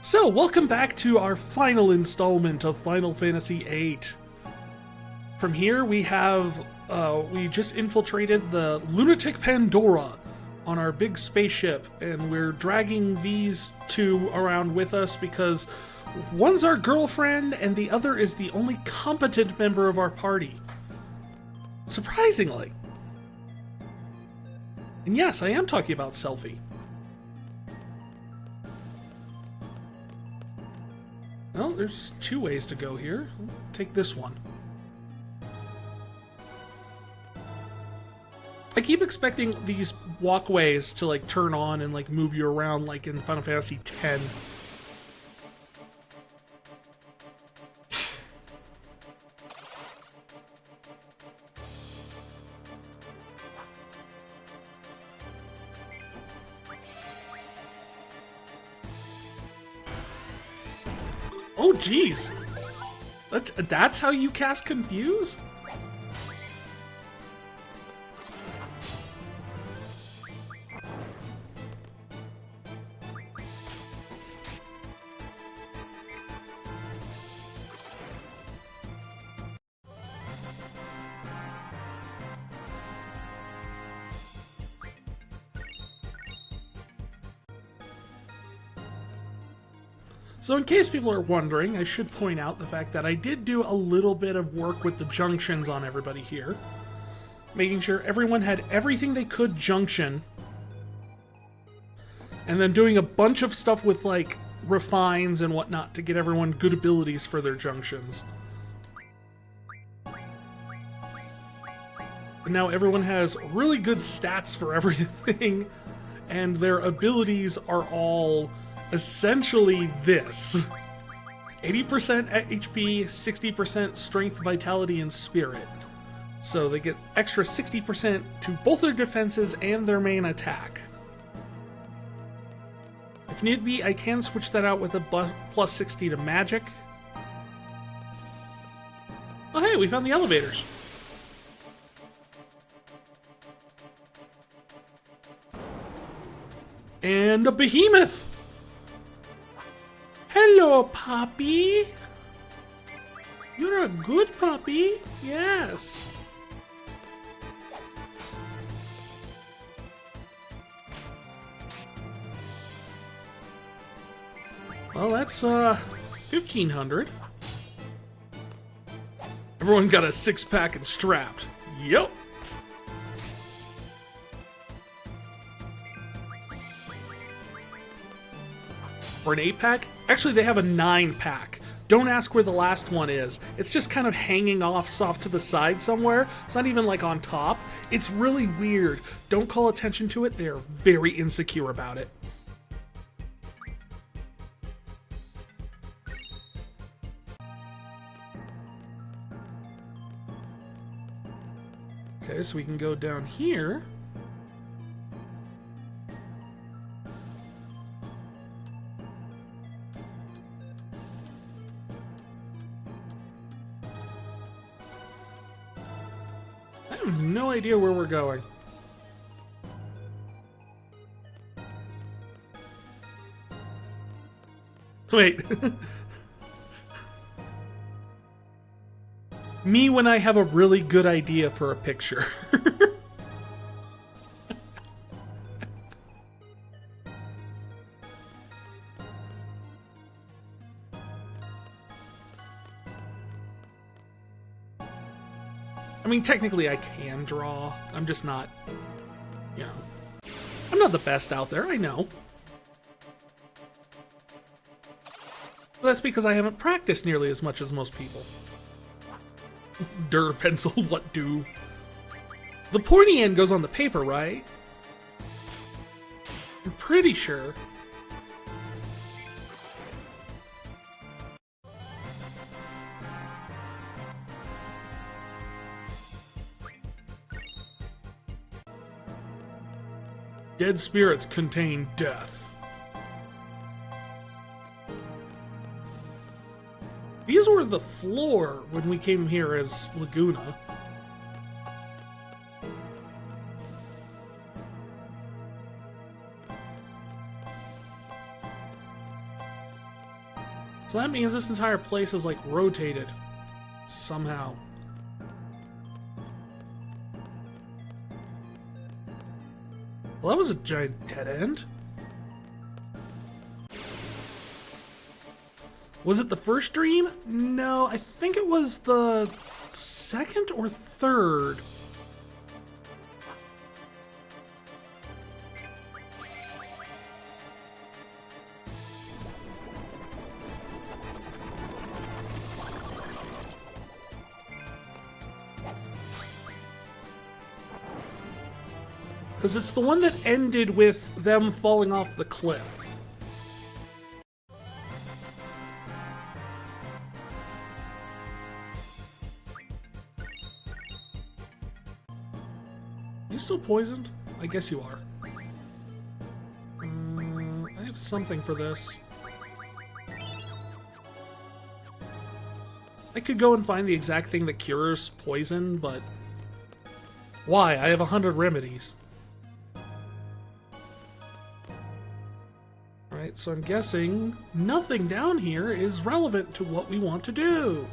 So, welcome back to our final installment of Final Fantasy VIII. From here, we just infiltrated the lunatic Pandora on our big spaceship, and we're dragging these two around with us because one's our girlfriend and the other is the only competent member of our party. Surprisingly. And yes, I am talking about Selphie. Well, there's two ways to go here. I'll take this one. I keep expecting these walkways to like turn on and like move you around like in Final Fantasy X. Oh, jeez. That's how you cast Confuse? So in case people are wondering, I should point out the fact that I did do a little bit of work with the junctions on everybody here. Making sure everyone had everything they could junction. And then doing a bunch of stuff with like refines and whatnot to get everyone good abilities for their junctions. And now everyone has really good stats for everything, and their abilities are all essentially this. 80% HP, 60% strength, vitality, and spirit. So they get extra 60% to both their defenses and their main attack. If need be, I can switch that out with a plus 60 to magic. Oh hey, we found the elevators. And a behemoth! Hello, puppy! You're a good puppy, yes. Well, that's 1,500. Everyone got a six-pack and strapped. Yep. Or an 8-pack? Actually, they have a 9-pack. Don't ask where the last one is. It's just kind of hanging off to the side somewhere. It's not even like on top. It's really weird. Don't call attention to it. They're very insecure about it. Okay, so we can go down here. I have no idea where we're going. Wait. Me when I have a really good idea for a picture. I mean, technically I can draw. I'm just not, you know, I'm not the best out there, I know. But that's because I haven't practiced nearly as much as most people. Dur pencil, what do? The pointy end goes on the paper, right? I'm pretty sure. Dead spirits contain death. These were the floor when we came here as Laguna. So that means this entire place is like rotated somehow. Well, that was a giant dead end. Was it the first dream? No, I think it was the second or third. Because it's the one that ended with them falling off the cliff. You still poisoned? I guess you are. I have something for this. I could go and find the exact thing that cures poison, but why? I have 100 remedies. Alright, so I'm guessing nothing down here is relevant to what we want to do.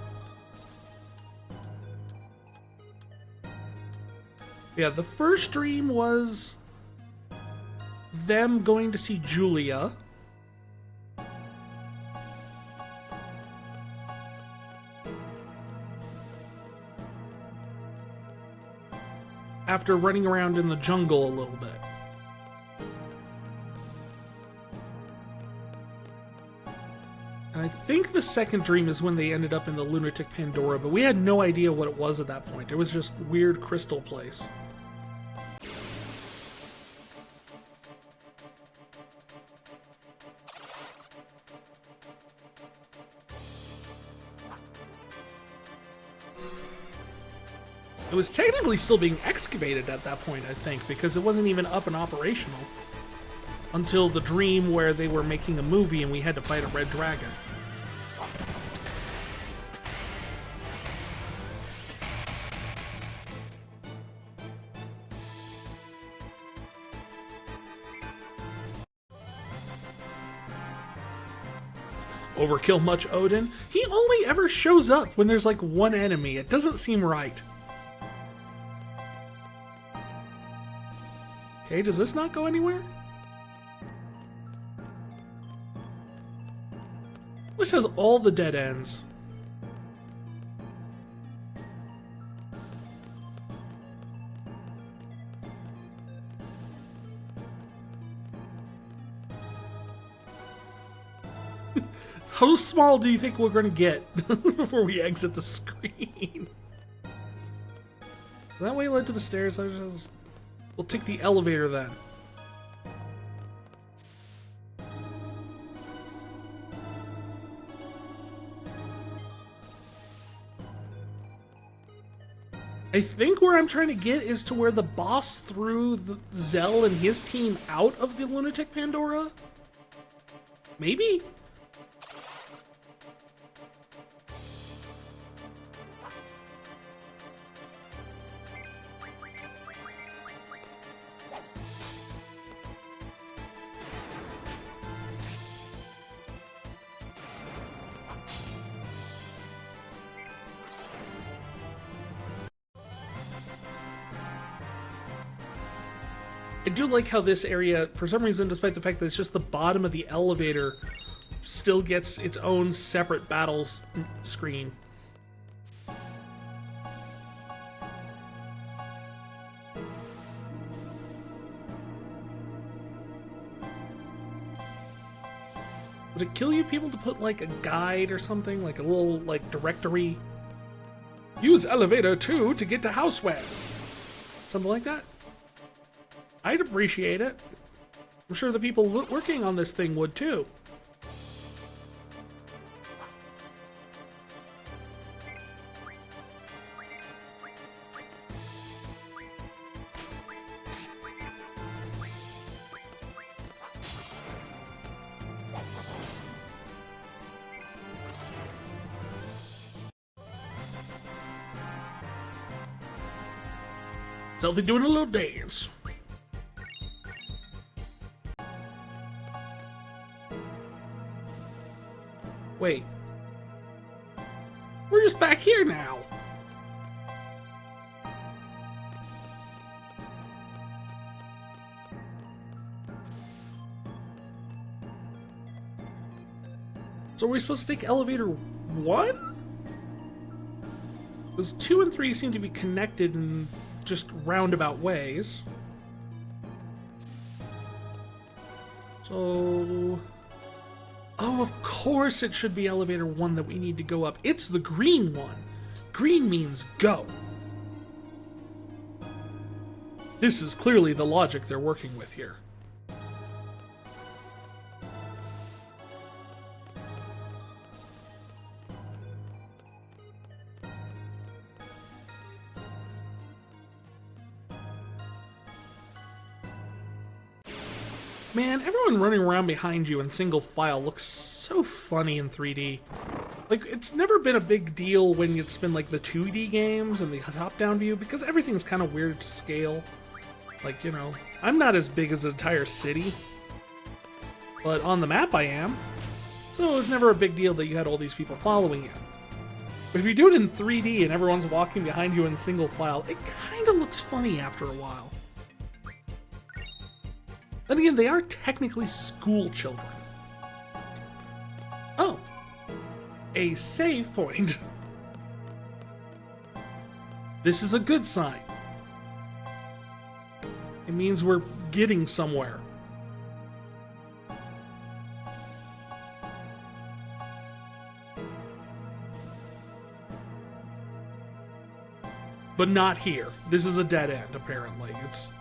Yeah, the first dream was them going to see Julia. After running around in the jungle a little bit. And I think the second dream is when they ended up in the Lunatic Pandora, but we had no idea what it was at that point. It was just weird crystal place. It was technically still being excavated at that point, I think, because it wasn't even up and operational until the dream where they were making a movie and we had to fight a red dragon. Overkill much, Odin? He only ever shows up when there's like one enemy. It doesn't seem right. Okay, does this not go anywhere? This has all the dead ends. How small do you think we're going to get before we exit the screen? That way led to the stairs. We'll take the elevator then. I think where I'm trying to get is to where the boss threw Zell and his team out of the Lunatic Pandora? Maybe? I do like how this area, for some reason, despite the fact that it's just the bottom of the elevator, still gets its own separate battles screen. Would it kill you people to put like a guide or something? Like a little like directory? Use elevator 2 to get to Housewares. Something like that? I'd appreciate it. I'm sure the people working on this thing would too. So they're doing a little dance. Wait. We're just back here now. So are we supposed to take elevator 1? Because 2 and 3 seem to be connected in just roundabout ways. So... Oh, of course it should be elevator 1 that we need to go up. It's the green one. Green means go. This is clearly the logic they're working with here. Man, everyone running around behind you in single file looks so funny in 3D. Like, it's never been a big deal when it's been like the 2D games and the top-down view, because everything's kind of weird to scale. Like, you know, I'm not as big as an entire city, but on the map I am. So it was never a big deal that you had all these people following you. But if you do it in 3D and everyone's walking behind you in single file, it kind of looks funny after a while. Then again, they are technically school children. Oh. A save point. This is a good sign. It means we're getting somewhere. But not here. This is a dead end, apparently. It's...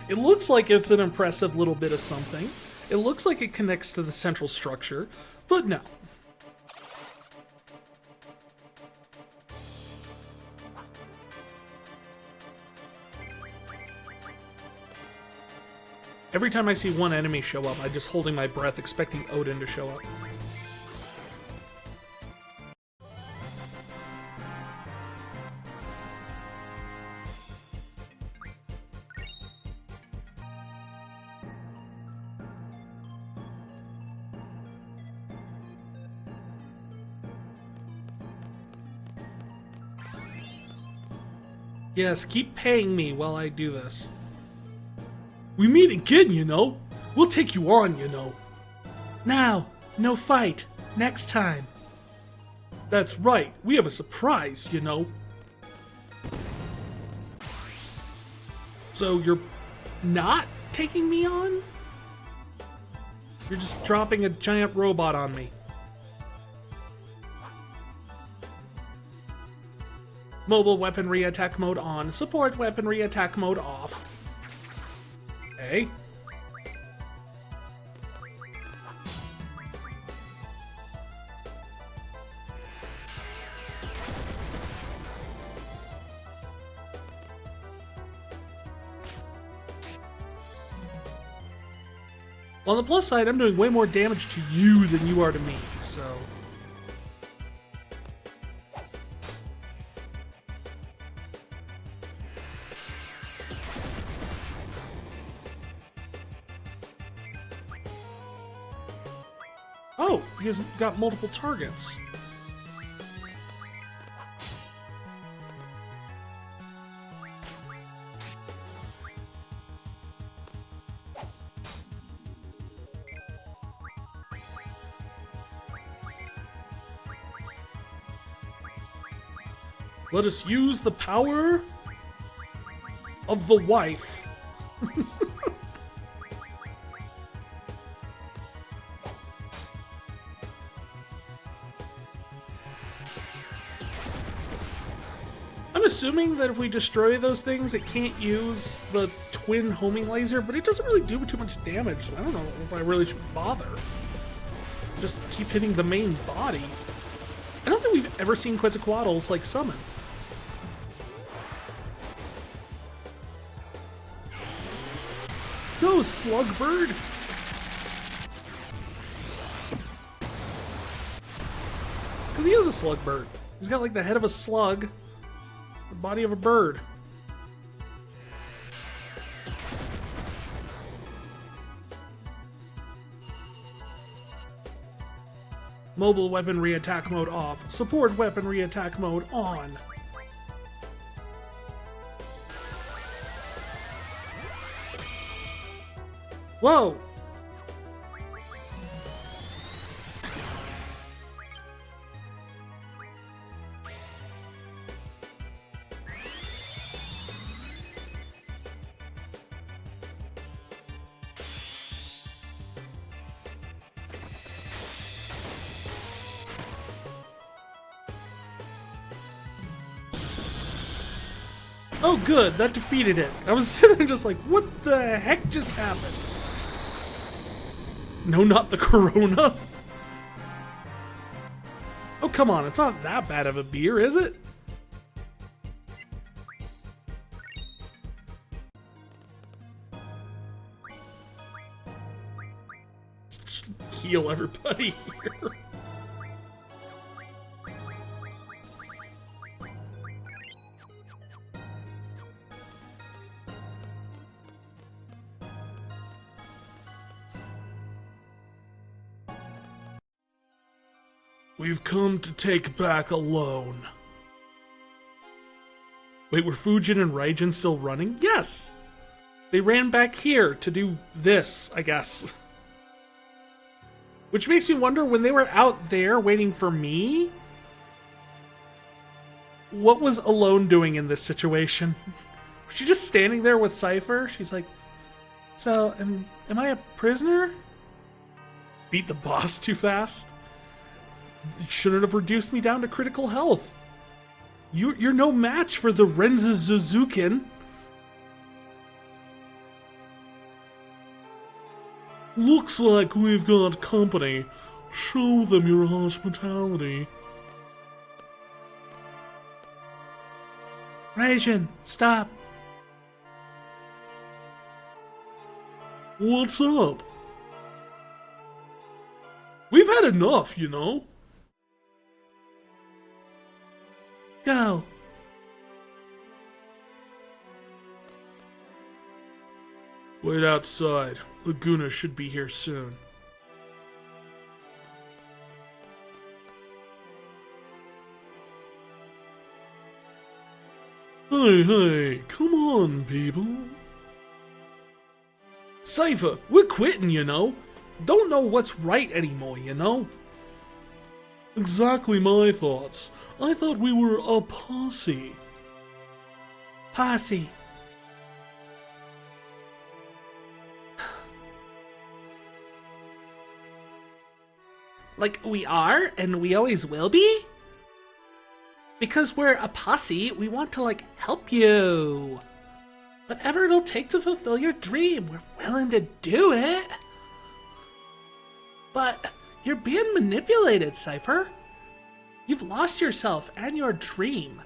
It looks like it's an impressive little bit of something. It looks like it connects to the central structure, but no. Every time I see one enemy show up, I'm just holding my breath expecting Odin to show up. Yes, keep paying me while I do this. We meet again, you know. We'll take you on, you know. Now, no fight. Next time. That's right. We have a surprise, you know. So you're not taking me on? You're just dropping a giant robot on me. Mobile weaponry attack mode on. Support weaponry attack mode off. Okay. On the plus side, I'm doing way more damage to you than you are to me, so... Oh, he's got multiple targets. Let us use the power of the wife. I'm assuming that if we destroy those things, it can't use the twin homing laser, but it doesn't really do too much damage. So I don't know if I really should bother. Just keep hitting the main body. I don't think we've ever seen Quetzalcoatl's like summon. Go, Slugbird! Because he is a Slugbird. He's got like the head of a slug, the body of a bird. Mobile weaponry attack mode off. Support weaponry attack mode on. Whoa! Oh good, that defeated it. I was sitting there just like, what the heck just happened? No, not the Corona. Oh come on, it's not that bad of a beer, is it? Let's heal everybody here. We've come to take back Alone. Wait, were Fujin and Raijin still running? Yes! They ran back here to do this, I guess. Which makes me wonder, when they were out there waiting for me, what was Alone doing in this situation? Was she just standing there with Cypher? She's like, so, am I a prisoner? Beat the boss too fast? You shouldn't have reduced me down to critical health. You're no match for the Renza Suzukin. Looks like we've got company. Show them your hospitality. Raijin, stop. What's up? We've had enough, you know. Go. Wait outside. Laguna should be here soon. Hey, come on, people. Cypher, we're quitting, you know. Don't know what's right anymore, you know. Exactly my thoughts. I thought we were a posse. Posse. Like we are, and we always will be? Because we're a posse, we want to, like, help you. Whatever it'll take to fulfill your dream, we're willing to do it. But you're being manipulated, Cypher. You've lost yourself and your dream.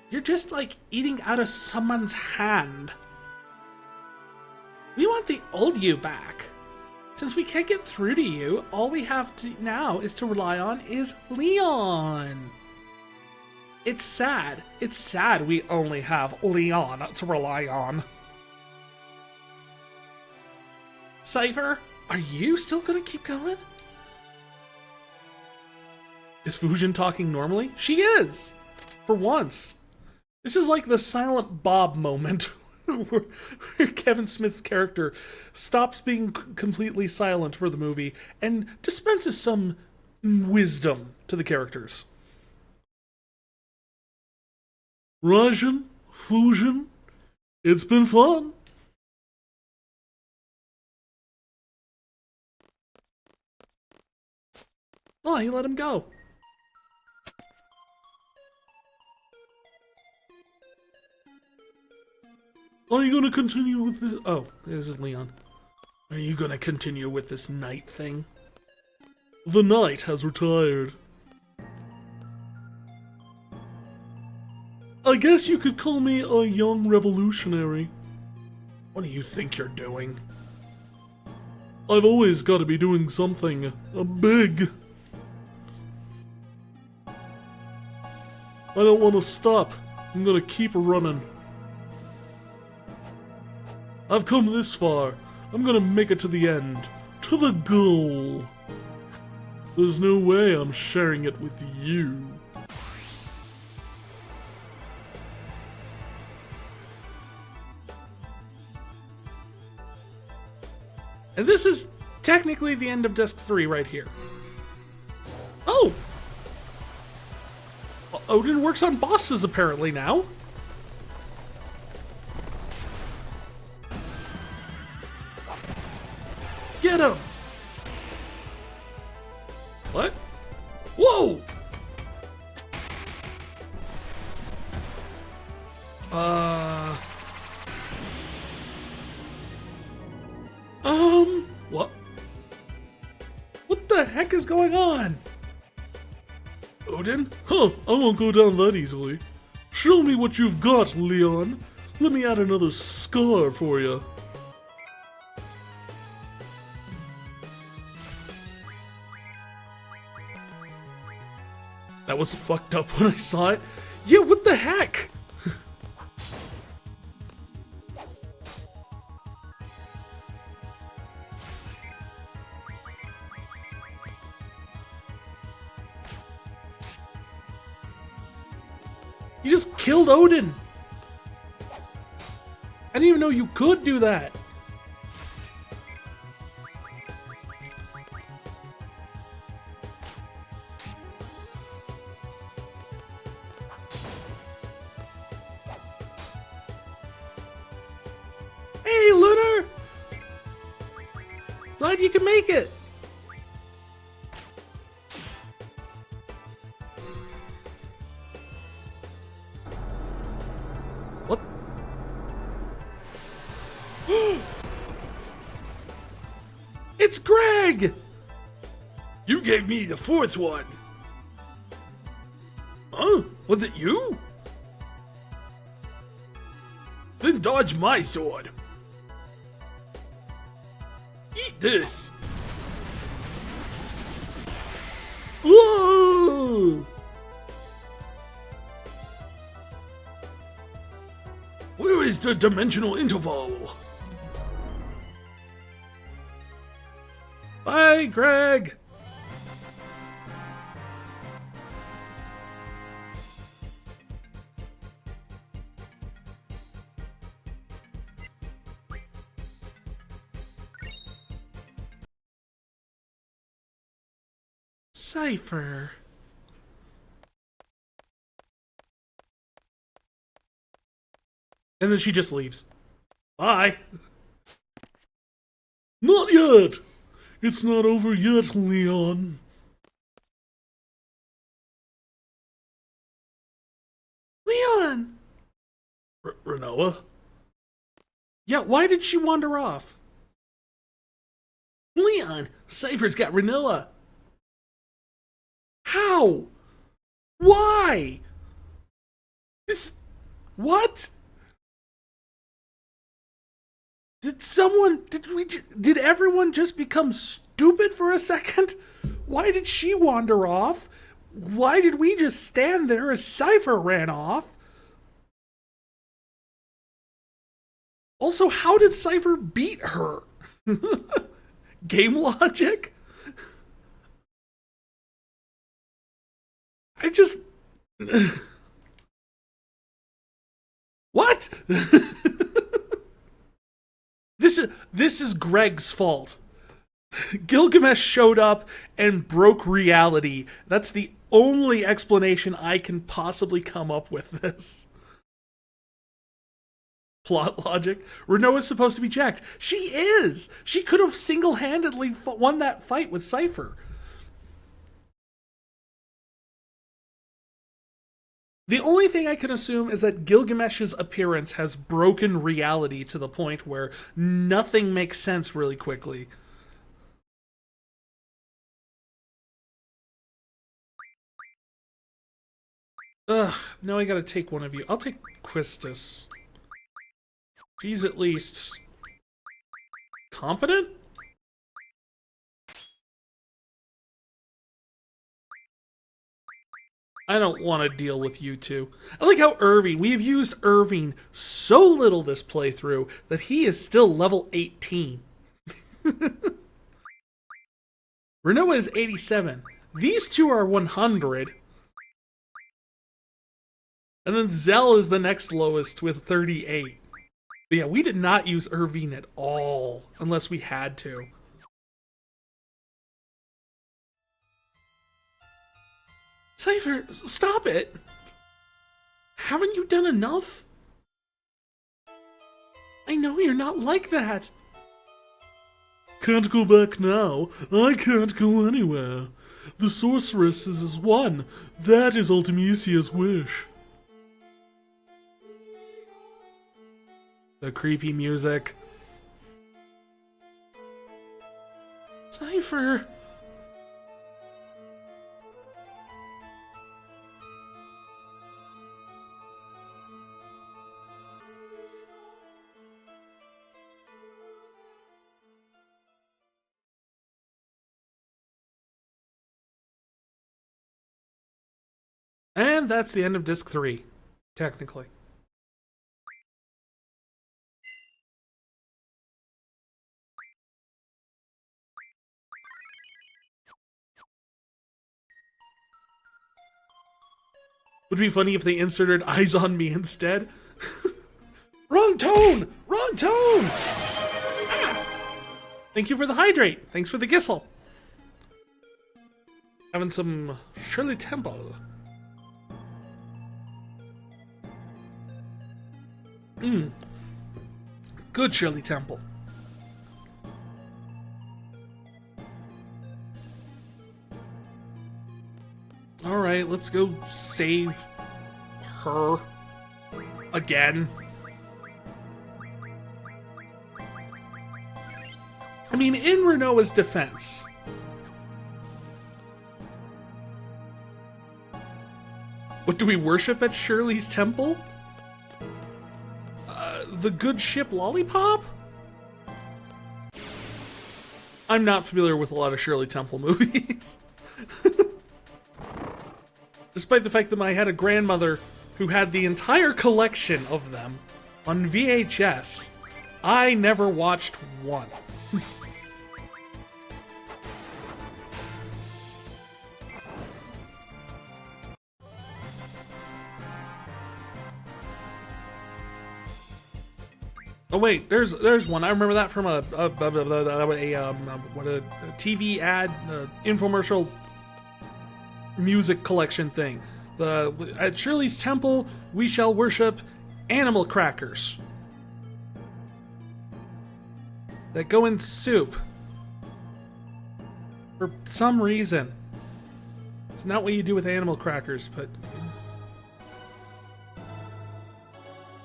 You're just like eating out of someone's hand. We want the old you back. Since we can't get through to you, all we have to now is to rely on is Leon. It's sad. It's sad we only have Leon to rely on. Cypher, are you still gonna keep going? Is Fujin talking normally? She is! For once. This is like the Silent Bob moment where Kevin Smith's character stops being completely silent for the movie and dispenses some wisdom to the characters. Raijin, Fujin, it's been fun. Oh, he let him go. Are you gonna continue with this? Oh, this is Leon. Are you gonna continue with this knight thing? The knight has retired. I guess you could call me a young revolutionary. What do you think you're doing? I've always got to be doing something big. I don't want to stop. I'm gonna keep running. I've come this far. I'm gonna make it to the end. To the goal. There's no way I'm sharing it with you. And this is technically the end of Disc 3 right here. Oh! Odin works on bosses apparently now. Get him! What? Whoa! What? What the heck is going on? Odin? Huh, I won't go down that easily. Show me what you've got, Leon. Let me add another scar for you. That was fucked up when I saw it. Yeah, what the heck? You just killed Odin. I didn't even know you could do that. Hey, Lunar! Glad you can make it. What? It's Greg! You gave me the fourth one. Huh? Was it you? Then dodge my sword. Eat this. Whoa! Where is the dimensional interval? Bye, Greg! Cypher. And then she just leaves. Bye. Not yet. It's not over yet, Leon. Leon! Renoa? Yeah, why did she wander off? Leon, Cypher's got Renoa. How? Why? This... What? Did everyone just become stupid for a second? Why did she wander off? Why did we just stand there as Cypher ran off? Also, how did Cypher beat her? Game logic? I just... What? This is Greg's fault. Gilgamesh showed up and broke reality. That's the only explanation I can possibly come up with this. Plot logic. Renoa is supposed to be jacked. She is! She could have single-handedly won that fight with Cypher. The only thing I can assume is that Gilgamesh's appearance has broken reality to the point where nothing makes sense really quickly. Ugh, now I gotta take one of you. I'll take Quistis. She's at least... competent? I don't want to deal with you two. I like how Irving, we have used Irving so little this playthrough that he is still level 18. Renoa is 87. These two are 100. And then Zell is the next lowest with 38. But yeah, we did not use Irvine at all, unless we had to. Cypher, stop it! Haven't you done enough? I know you're not like that! Can't go back now. I can't go anywhere. The sorceress is one. That is Ultimisia's wish. The creepy music. Cypher! And that's the end of Disc 3, technically. Would be funny if they inserted Eyes on Me instead. Wrong tone! Wrong tone! Ah! Thank you for the hydrate. Thanks for the Gissel. Having some Shirley Temple. Good Shirley Temple. Alright, let's go save her again. I mean, in Renoa's defense, what do we worship at Shirley's temple? The good ship Lollipop? I'm not familiar with a lot of Shirley Temple movies. Despite the fact that I had a grandmother who had the entire collection of them on VHS, I never watched one. Oh wait, there's one. I remember that from a TV ad, infomercial music collection thing. At Shirley's temple, we shall worship animal crackers that go in soup. For some reason. It's not what you do with animal crackers, but...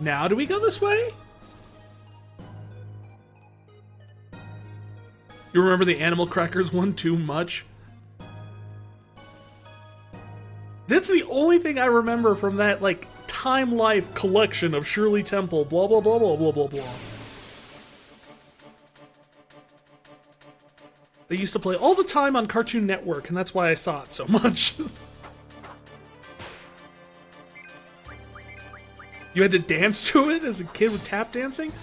Now do we go this way? You remember the animal crackers one too much? That's the only thing I remember from that, like, Time Life collection of Shirley Temple, blah, blah, blah, blah, blah, blah, blah. They used to play all the time on Cartoon Network, and that's why I saw it so much. You had to dance to it as a kid with tap dancing?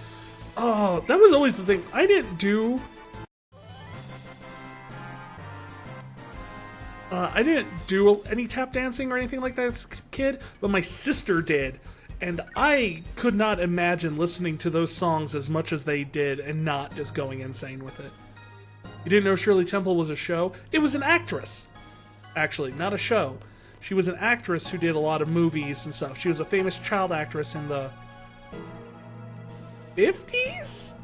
Oh, that was always the thing. I didn't do any tap dancing or anything like that as a kid, but my sister did, and I could not imagine listening to those songs as much as they did and not just going insane with it. You didn't know Shirley Temple was a show? It was an actress. Actually, not a show. She was an actress who did a lot of movies and stuff. She was a famous child actress in the 50s?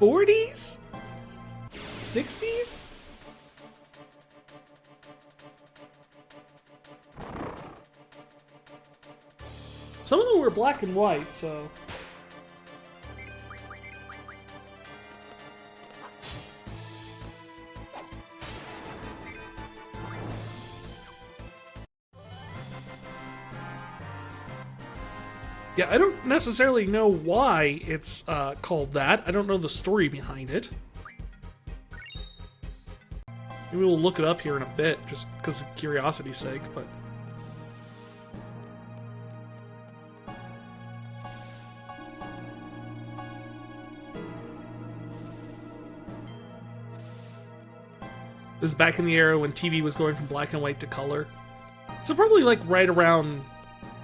40s? 60s? Some of them were black and white, so... Yeah, I don't necessarily know why it's called that. I don't know the story behind it. Maybe we'll look it up here in a bit, just because of curiosity's sake, but... was back in the era when TV was going from black and white to color. So probably like right around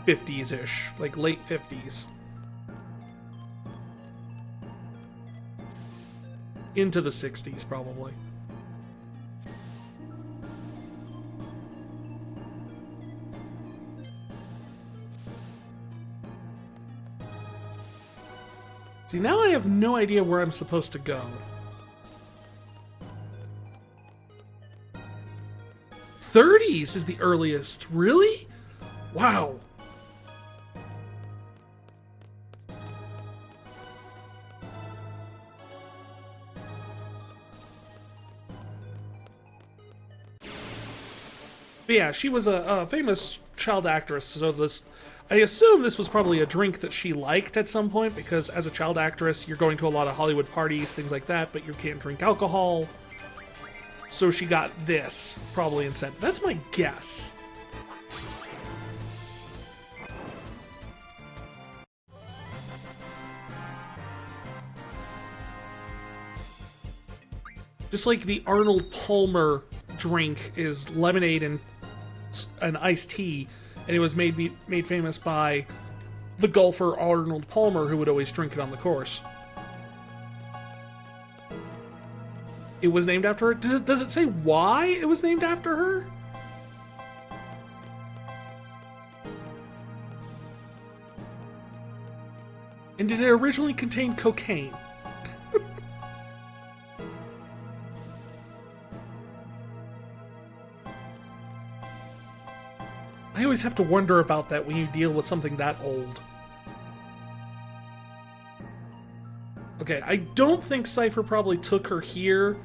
50s-ish, like late 50s. Into the 60s, probably. See, now I have no idea where I'm supposed to go. 30s is the earliest. Really? Wow. But yeah, she was a famous child actress, so I assume this was probably a drink that she liked at some point, because as a child actress, you're going to a lot of Hollywood parties, things like that, but you can't drink alcohol. So she got this, probably instead. That's my guess. Just like the Arnold Palmer drink is lemonade and iced tea, and it was made famous by the golfer Arnold Palmer, who would always drink it on the course. It was named after her? Does it say why it was named after her? And did it originally contain cocaine? I always have to wonder about that when you deal with something that old. Okay, I don't think Cypher probably took her here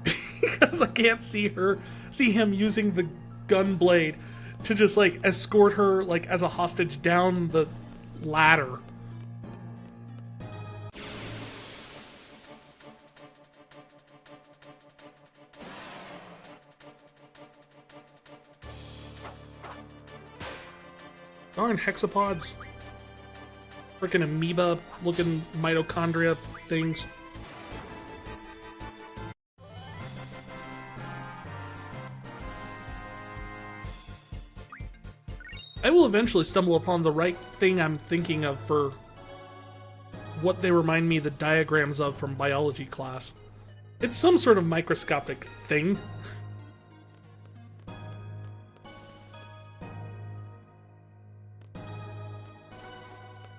because I can't see him using the gun blade to just like escort her like as a hostage down the ladder. Darn hexapods. Freaking amoeba looking mitochondria things. I will eventually stumble upon the right thing I'm thinking of for what they remind me the diagrams of from biology class. It's some sort of microscopic thing.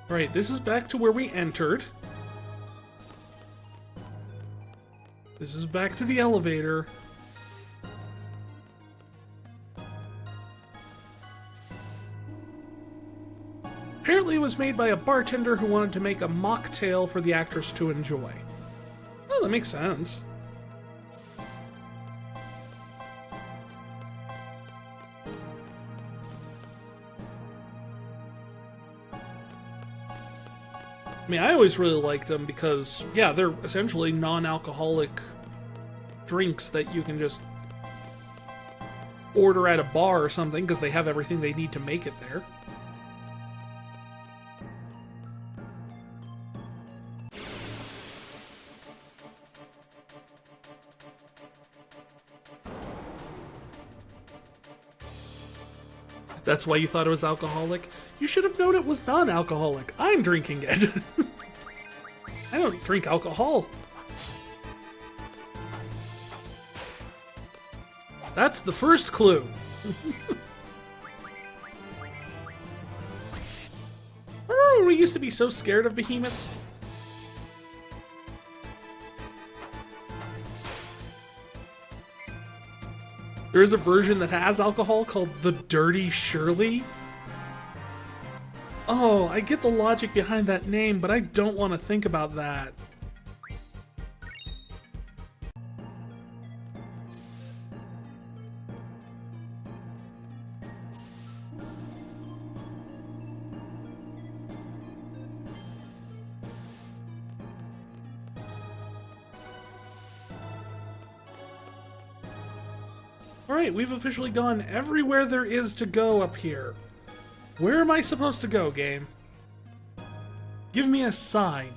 Alright, this is back to where we entered. This is back to the elevator. Apparently it was made by a bartender who wanted to make a mocktail for the actress to enjoy. Oh, that makes sense. I mean, I always really liked them because, yeah, they're essentially non-alcoholic drinks that you can just order at a bar or something because they have everything they need to make it there. That's why you thought it was alcoholic? You should have known it was non-alcoholic. I'm drinking it. I don't drink alcohol. That's the first clue. Remember when we used to be so scared of behemoths? There is a version that has alcohol called the Dirty Shirley. Oh, I get the logic behind that name, but I don't want to think about that. Alright, we've officially gone everywhere there is to go up here. Where am I supposed to go, game? Give me a sign.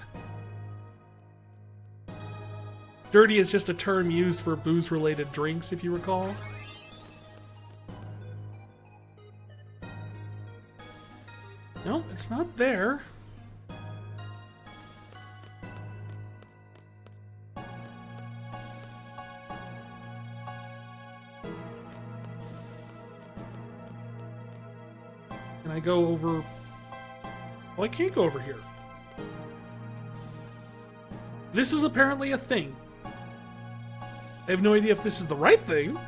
Dirty is just a term used for booze-related drinks, if you recall. No, it's not there. Can I go over... Oh, I can't go over here. This is apparently a thing. I have no idea if this is the right thing.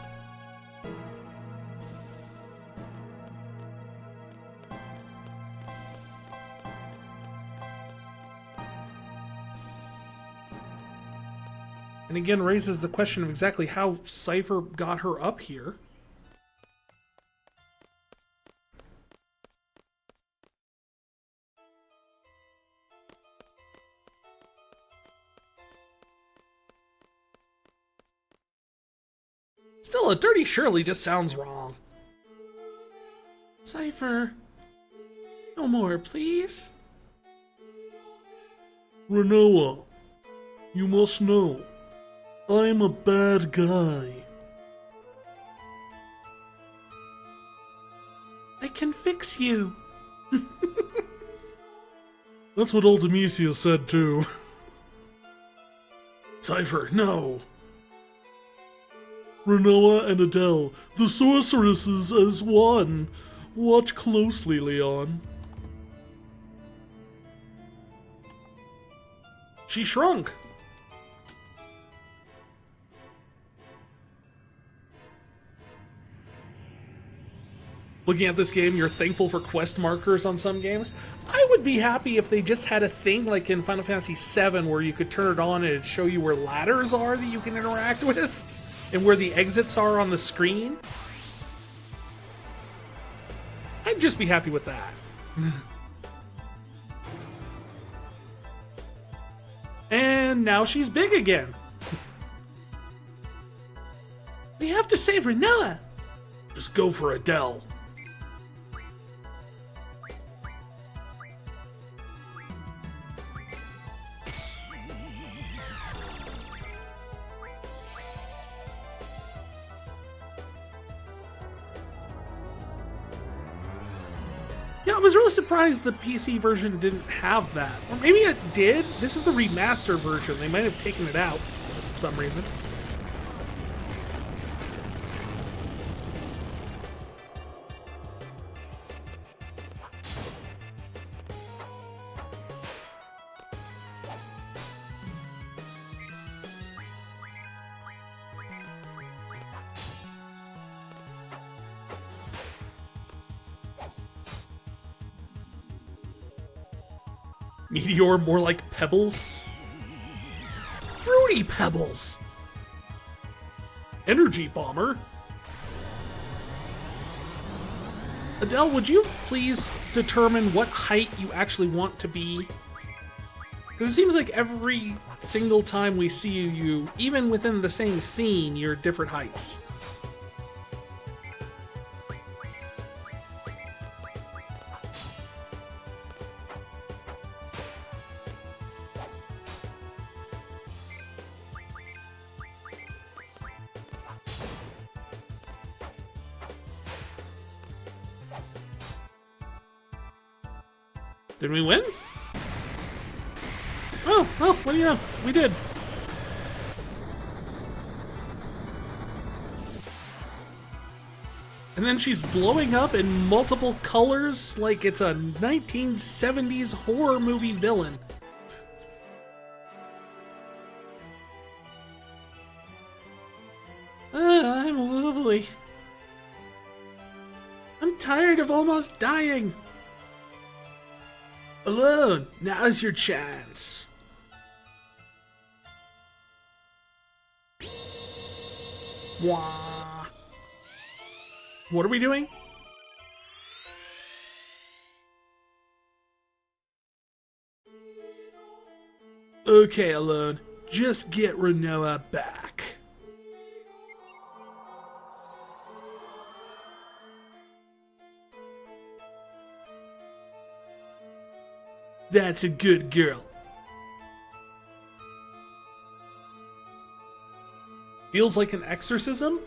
And again, raises the question of exactly how Cypher got her up here. Still, a Dirty Shirley just sounds wrong. Cypher, no more, please. Renoa, you must know, I'm a bad guy. I can fix you. That's what Ultimisia said too. Cypher, no. Renoa and Adele, the sorceresses as one. Watch closely, Leon. She shrunk. Looking at this game, you're thankful for quest markers on some games. I would be happy if they just had a thing like in Final Fantasy VII where you could turn it on and it'd show you where ladders are that you can interact with. And where the exits are on the screen. I'd just be happy with that. And now she's big again. We have to save Renoa. Just go for Adele. Yeah, I was really surprised the PC version didn't have that. Or maybe it did. This is the remaster version. They might have taken it out for some reason. Meteor, more like pebbles. Fruity Pebbles! Energy Bomber. Adele, would you please determine what height you actually want to be? Because it seems like every single time we see you, even within the same scene, you're different heights. Did we win? Oh, what do you know? We did. And then she's blowing up in multiple colors like it's a 1970s horror movie villain. I'm lovely. I'm tired of almost dying. Alone, now's your chance. Wah. What are we doing? Okay, Alone, just get Renoa back. That's a good girl. feels like an exorcism.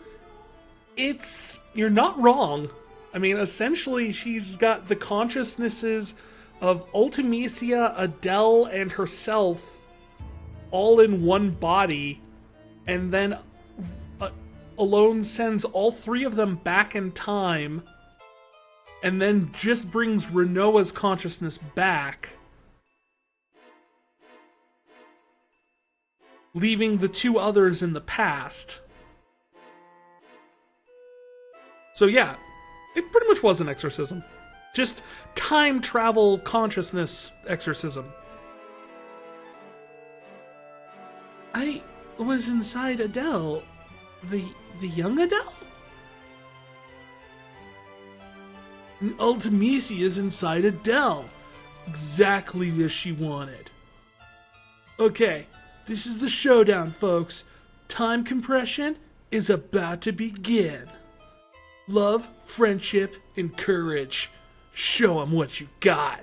You're not wrong. I mean, essentially, she's got the consciousnesses of Ultimecia, Adele, and herself all in one body, and then Alone sends all three of them back in time, and then just brings Renoa's consciousness back, leaving the two others in the past. So yeah, it pretty much was an exorcism. Just time travel consciousness exorcism. I was inside Adele. The young Adele? Ultimecia is inside Adele. Exactly as she wanted. Okay, this is the showdown, folks. Time compression is about to begin. Love, friendship, and courage. Show 'em what you got.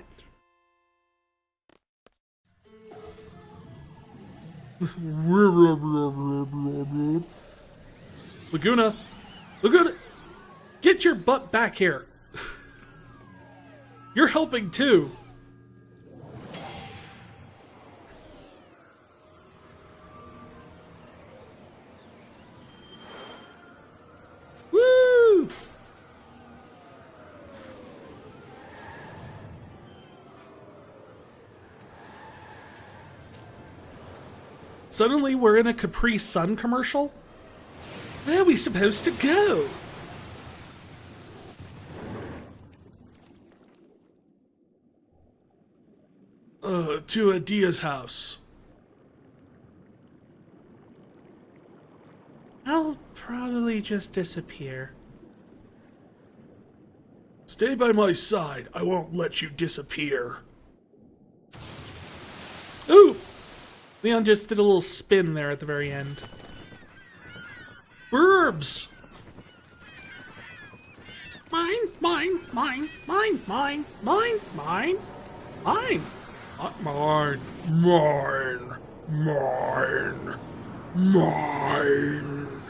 Laguna, get your butt back here. You're helping too. Woo! Suddenly we're in a Capri Sun commercial? Where are we supposed to go? To Adia's house. I'll probably just disappear. Stay by my side. I won't let you disappear. Ooh! Leon just did a little spin there at the very end. Burbs! Mine, mine, mine, mine, mine, mine, mine, mine. Mine, mine, mine, mine.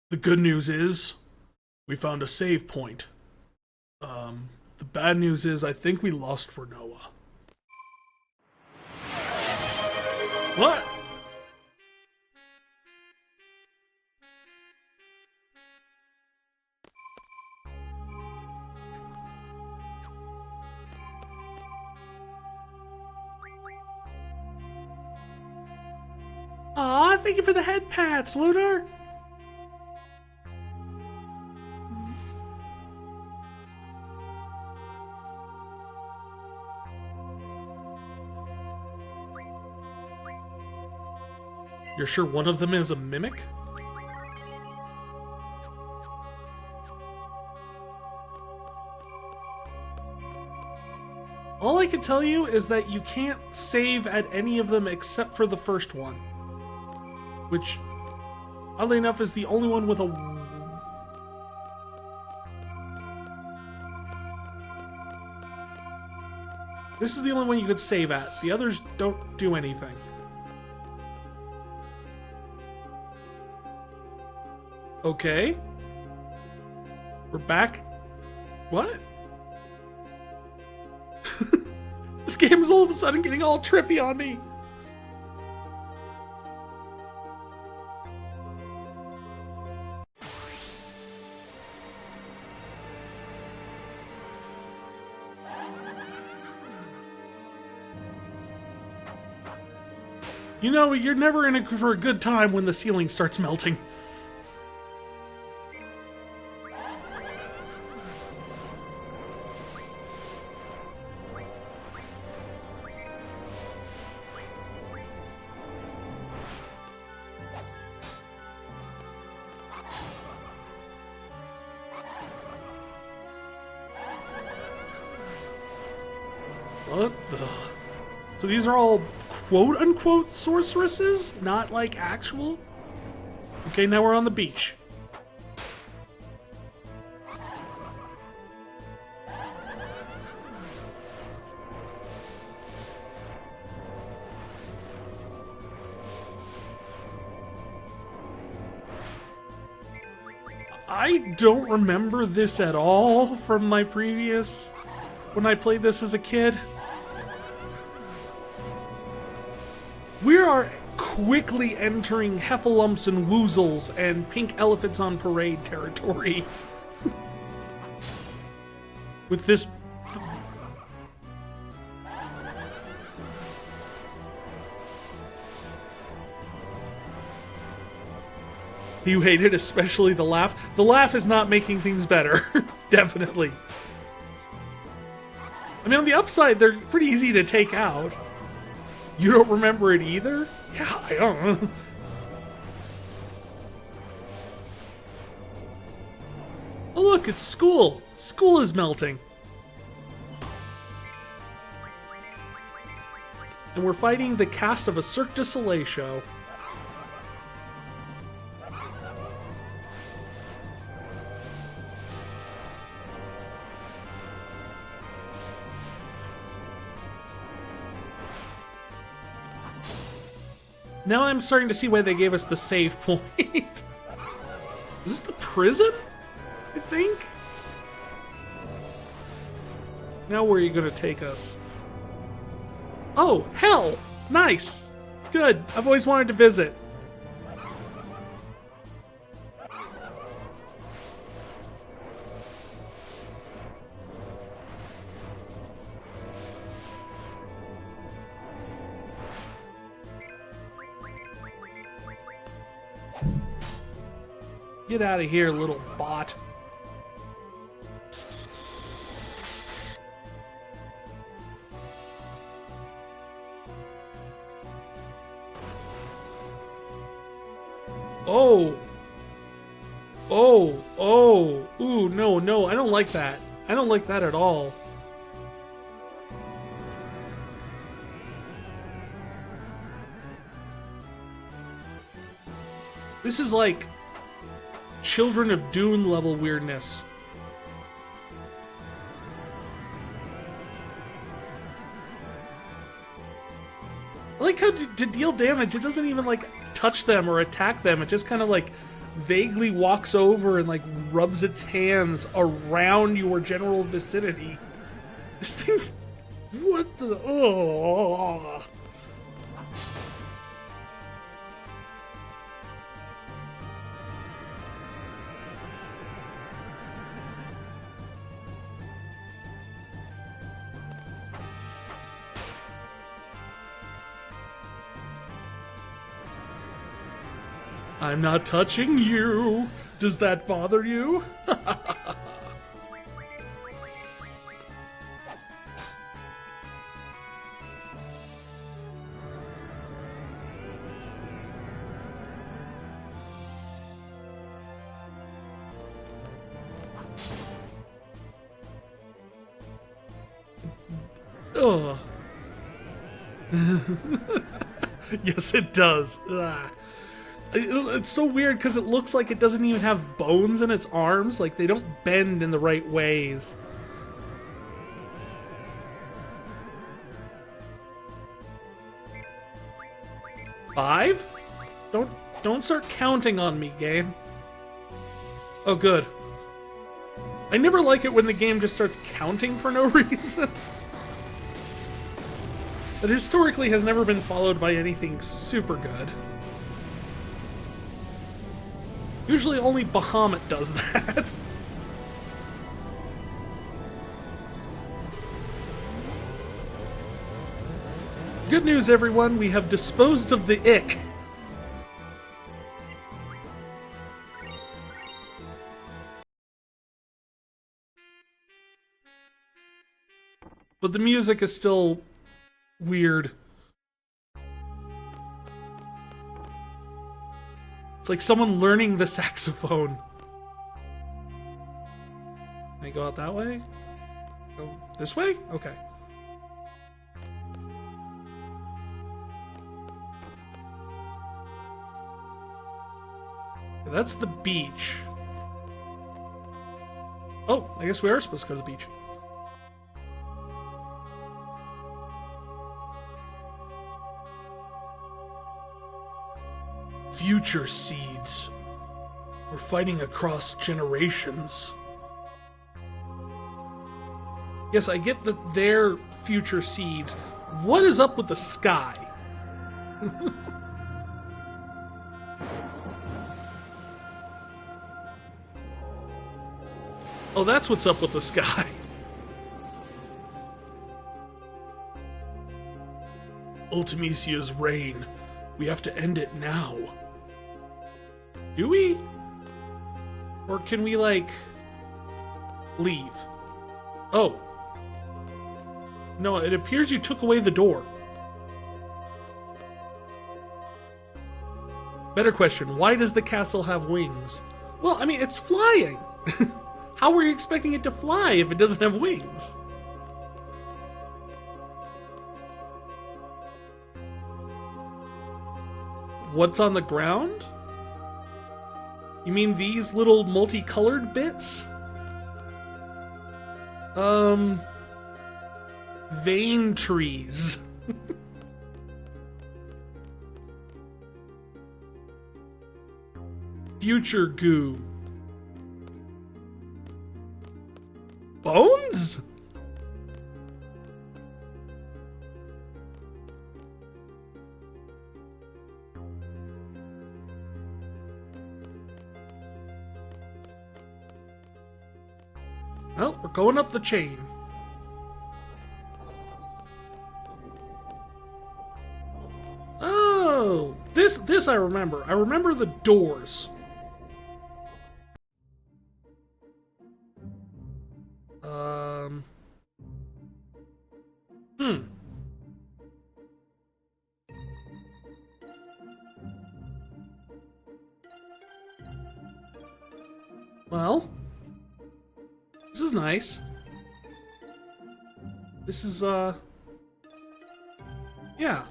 The good news is, we found a save point. The bad news is, I think we lost Renoa. What? Aw, thank you for the head pats, Lunar. You're sure one of them is a mimic? All I can tell you is that you can't save at any of them except for the first one. Which, oddly enough, is the only one with a... This is the only one you could save at. The others don't do anything. Okay. We're back. What? This game is all of a sudden getting all trippy on me. You know, you're never in it for a good time when the ceiling starts melting. What the... So these are all quote-unquote sorceresses? Not like actual? Okay, now we're on the beach. I don't remember this at all from my previous... when I played this as a kid. We are quickly entering heffalumps and woozles and pink elephants on parade territory. With this... You hate it, especially the laugh. The laugh is not making things better. Definitely. I mean, on the upside, they're pretty easy to take out. You don't remember it either? Yeah, I don't know. Oh look, it's school. School is melting. And we're fighting the cast of a Cirque du Soleil show. Now I'm starting to see why they gave us the save point. Is this the prison? I think? Now where are you gonna take us? Oh, hell! Nice! Good. I've always wanted to visit. Get out of here, little bot. Oh. Oh. Oh. Ooh, no, no. I don't like that. I don't like that at all. This is like Children of Dune level weirdness. I like how to deal damage, it doesn't even like touch them or attack them. It just kind of like vaguely walks over and like rubs its hands around your general vicinity. This thing's... what the... oh... I'm not touching you. Does that bother you? Ugh. Yes, it does. Ugh. It's so weird because it looks like it doesn't even have bones in its arms. Like, they don't bend in the right ways. Five? Don't start counting on me, game. Oh, good. I never like it when the game just starts counting for no reason. That historically has never been followed by anything super good. Usually only Bahamut does that. Good news, everyone. We have disposed of the ick. But the music is still weird. It's like someone learning the saxophone. Can I go out that way? Go this way? Okay. That's the beach. Oh, I guess we are supposed to go to the beach. Future seeds. We're fighting across generations. Yes, I get that they're future seeds. What is up with the sky? Oh, that's what's up with the sky. Ultimisia's reign. We have to end it now. Do we? Or can we, like, leave? Oh. No, it appears you took away the door. Better question, why does the castle have wings? Well, I mean, it's flying. How were you expecting it to fly if it doesn't have wings? What's on the ground? You mean these little multicolored bits? Vein trees. Future goo. Bones? Well, we're going up the chain. Oh, this I remember. I remember the doors. Well, this is nice. This is, yeah.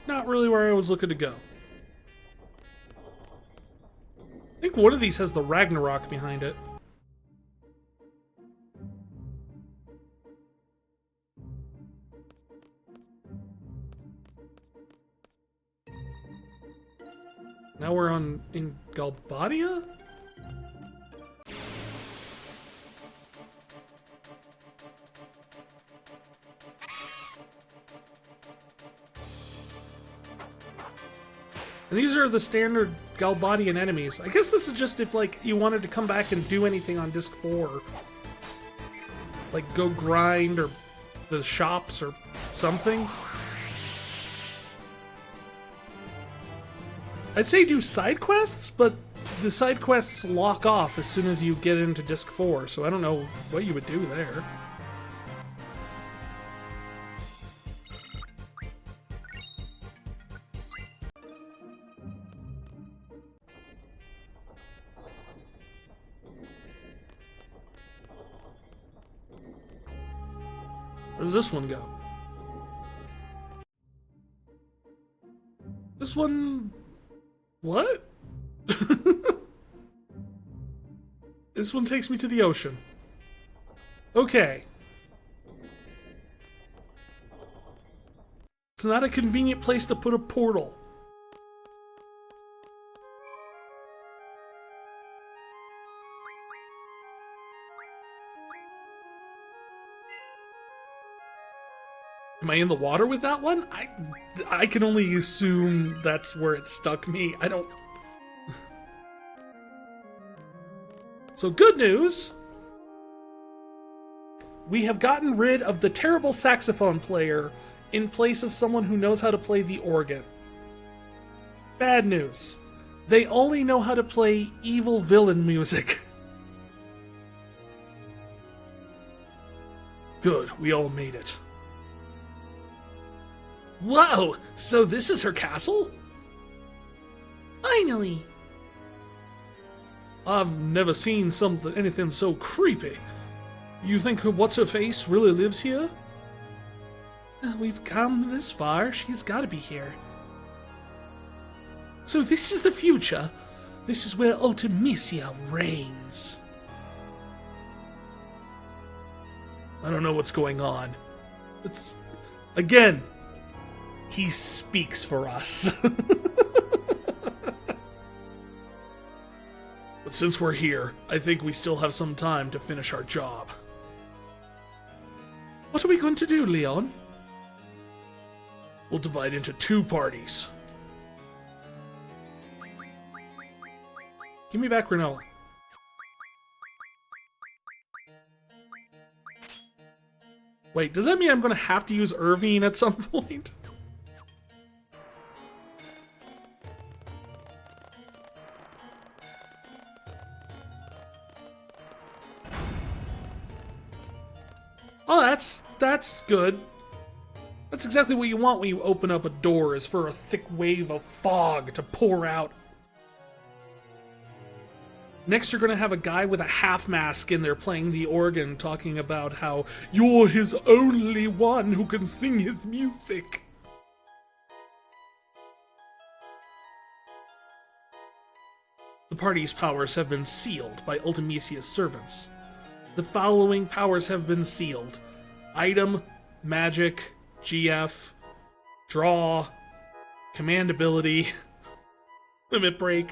Not really where I was looking to go. I think one of these has the Ragnarok behind it. Now we're in Galbadia? And these are the standard Galbadian enemies. I guess this is just if, like, you wanted to come back and do anything on Disc 4. Like, go grind, or the shops, or something. I'd say do side quests, but the side quests lock off as soon as you get into Disc 4, so I don't know what you would do there. Where does this one go? This one... What? This one takes me to the ocean. Okay. It's not a convenient place to put a portal. Am I in the water with that one? I can only assume that's where it stuck me. I don't... So good news! We have gotten rid of the terrible saxophone player in place of someone who knows how to play the organ. Bad news. They only know how to play evil villain music. Good, we all made it. Whoa! So this is her castle? Finally! I've never seen anything so creepy. You think what's-her-face really lives here? We've come this far. She's gotta be here. So this is the future. This is where Ultimisia reigns. I don't know what's going on. It's... Again, he speaks for us. But since we're here, I think we still have some time to finish our job. What are we going to do, Leon? We'll divide into 2 parties. Give me back Renault. Wait, does that mean I'm gonna have to use Irvine at some point? Oh, that's good. That's exactly what you want when you open up a door, is for a thick wave of fog to pour out. Next, you're gonna have a guy with a half mask in there playing the organ, talking about how you're his only one who can sing his music. The party's powers have been sealed by Ultimisia's servants. The following powers have been sealed: Item, Magic, GF, Draw, Command Ability, Limit Break,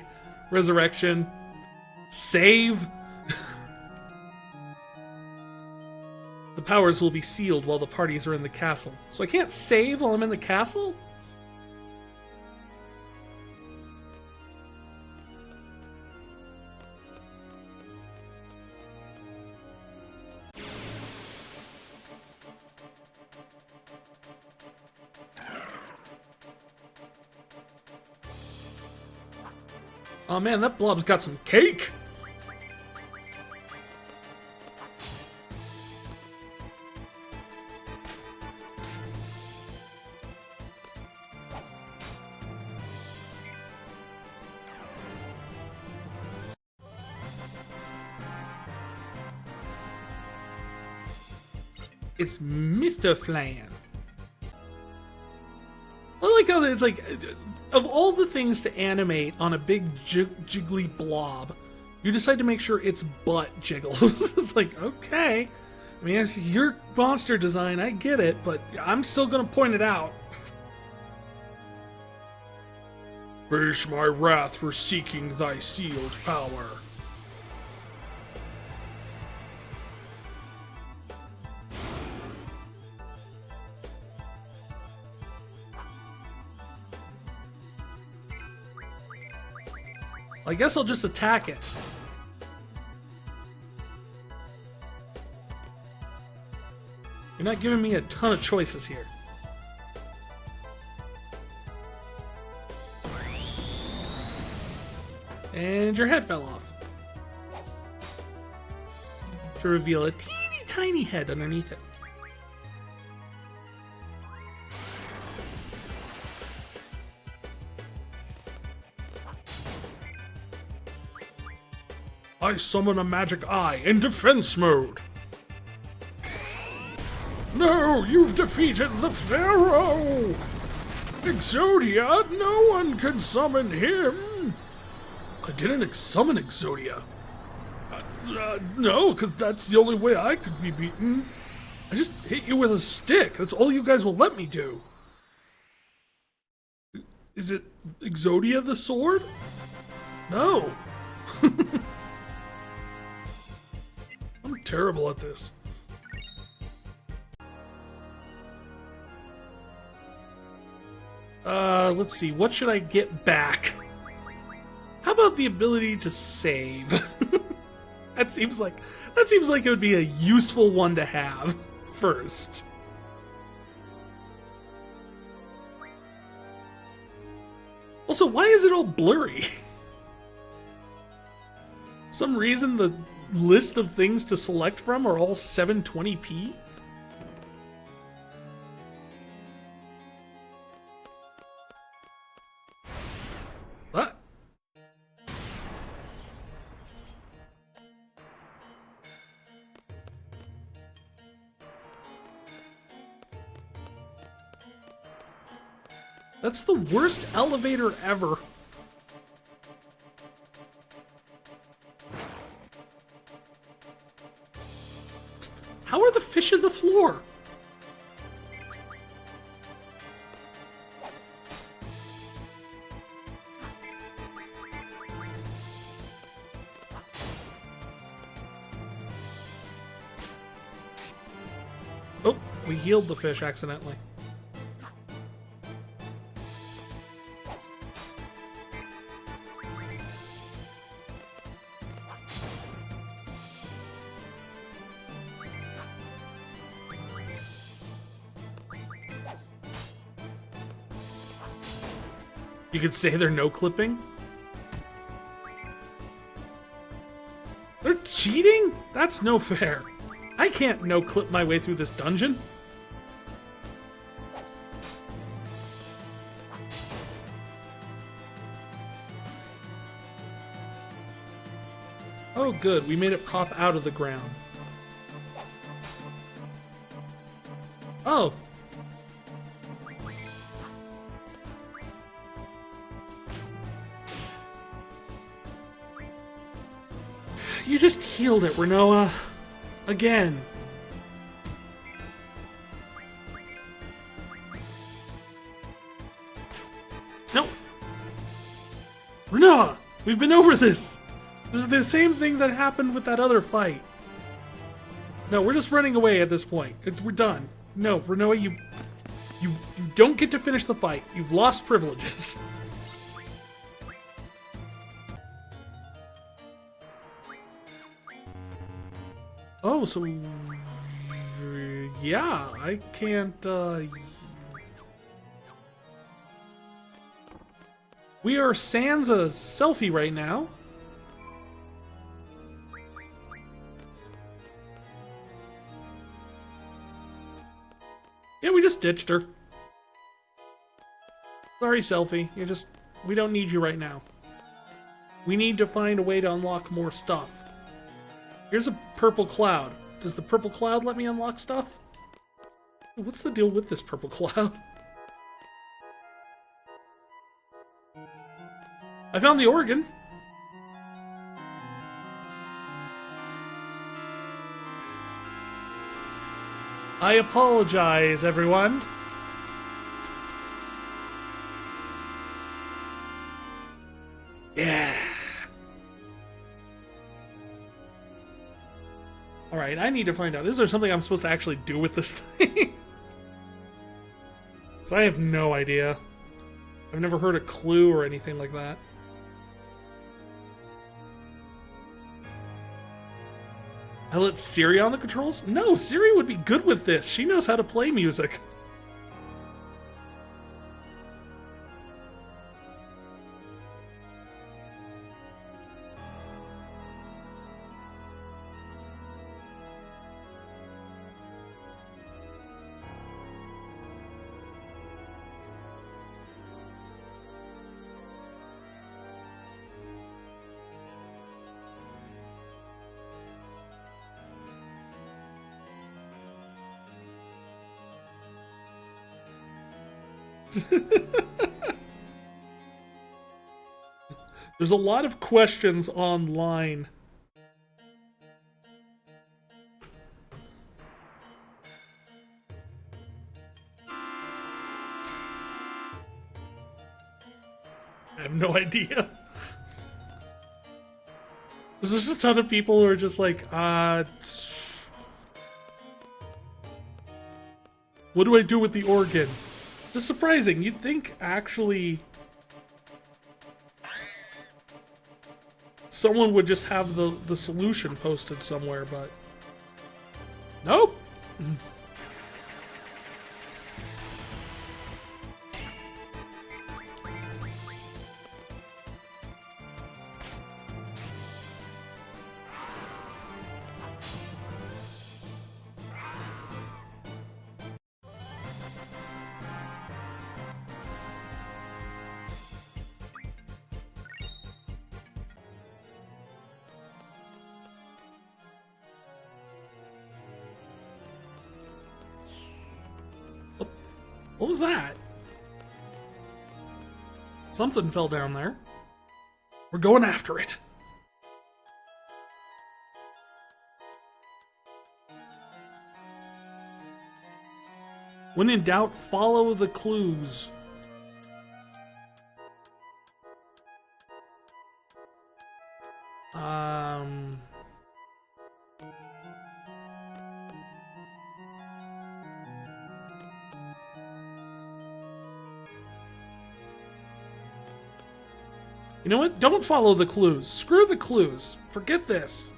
Resurrection, Save. The powers will be sealed while the parties are in the castle. So I can't save while I'm in the castle? Oh man, that blob's got some cake! It's Mr. Flan. I like how it's like, of all the things to animate on a big jiggly blob, you decide to make sure its butt jiggles. It's like, okay. I mean, it's your monster design, I get it, but I'm still gonna point it out. Face my wrath for seeking thy sealed power. I guess I'll just attack it. You're not giving me a ton of choices here. And your head fell off. To reveal a teeny tiny head underneath it. I summon a magic eye in defense mode. No, you've defeated the Pharaoh! Exodia, no one can summon him! I didn't summon Exodia. No, because that's the only way I could be beaten. I just hit you with a stick. That's all you guys will let me do. Is it Exodia the sword? No. I'm terrible at this. Let's see. What should I get back? How about the ability to save? That seems like it would be a useful one to have first. Also, why is it all blurry? Some reason the list of things to select from are all 720p? What? That's the worst elevator ever. How are the fish in the floor? we healed the fish accidentally. You could say they're no clipping? They're cheating? That's no fair. I can't no clip my way through this dungeon. Oh good, we made it pop out of the ground. Oh. You just healed it, Renoa. Again. No. Renoa, we've been over this. This is the same thing that happened with that other fight. No, we're just running away at this point. We're done. No, Renoa, you don't get to finish the fight. You've lost privileges. Oh, so yeah, I can't. We are sans a selfie right now. Yeah, we just ditched her. Sorry, selfie. We don't need you right now. We need to find a way to unlock more stuff. Here's a purple cloud. Does the purple cloud let me unlock stuff? What's the deal with this purple cloud? I found the organ. I apologize, everyone. Yeah. Alright, I need to find out. Is there something I'm supposed to actually do with this thing? So I have no idea. I've never heard a clue or anything like that. I let Siri on the controls? No, Siri would be good with this. She knows how to play music. There's a lot of questions online. I have no idea. There's just a ton of people who are just like, what do I do with the organ? Just surprising. You'd think, actually, someone would just have the solution posted somewhere, but nope. What was that? Something fell down there. We're going after it. When in doubt, follow the clues. You know what? Don't follow the clues. Screw the clues. Forget this.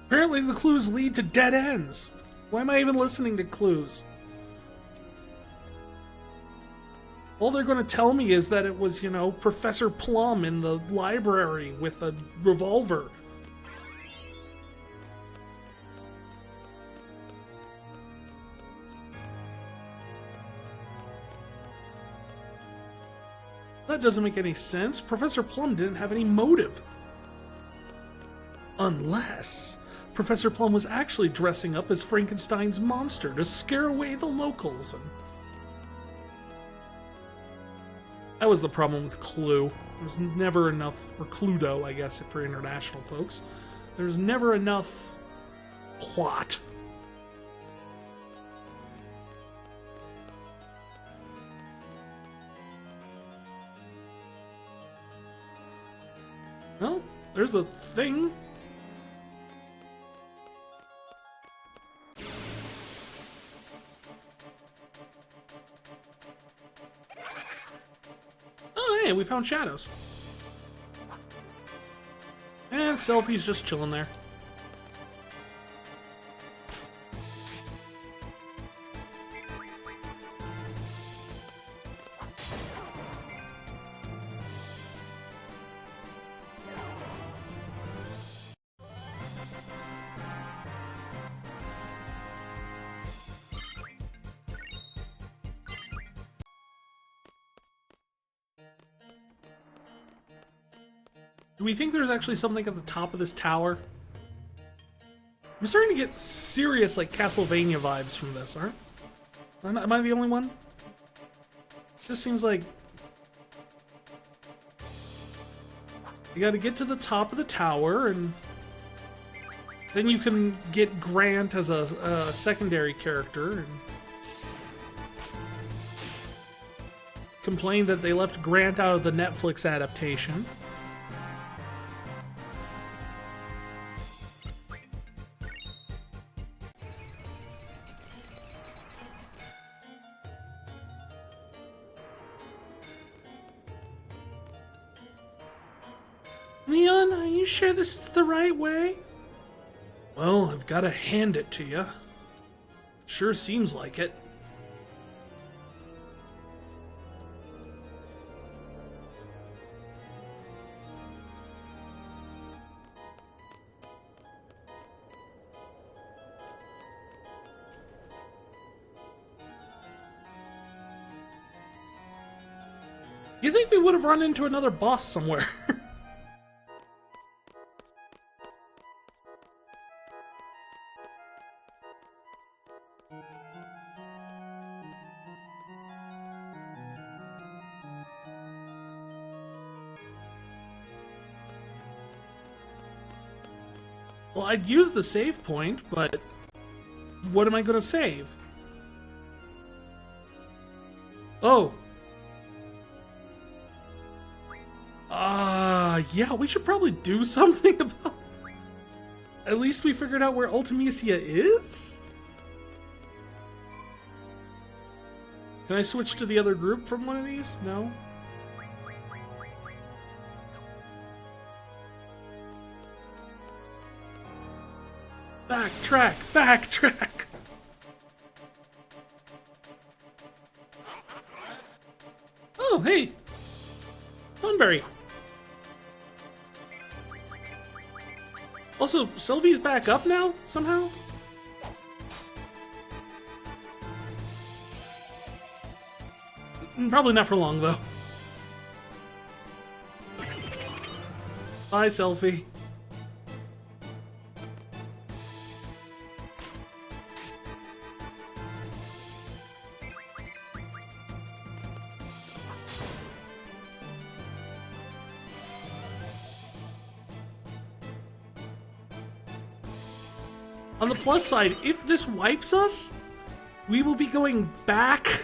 Apparently the clues lead to dead ends. Why am I even listening to clues? All they're going to tell me is that it was, you know, Professor Plum in the library with a revolver. That doesn't make any sense. Professor Plum didn't have any motive. Unless Professor Plum was actually dressing up as Frankenstein's monster to scare away the locals. And that was the problem with Clue. There was never enough, or Cluedo, I guess, for international folks. There's never enough plot. Well, there's a thing. Oh, hey, we found shadows. And Selfie's just chilling there. Do we think there's actually something at the top of this tower? I'm starting to get serious, like, Castlevania vibes from this, aren't? Am I the only one? This seems like... You gotta get to the top of the tower, and... then you can get Grant as a secondary character, and... complain that they left Grant out of the Netflix adaptation. Leon, are you sure this is the right way? Well, I've got to hand it to you. Sure seems like it. You think we would have run into another boss somewhere? Well, I'd use the save point, but what am I going to save? Oh. Yeah, we should probably do something about it. At least we figured out where Ultimisia is? Can I switch to the other group from one of these? No? Backtrack! Backtrack! Oh, hey! Thornberry! Also, Sylvie's back up now, somehow? Probably not for long, though. Bye, Selfie. On the plus side, if this wipes us, we will be going back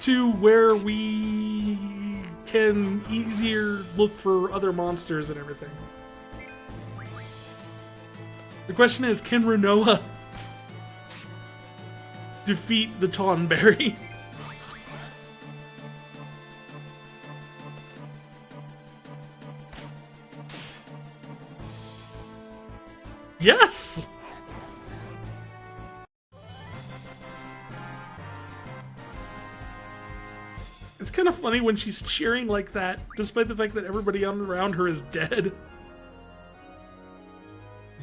to where we can easier look for other monsters and everything. The question is, can Renoa defeat the Tonberry? Yes! It's kind of funny when she's cheering like that, despite the fact that everybody around her is dead.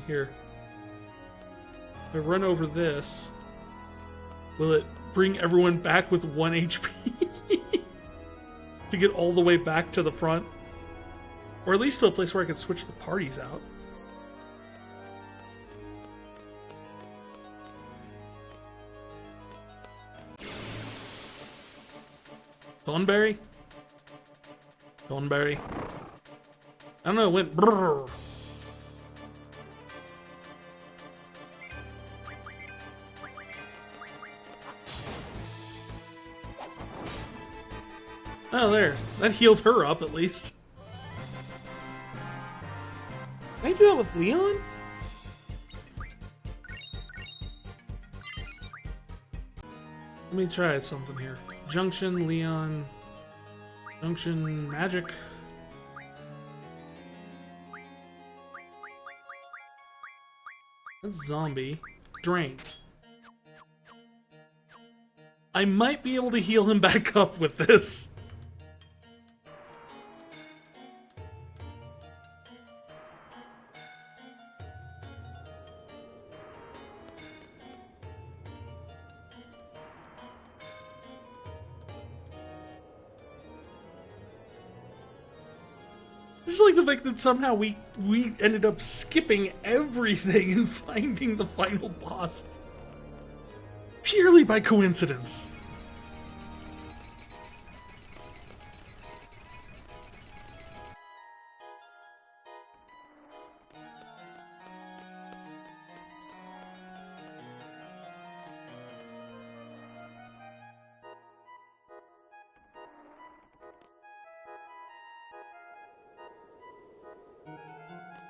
Here. If I run over this, will it bring everyone back with 1 HP? To get all the way back to the front? Or at least to a place where I can switch the parties out. Thornberry? Thornberry? I don't know, it went brrr. Oh, there. That healed her up, at least. Can I do that with Leon? Let me try something here. Junction, Leon... Junction, magic. That's zombie. Drain. I might be able to heal him back up with this. I just like the fact that somehow we ended up skipping everything and finding the final boss. Purely by coincidence.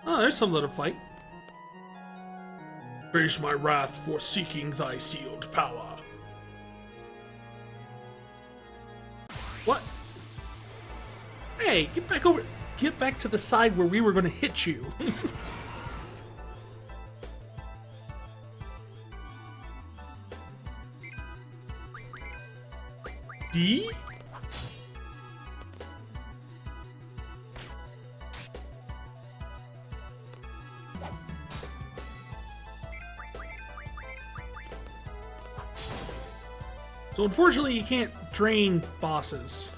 Oh, there's something to fight. Face my wrath for seeking thy sealed power. What? Hey, get back over. Get back to the side where we were going to hit you. D? So unfortunately, you can't drain bosses.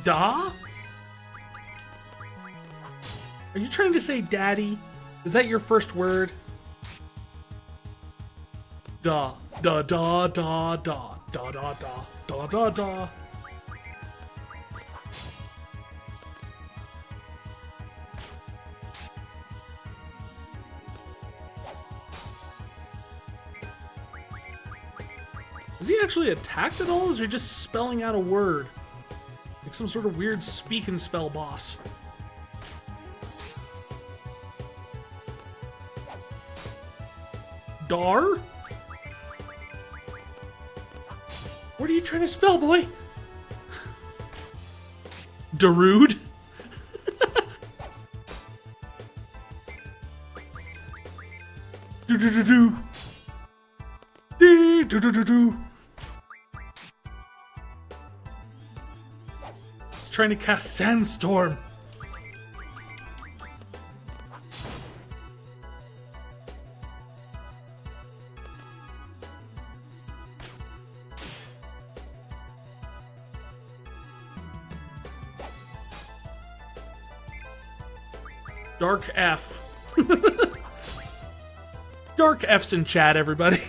Da? Are you trying to say daddy? Is that your first word? Da. Da da da da. Da da da. Da da da. Is he actually attacked at all, or is he just spelling out a word? Like some sort of weird speak and spell boss. Dar? What are you trying to spell, boy? Darude? Do do do do. Dee do do do do. It's trying to cast Sandstorm. Dark F. Dark F's in chat, everybody.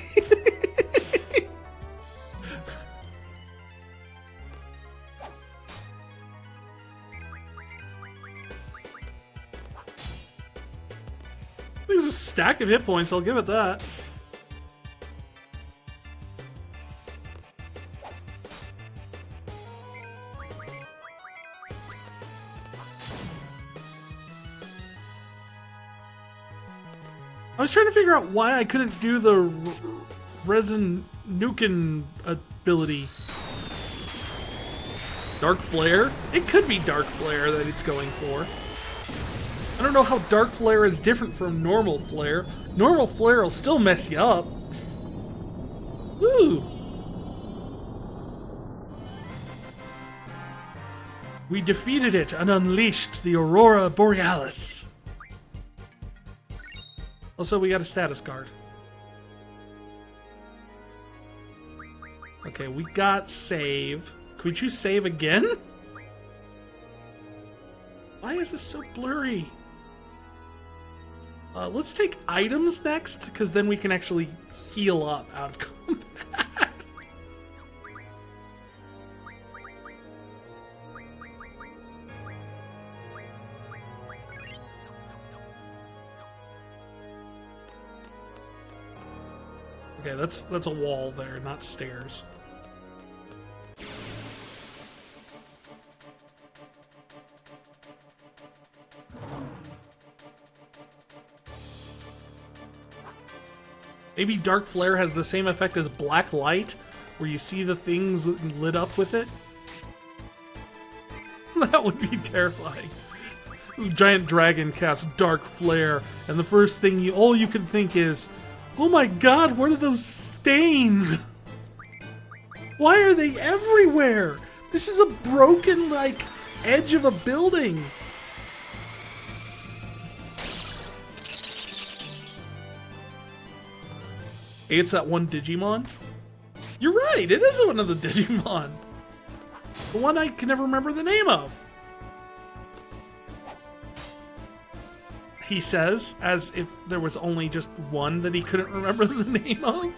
There's a stack of hit points, I'll give it that. was trying to figure out why I couldn't do the Resin Nukin ability. Dark Flare? It could be Dark Flare that it's going for. I don't know how Dark Flare is different from normal Flare. Normal Flare will still mess you up. Woo! We defeated it and unleashed the Aurora Borealis. Also, we got a status card. Okay, we got save. Could you save again? Why is this so blurry? Let's take items next, because then we can actually heal up out of combat. Okay, that's a wall there, not stairs. Maybe Dark Flare has the same effect as Black Light, where you see the things lit up with it? That would be terrifying. This giant dragon casts Dark Flare, and the first thing all you can think is, oh my god, what are those stains? Why are they everywhere? This is a broken, like, edge of a building. Hey, it's that one Digimon? You're right, it is one of the Digimon. The one I can never remember the name of. He says, as if there was only just one that he couldn't remember the name of.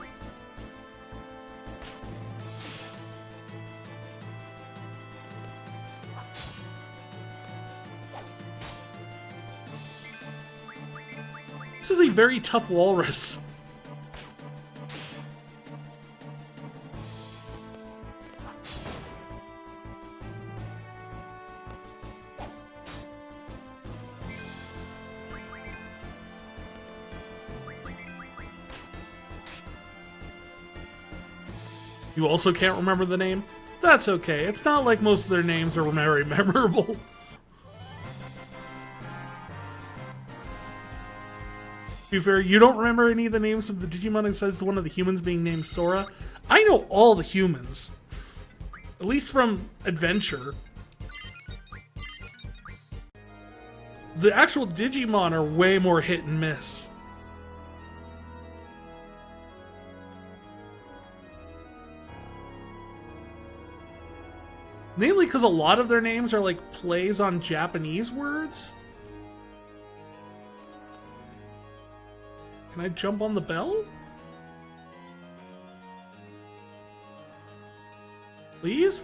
This is a very tough walrus. You also can't remember the name? That's okay. It's not like most of their names are very memorable. To be fair, you don't remember any of the names of the Digimon besides one of the humans being named Sora? I know all the humans. At least from Adventure. The actual Digimon are way more hit and miss. Mainly because a lot of their names are like plays on Japanese words. Can I jump on the bell? Please?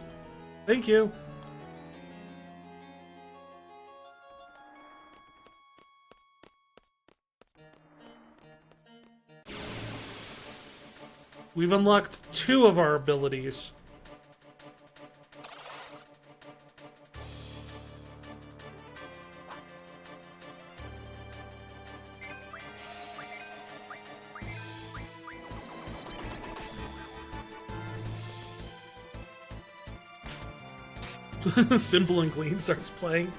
Thank you. We've unlocked 2 of our abilities. Simple and Clean starts playing.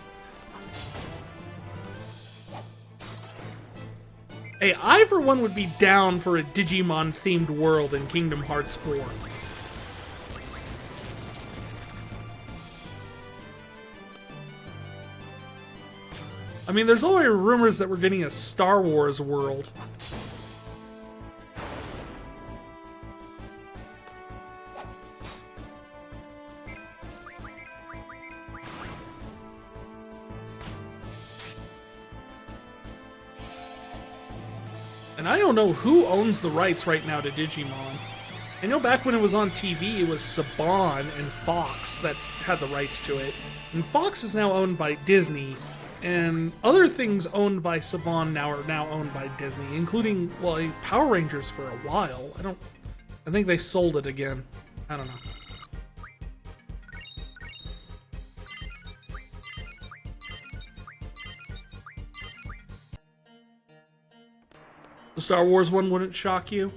Hey, I for one would be down for a Digimon themed world in Kingdom Hearts 4. I mean, there's already rumors that we're getting a Star Wars world. And I don't know who owns the rights right now to Digimon. I know back when it was on TV, it was Saban and Fox that had the rights to it. And Fox is now owned by Disney, and other things owned by Saban are now owned by Disney, including, well, Power Rangers for a while. I think they sold it again. I don't know. The The Star Wars one wouldn't shock you?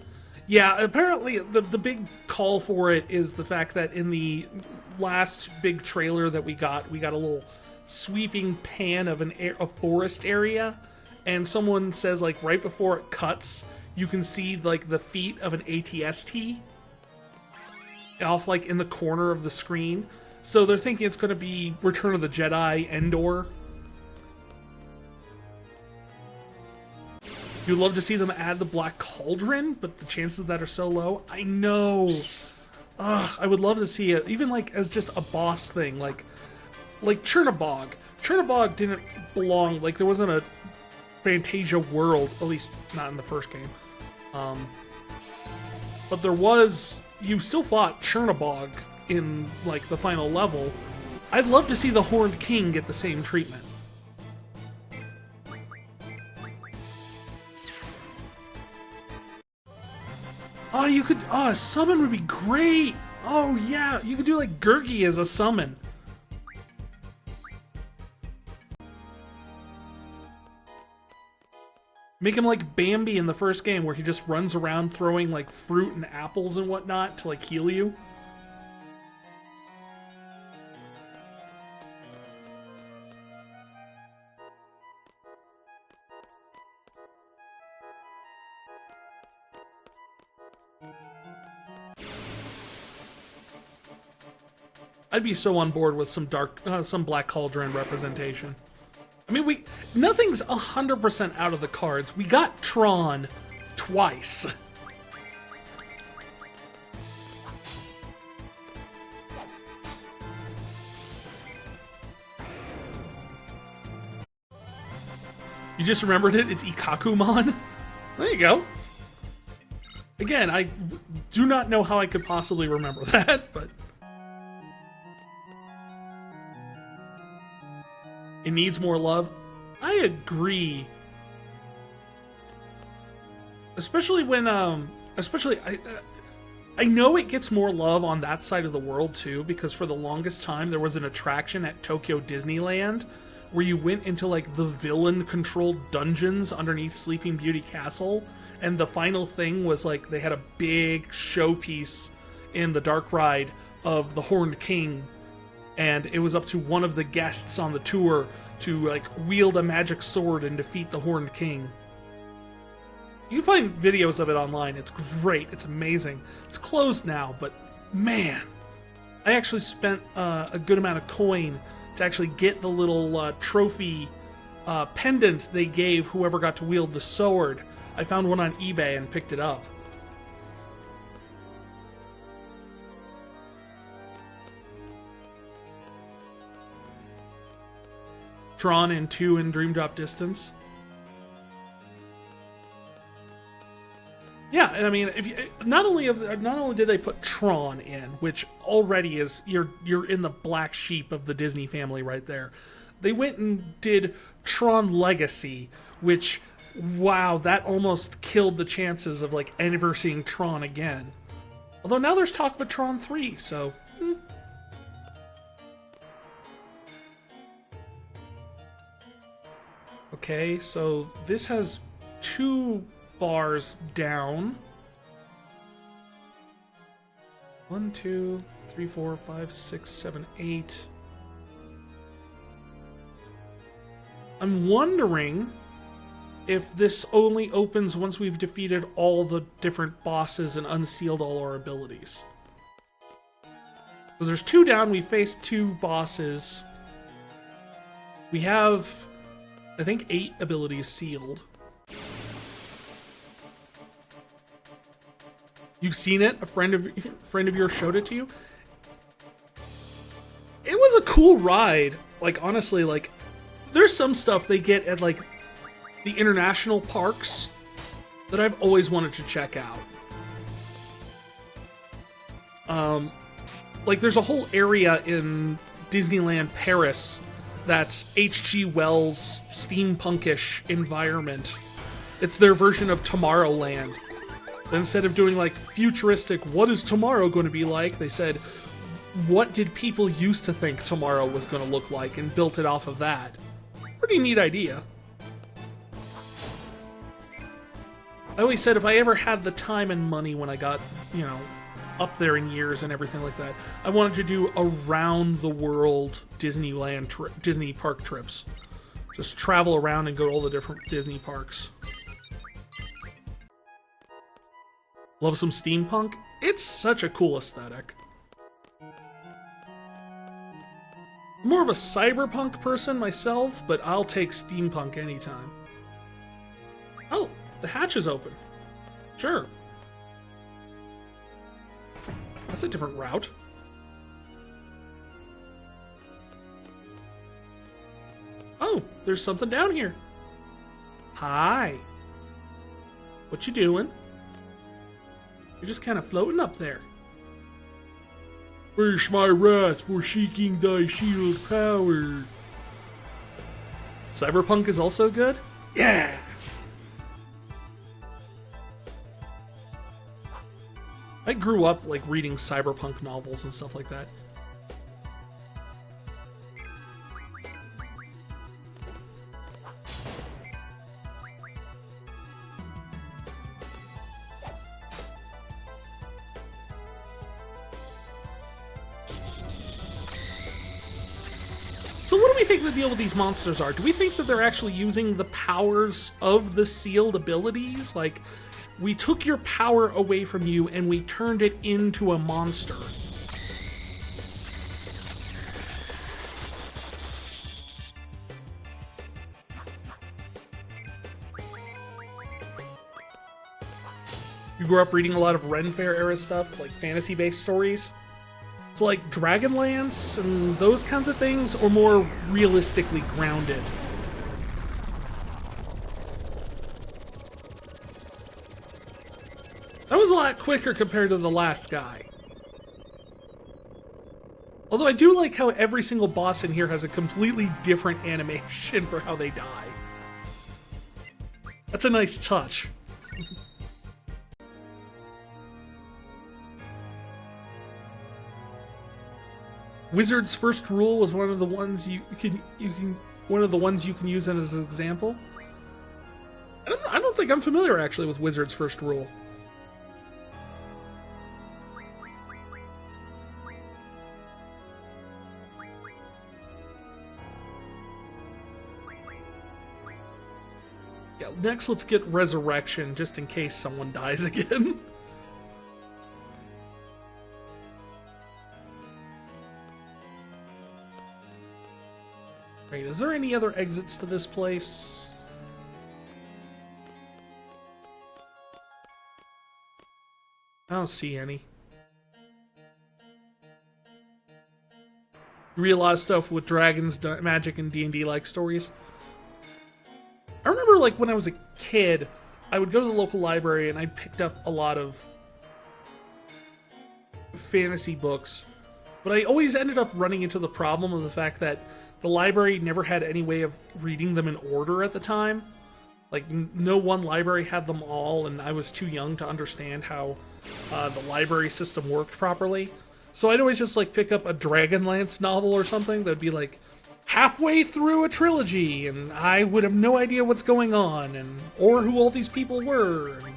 Yeah, apparently the big call for it is the fact that in the last big trailer that we got a little sweeping pan of a forest area, and someone says, like, right before it cuts, you can see, like, the feet of an ATST off, like, in the corner of the screen. So they're thinking it's going to be Return of the Jedi Endor. You'd love to see them add the Black Cauldron, but the chances of that are so low. I know. Ugh, I would love to see it, even, like, as just a boss thing, like Chernobog. Chernobog didn't belong, like, there wasn't a Fantasia world, at least not in the first game. But there was, you still fought Chernobog in, like, the final level. I'd love to see the Horned King get the same treatment. Oh, you could, oh, a summon would be great. Oh, yeah, you could do, like, Gurgi as a summon. Make him like Bambi in the first game, where he just runs around throwing, like, fruit and apples and whatnot to, like, heal you. I'd be so on board with some some Black Cauldron representation. I mean, nothing's 100% out of the cards. We got Tron twice. You just remembered it? It's Ikakumon? There you go. Again, I do not know how I could possibly remember that, but... It needs more love. I agree. Especially when, I know it gets more love on that side of the world too, because for the longest time there was an attraction at Tokyo Disneyland where you went into, like, the villain-controlled dungeons underneath Sleeping Beauty Castle, and the final thing was, like, they had a big showpiece in the dark ride of the Horned King, and it was up to one of the guests on the tour to, like, wield a magic sword and defeat the Horned King. You can find videos of it online. It's great. It's amazing. It's closed now, but man, I actually spent a good amount of coin to actually get the little trophy pendant they gave whoever got to wield the sword. I found one on eBay and picked it up. Tron and 2 in Dream Drop Distance. Yeah, and I mean, if you, not only did they put Tron in, which already is you're in the black sheep of the Disney family right there. They went and did Tron Legacy, which, wow, that almost killed the chances of, like, ever seeing Tron again. Although now there's talk of a Tron 3, so. Okay, so this has 2 bars down. 1, 2, 3, 4, 5, 6, 7, 8. I'm wondering if this only opens once we've defeated all the different bosses and unsealed all our abilities. Because there's 2 down, we faced 2 bosses. We have, I think, 8 abilities sealed. You've seen it? A friend of yours showed it to you? It was a cool ride. Like, honestly, like, there's some stuff they get at, like, the international parks that I've always wanted to check out. Like, there's a whole area in Disneyland Paris that's H.G. Wells' steampunkish environment. It's their version of Tomorrowland. But instead of doing, like, futuristic, what is tomorrow going to be like, they said, what did people used to think tomorrow was going to look like, and built it off of that. Pretty neat idea. I always said if I ever had the time and money when I got, you know, up there in years and everything like that, I wanted to do around the world Disneyland Disney park trips. Just travel around and go to all the different Disney parks. Love some steampunk? It's such a cool aesthetic. More of a cyberpunk person myself, but I'll take steampunk anytime. Oh, the hatch is open. Sure. That's a different route. Oh, there's something down here. Hi. What you doing? You're just kind of floating up there. Where's my wrath for seeking thy shield power? Cyberpunk is also good? Yeah! I grew up, like, reading cyberpunk novels and stuff like that. So what do we think the deal with these monsters are? Do we think that they're actually using the powers of the sealed abilities? Like, we took your power away from you and we turned it into a monster. You grew up reading a lot of Ren Fair era stuff, like fantasy-based stories? So like Dragonlance and those kinds of things, or more realistically grounded? That was a lot quicker compared to the last guy. Although I do like how every single boss in here has a completely different animation for how they die. That's a nice touch. Wizard's first rule was one of the ones you can use as an example. I don't think I'm familiar actually with Wizard's first rule. Yeah, next let's get Resurrection just in case someone dies again. Wait, is there any other exits to this place? I don't see any. Read a lot of stuff with dragons, magic, and D&D-like stories. I remember, like, when I was a kid, I would go to the local library and I picked up a lot of fantasy books, but I always ended up running into the problem of the fact that the library never had any way of reading them in order at the time. Like, no one library had them all, and I was too young to understand how the library system worked properly. So I'd always just, like, pick up a Dragonlance novel or something that'd be, like, halfway through a trilogy, and I would have no idea what's going on, and or who all these people were. And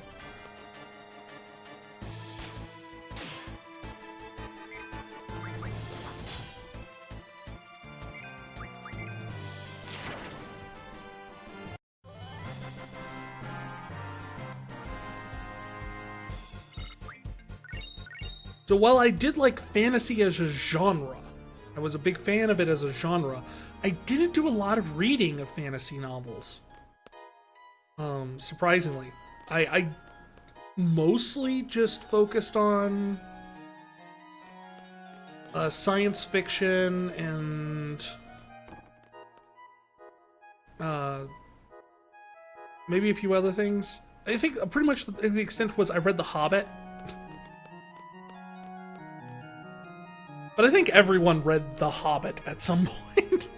so while I did like fantasy as a genre, I was a big fan of it as a genre, I didn't do a lot of reading of fantasy novels. Surprisingly. I mostly just focused on science fiction and maybe a few other things. I think pretty much the extent was I read The Hobbit. But I think everyone read The Hobbit at some point.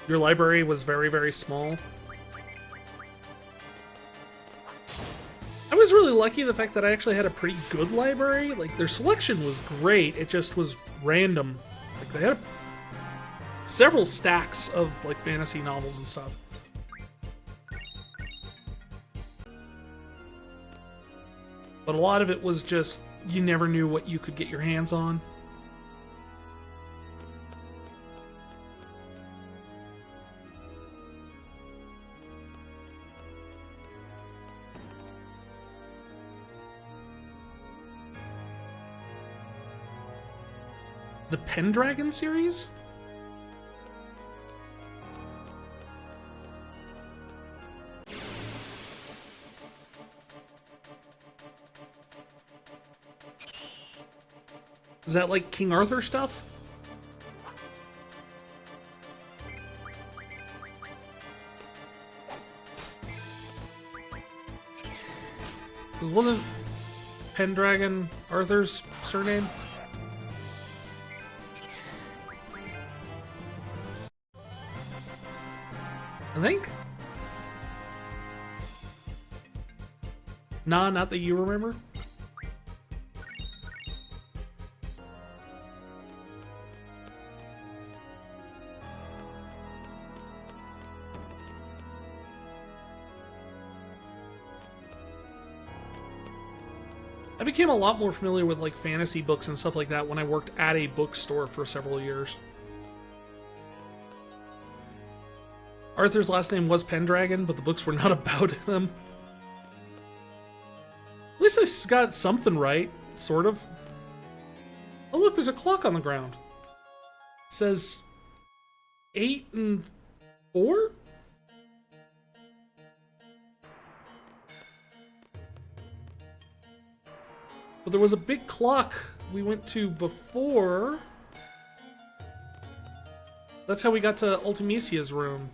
Your library was very, very small. really lucky the fact that I actually had a pretty good library. Like, their selection was great, it just was random. Like, they had several stacks of, like, fantasy novels and stuff. But a lot of it was just, you never knew what you could get your hands on. The Pendragon series? Is that like King Arthur stuff? Because wasn't Pendragon Arthur's surname? I think? Nah, not that you remember. I became a lot more familiar with like fantasy books and stuff like that when I worked at a bookstore for several years. Arthur's last name was Pendragon, but the books were not about him. At least I got something right, sort of. Oh look, there's a clock on the ground. It says 8 and 4? But there was a big clock we went to before. That's how we got to Ultimisia's room.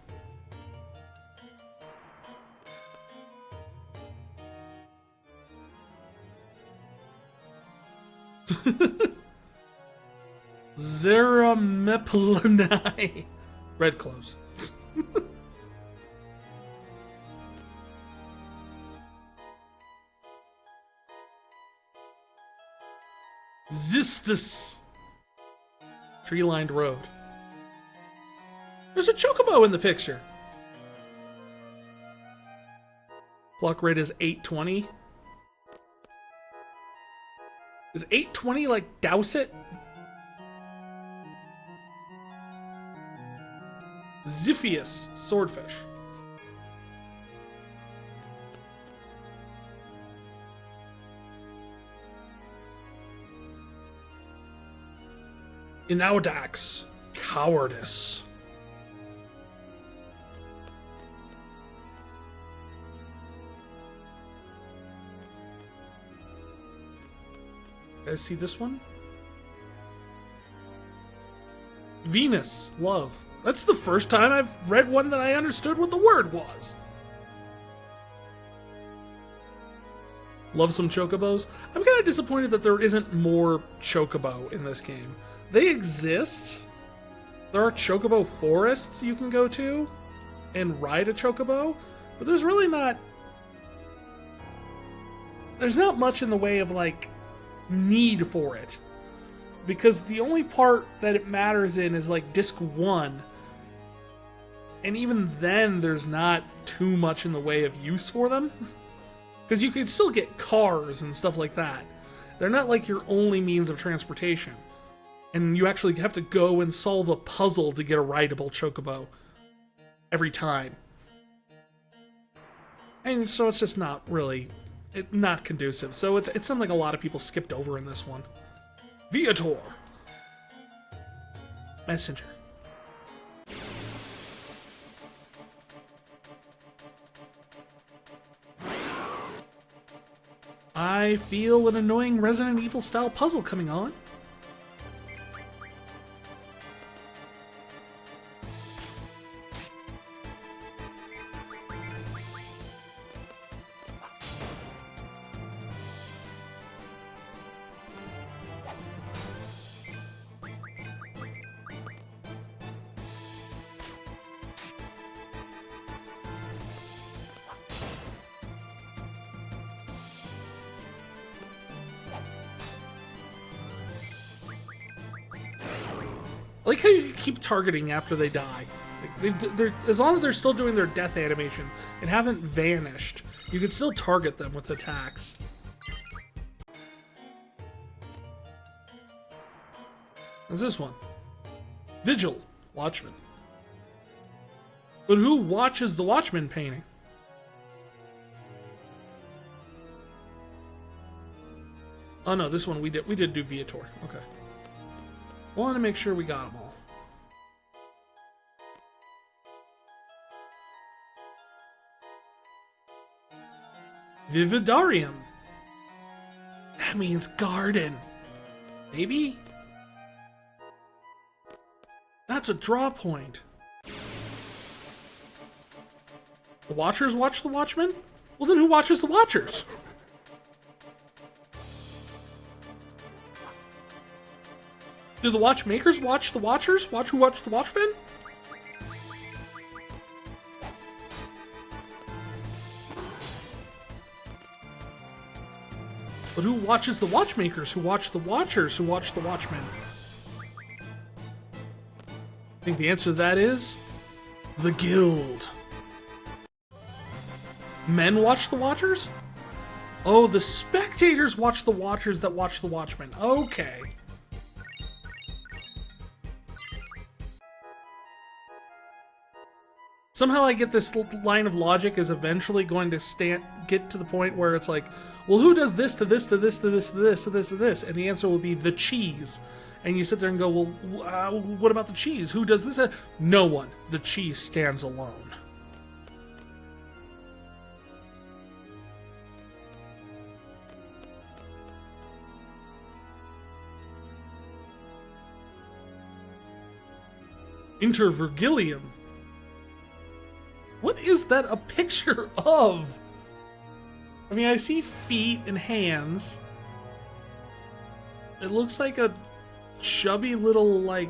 Zerameplanai. Red clothes. Zistus. Tree-lined road. There's a chocobo in the picture. Clock rate is 8:20. Is 8:20 like douse it? Ziphius, swordfish. Inaudax, cowardice. You guys see this one? Venus, love. That's the first time I've read one that I understood what the word was. Love some chocobos. I'm kind of disappointed that there isn't more chocobo in this game. They exist. There are chocobo forests you can go to and ride a chocobo, but there's really not... There's not much in the way of, like, need for it. Because the only part that it matters in is, like, Disc 1. And even then, there's not too much in the way of use for them. Because you can still get cars and stuff like that. They're not, like, your only means of transportation. And you actually have to go and solve a puzzle to get a rideable chocobo every time. And so it's just not really, not conducive. So it's something a lot of people skipped over in this one. Viator. Messenger. I feel an annoying Resident Evil style puzzle coming on. I like how you keep targeting after they die. Like they're, as long as they're still doing their death animation and haven't vanished, you can still target them with attacks. What's this one? Vigil, Watchman. But who watches the Watchman painting? Oh no, this one we did do Viator. Okay. Wanted to make sure we got them all. Vividarium. That means garden. Maybe? That's a draw point. The Watchers watch the Watchmen? Well, then who watches the Watchers? Do the Watchmakers watch the Watchers? Watch who watch the Watchmen? But who watches the Watchmakers? Who watch the Watchers? Who watch the Watchmen? I think the answer to that is the Guild. Men watch the Watchers? Oh, the spectators watch the Watchers that watch the Watchmen. Okay. Somehow I get this line of logic is eventually going to get to the point where it's like, well, who does this to this to this to this to this to this to this? And the answer will be the cheese. And you sit there and go, well, what about the cheese? Who does this? No one. The cheese stands alone. Intervirgilium. What is that a picture of? I mean, I see feet and hands. It looks like a chubby little, like...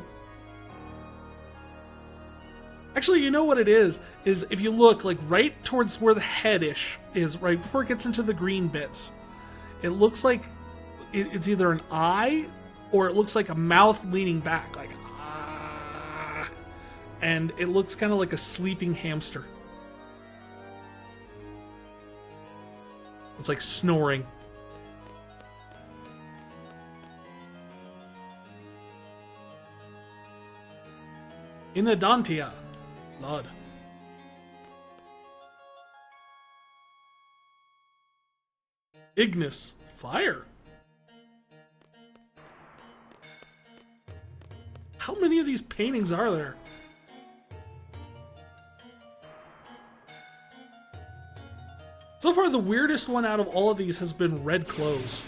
Actually, you know what it is if you look, like, right towards where the head-ish is, right before it gets into the green bits, it looks like it's either an eye or it looks like a mouth leaning back, like, ah. And it looks kind of like a sleeping hamster. It's like snoring. Inadantia. Blood. Ignis. Fire. How many of these paintings are there? So far, the weirdest one out of all of these has been red clothes.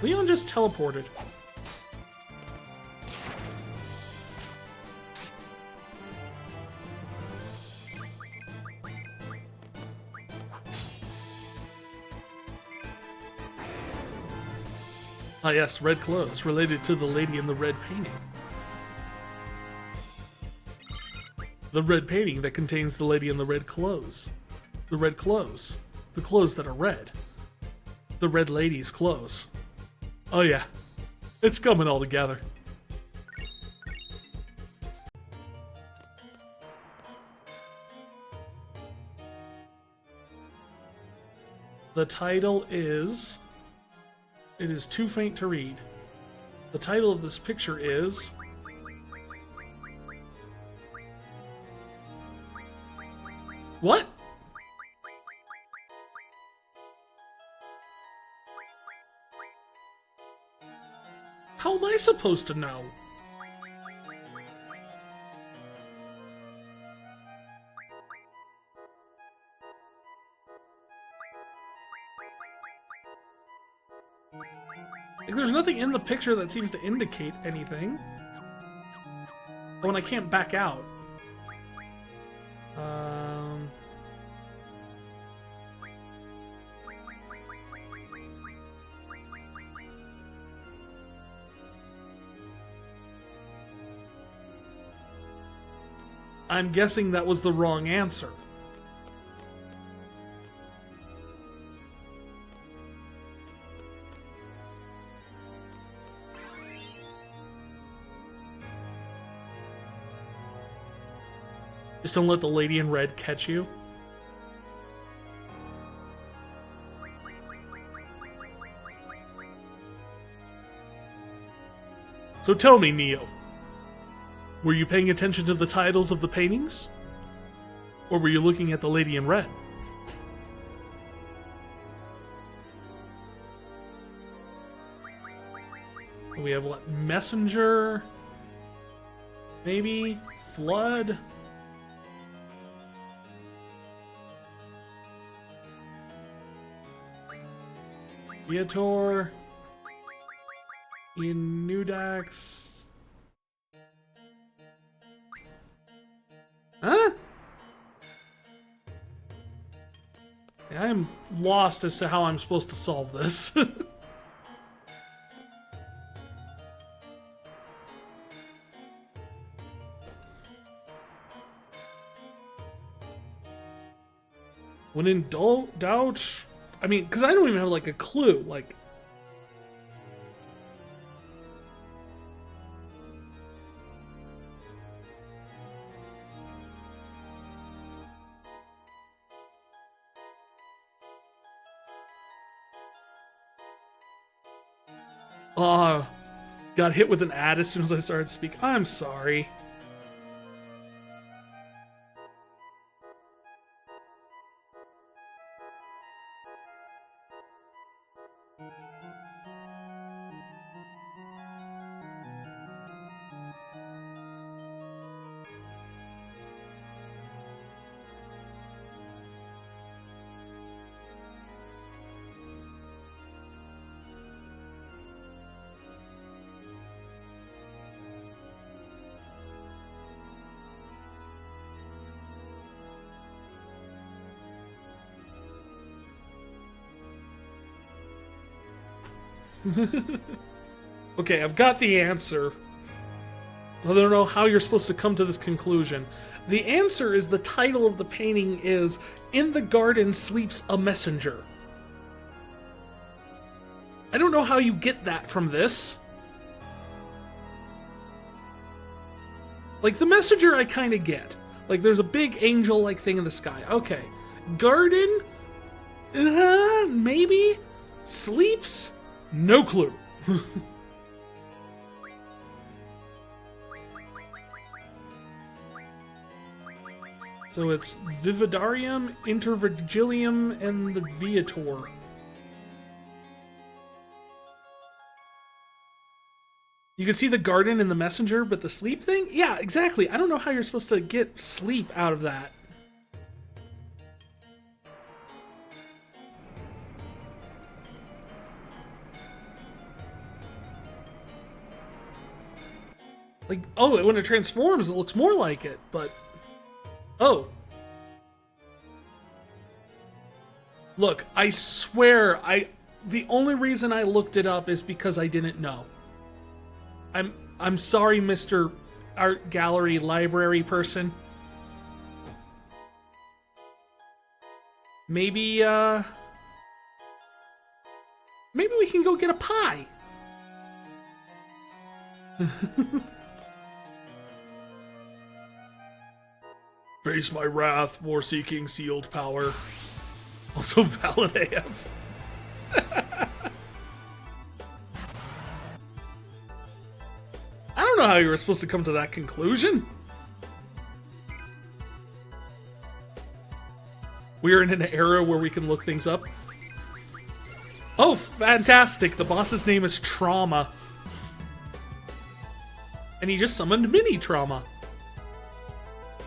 Leon just teleported. Ah yes, red clothes, related to the lady in the red painting. The red painting that contains the lady in the red clothes. The red clothes. The clothes that are red. The red lady's clothes. Oh yeah, it's coming all together. The title is... It is too faint to read. The title of this picture is... What? How am I supposed to know? Like, there's nothing in the picture that seems to indicate anything. Oh, and I can't back out. I'm guessing that was the wrong answer. Just don't let the lady in red catch you. So tell me, Neo, were you paying attention to the titles of the paintings? Or were you looking at the lady in red? We have what? Messenger? Maybe? Flood? Viator? Inudax? Huh? Yeah, I'm lost as to how I'm supposed to solve this. When in doubt, I mean, because I don't even have like a clue. Like, got hit with an ad as soon as I started to speak. I'm sorry. Okay, I've got the answer. I don't know how you're supposed to come to this conclusion. The answer is the title of the painting is "In the Garden Sleeps a Messenger." I don't know how you get that from this. Like, the messenger I kind of get. Like, there's a big angel-like thing in the sky. Okay. Garden? Maybe? Sleeps? No clue. So it's Vividarium, Intervigilium, and the Viator. You can see the garden in the messenger, but the sleep thing? Yeah, exactly. I don't know how you're supposed to get sleep out of that. Like, oh, when it transforms, it looks more like it, but... Oh. Look, I swear, the only reason I looked it up is because I didn't know. I'm sorry, Mr. Art Gallery Library person. Maybe maybe we can go get a pie. Face my wrath, for seeking sealed power. Also valid AF. I don't know how you were supposed to come to that conclusion. We're in an era where we can look things up. Oh, fantastic. The boss's name is Trauma. And he just summoned Mini Trauma.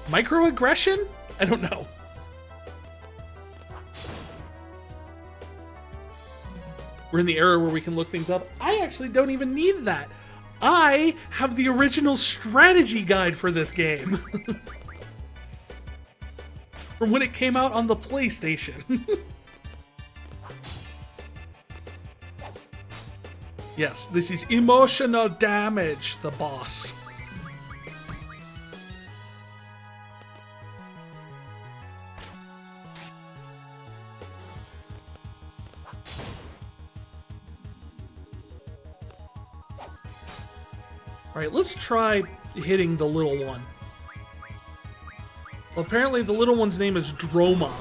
Microaggression? I don't know. We're in the era where we can look things up. I actually don't even need that. I have the original strategy guide for this game. From when it came out on the PlayStation. Yes, this is emotional damage, the boss. Alright, let's try hitting the little one. Well, apparently the little one's name is Droma.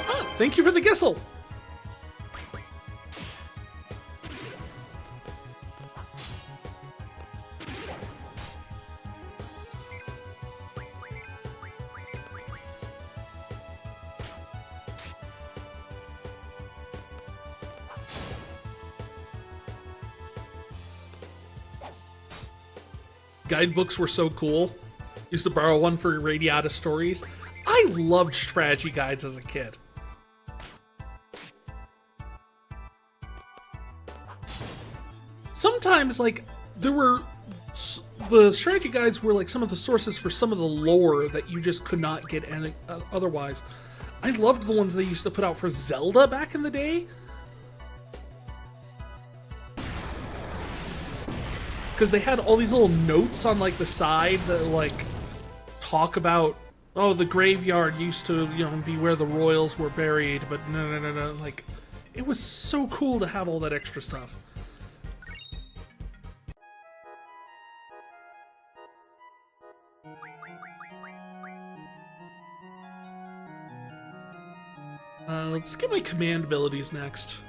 Ah, thank you for the Gissel! Guidebooks were so cool. Used to borrow one for Radiata stories. I loved strategy guides as a kid. Sometimes, like, the strategy guides were like some of the sources for some of the lore that you just could not get any, otherwise. I loved the ones they used to put out for Zelda back in the day. Because they had all these little notes on like the side that like talk about, oh, the graveyard used to, you know, be where the royals were buried, but no. Like, it was so cool to have all that extra stuff. Let's get my command abilities next.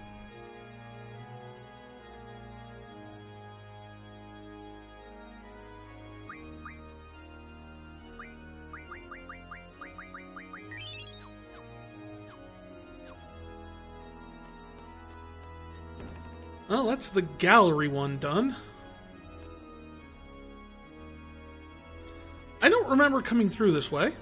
Well, that's the gallery one done. I don't remember coming through this way.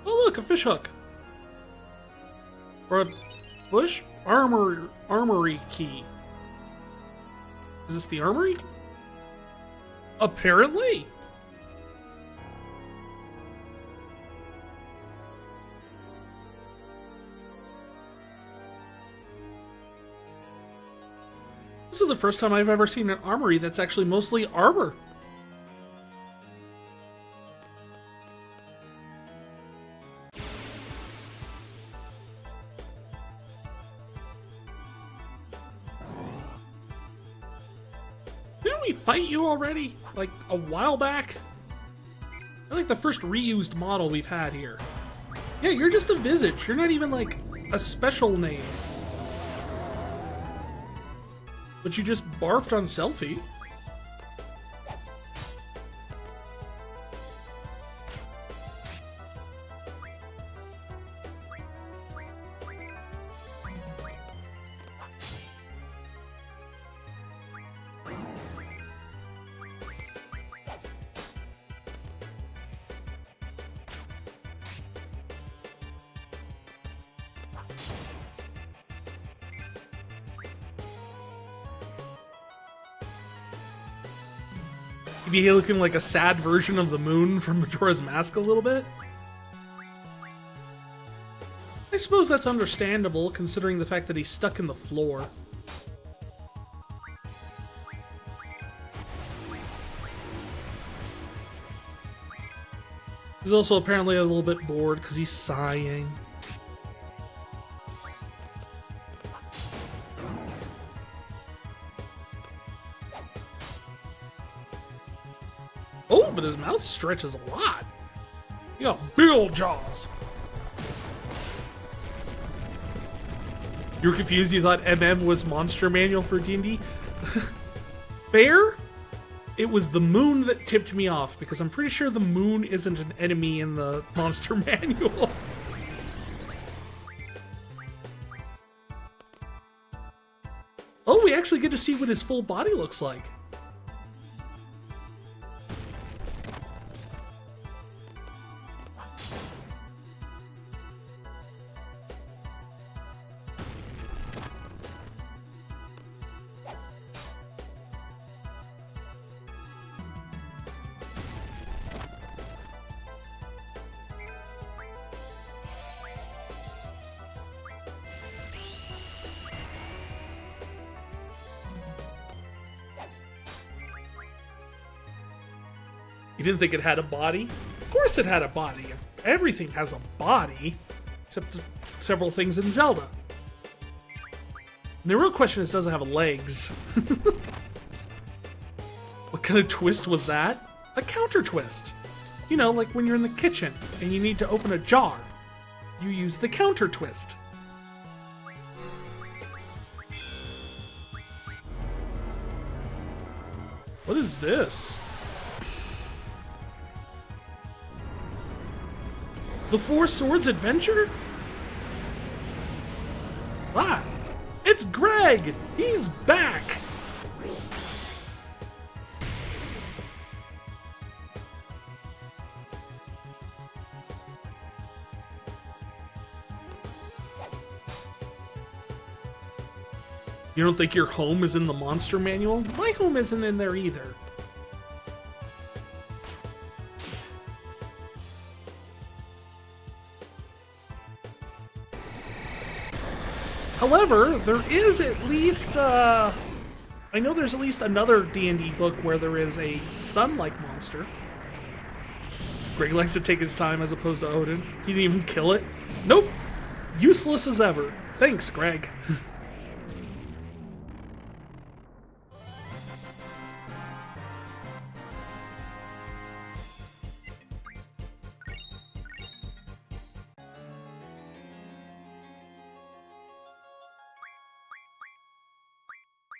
Oh look, a fish hook. Or a bush armory key. Is this the armory? Apparently. This is the first time I've ever seen an armory that's actually mostly armor. Didn't we fight you already? Like, a while back? You're like the first reused model we've had here. Yeah, you're just a Visage. You're not even, like, a special name. But you just barfed on Selfie. You'd be looking like a sad version of the moon from Majora's Mask a little bit. I suppose that's understandable, considering the fact that he's stuck in the floor. He's also apparently a little bit bored because he's sighing. Oh, but his mouth stretches a lot. You got big old jaws. You were confused, you thought MM was Monster Manual for D&D? Fair? It was the moon that tipped me off, because I'm pretty sure the moon isn't an enemy in the Monster Manual. Oh, we actually get to see what his full body looks like. You didn't think it had a body? Of course it had a body. Everything has a body, except several things in Zelda. And the real question is, does it have legs? What kind of twist was that? A counter twist. You know, like when you're in the kitchen and you need to open a jar. You use the counter twist. What is this? The Four Swords Adventure? Ah! It's Greg! He's back! You don't think your home is in the monster manual? My home isn't in there either. However, there is at least, I know there's at least another D&D book where there is a sun-like monster. Greg likes to take his time as opposed to Odin. He didn't even kill it. Nope! Useless as ever. Thanks, Greg.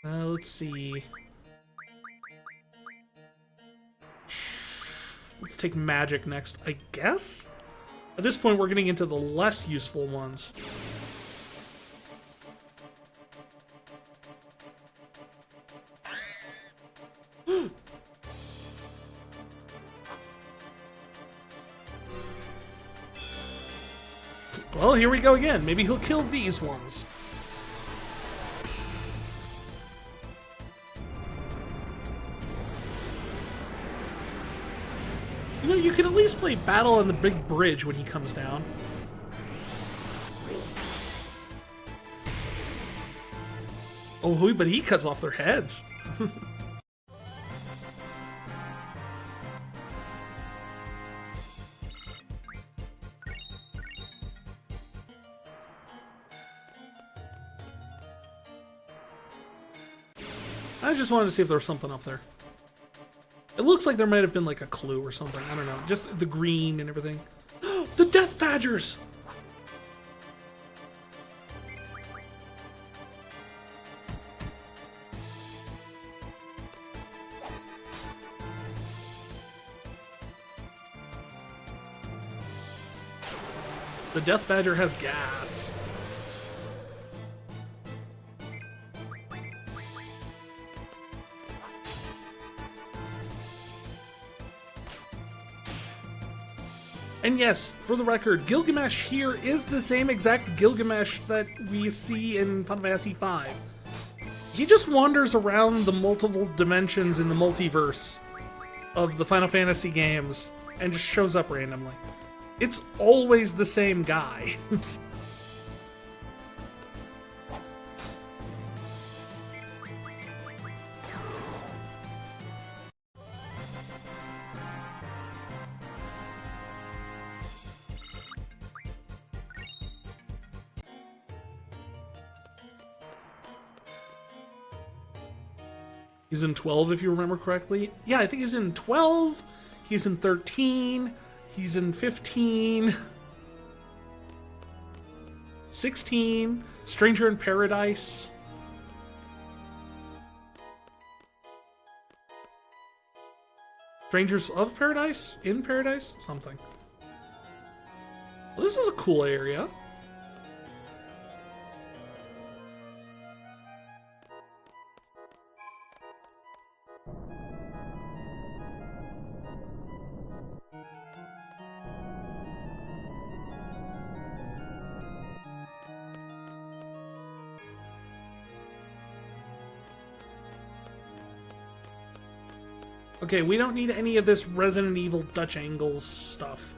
Let's see. Let's take magic next, I guess? At this point, we're getting into the less useful ones. Well, here we go again. Maybe he'll kill these ones. You know, you could at least play Battle on the Big Bridge when he comes down. Oh, but he cuts off their heads. I just wanted to see if there was something up there. It looks like there might have been like a clue or something. I don't know. Just the green and everything. The Death Badgers! The Death Badger has gas. And yes, for the record, Gilgamesh here is the same exact Gilgamesh that we see in Final Fantasy V. He just wanders around the multiple dimensions in the multiverse of the Final Fantasy games and just shows up randomly. It's always the same guy. He's in 12, if you remember correctly. Yeah, I think he's in 12. He's in 13. He's in 15. 16. Stranger in Paradise. Strangers of Paradise? In Paradise? Something. Well, this is a cool area. Okay, we don't need any of this Resident Evil Dutch angles stuff.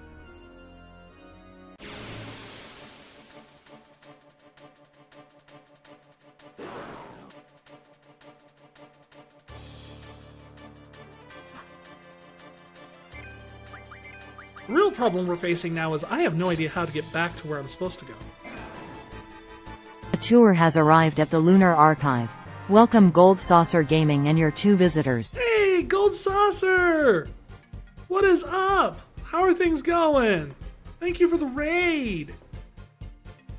The real problem we're facing now is I have no idea how to get back to where I'm supposed to go. A tour has arrived at the Lunar Archive. Welcome Gold Saucer Gaming and your 2 visitors. Hey, Gold Saucer! What is up? How are things going? Thank you for the raid!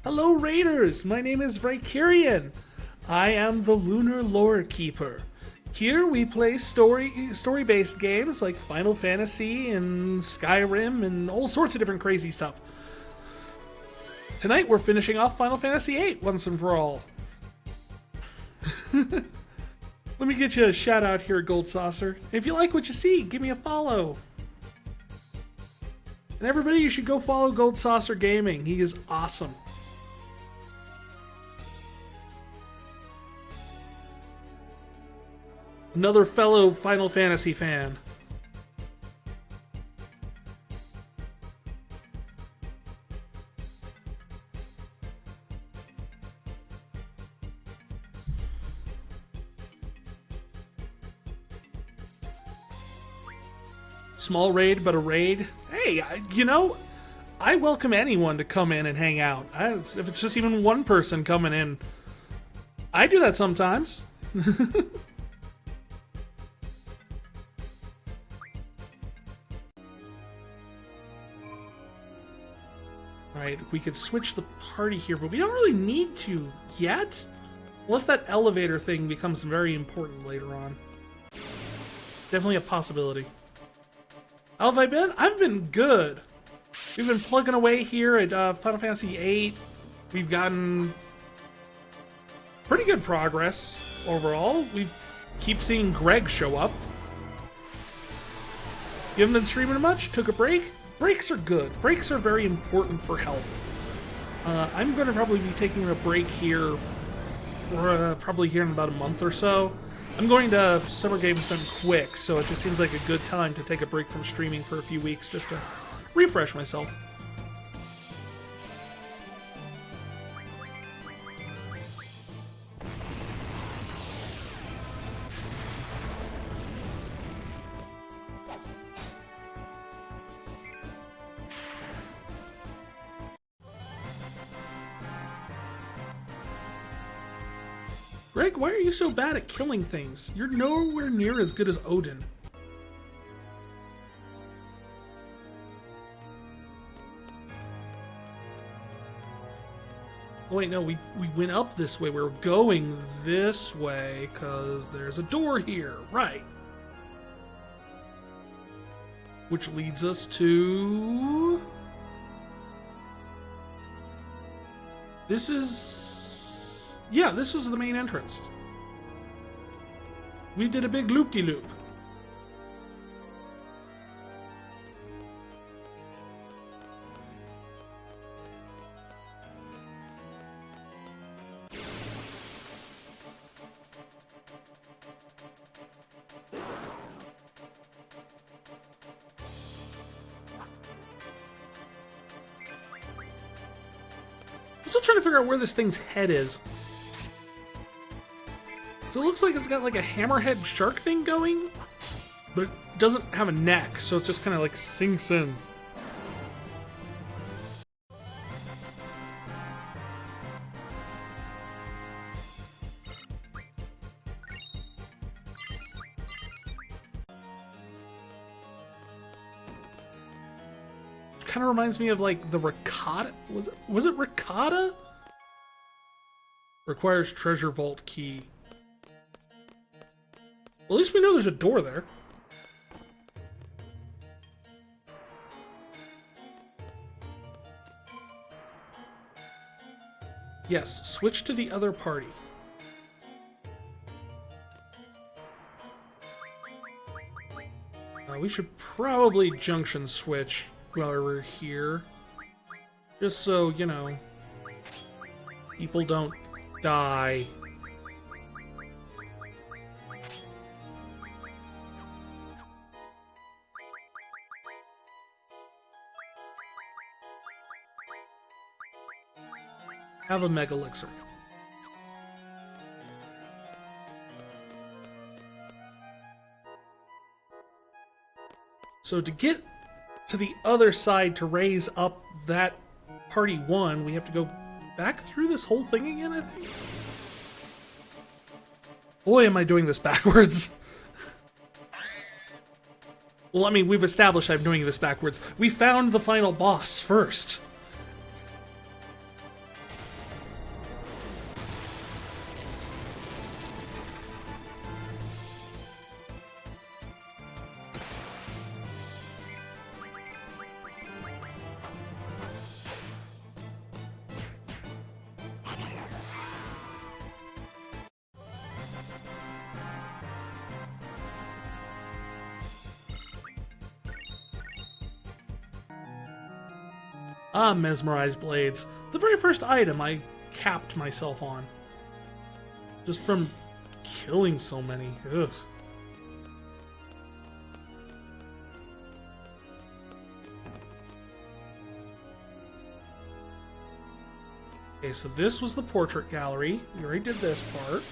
Hello Raiders, my name is Vicarian. I am the Lunar Lore Keeper. Here we play story-based games like Final Fantasy and Skyrim and all sorts of different crazy stuff. Tonight we're finishing off Final Fantasy VIII once and for all. Let me get you a shout out here, Gold Saucer. If you like what you see, give me a follow. And everybody, you should go follow Gold Saucer Gaming. He is awesome. Another fellow Final Fantasy fan. Small raid, but a raid. Hey, you know, I welcome anyone to come in and hang out. If it's just even one person coming in, I do that sometimes. Alright, we could switch the party here, but we don't really need to yet. Unless that elevator thing becomes very important later on. Definitely a possibility. How have I been? I've been good. We've been plugging away here at Final Fantasy VIII. We've gotten pretty good progress overall. We keep seeing Greg show up. You haven't been streaming much? Took a break? Breaks are good. Breaks are very important for health. I'm going to probably be taking a break here, probably here in about a month or so. I'm going to Summer Games Done quick, so it just seems like a good time to take a break from streaming for a few weeks just to refresh myself. Greg, why are you so bad at killing things? You're nowhere near as good as Odin. Oh wait, no, we went up this way. We're going this way because there's a door here. Right. Which leads us to... This is... Yeah, this is the main entrance. We did a big loop-de-loop. I'm still trying to figure out where this thing's head is. So it looks like it's got like a hammerhead shark thing going, but it doesn't have a neck, so it just kind of like sinks in. Kind of reminds me of like the ricotta. Was it ricotta? Requires treasure vault key. Well, at least we know there's a door there. Yes, switch to the other party. We should probably junction switch while we're here. Just so, you know, people don't die. Have a Mega Elixir. So to get to the other side to raise up that party 1, we have to go back through this whole thing again, I think? Boy, am I doing this backwards. Well, I mean, we've established I'm doing this backwards. We found the final boss first. Ah, mesmerized blades. The very first item I capped myself on. Just from killing so many. Ugh. Okay, so this was the portrait gallery. We already did this part.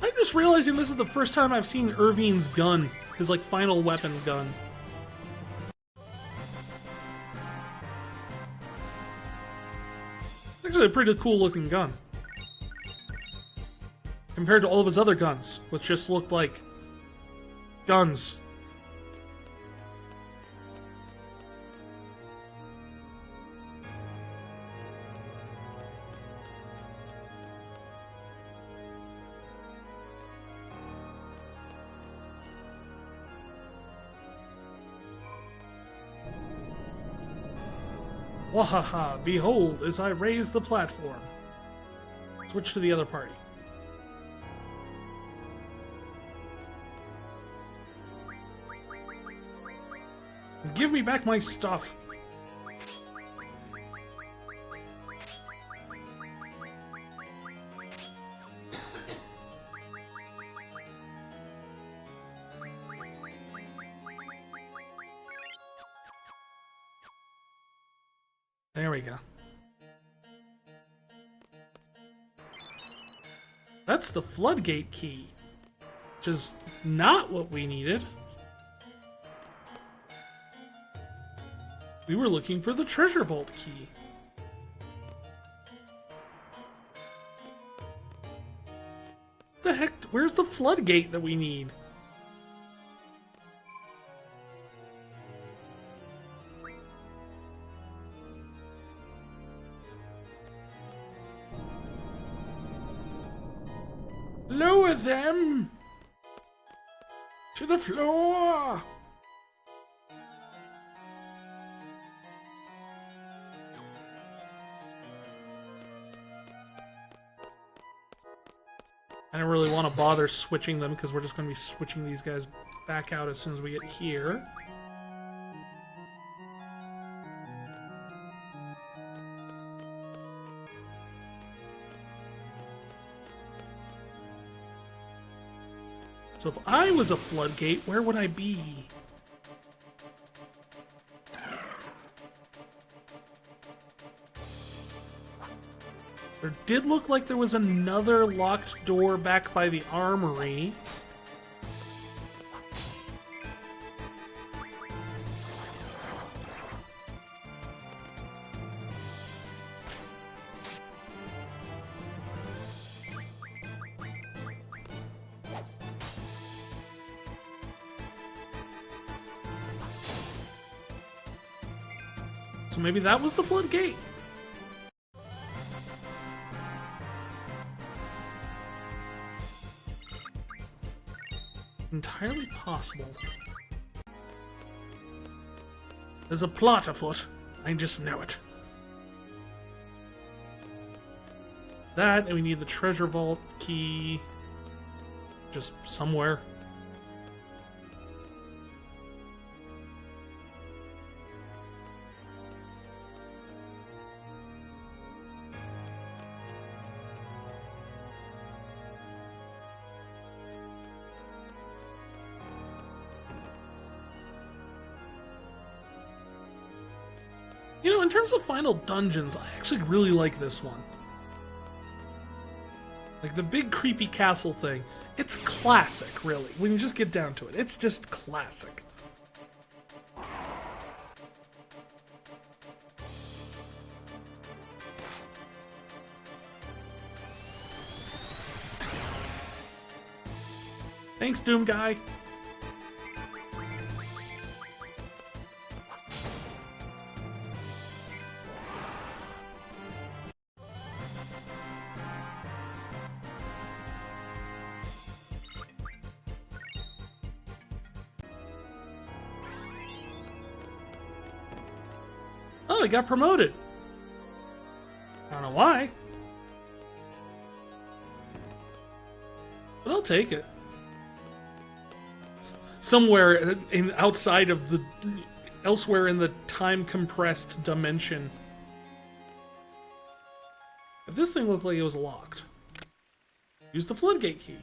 I'm just realizing this is the first time I've seen Irving's gun. His, like, final weapon gun. Actually a pretty cool looking gun. Compared to all of his other guns, which just looked like guns. Wahaha, behold, as I raise the platform. Switch to the other party. Give me back my stuff. There we go. That's the floodgate key, which is not what we needed. We were looking for the treasure vault key. The heck? Where's the floodgate that we need? Lower them to the floor. I don't really want to bother switching them because we're just going to be switching these guys back out as soon as we get here. So if I was a floodgate, where would I be? There did look like there was another locked door back by the armory. So maybe that was the floodgate? Entirely possible. There's a plot afoot. I just know it. That, and we need the treasure vault key. Just somewhere. You know, in terms of final dungeons, I actually really like this one. Like the big creepy castle thing. It's classic, really. When you just get down to it, it's just classic. Thanks, Doom Guy. Oh, he got promoted. I don't know why. But I'll take it. Somewhere outside of the... elsewhere in the time-compressed dimension. If this thing looked like it was locked. Use the floodgate key.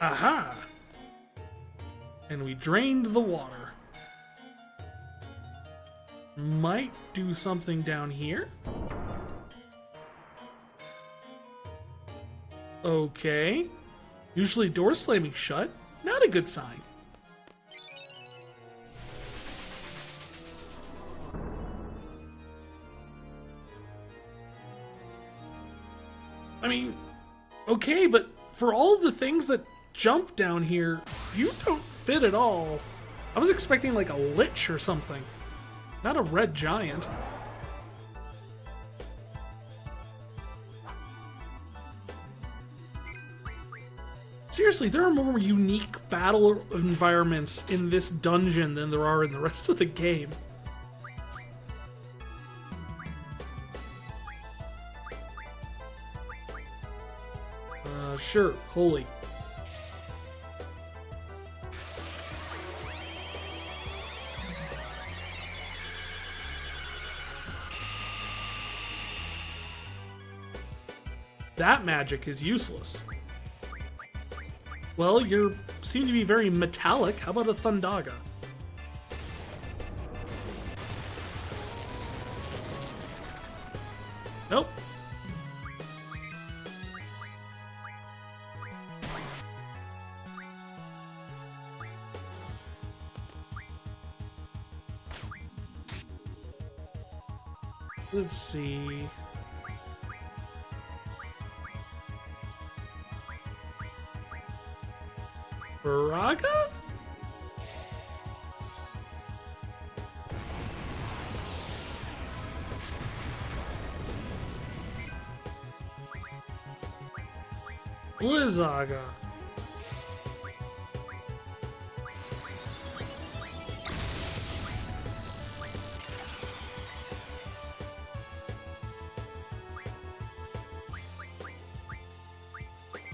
Aha! And we drained the water. Might do something down here. Okay. Usually doors slamming shut. Not a good sign. I mean, okay, but for all the things that jump down here, you don't fit at all. I was expecting like a lich or something, not a red giant. Seriously, there are more unique battle environments in this dungeon than there are in the rest of the game. Sure, holy. That magic is useless. Well, you seem to be very metallic. How about a Thundaga? Nope. Let's see. Braga? Blizzaga.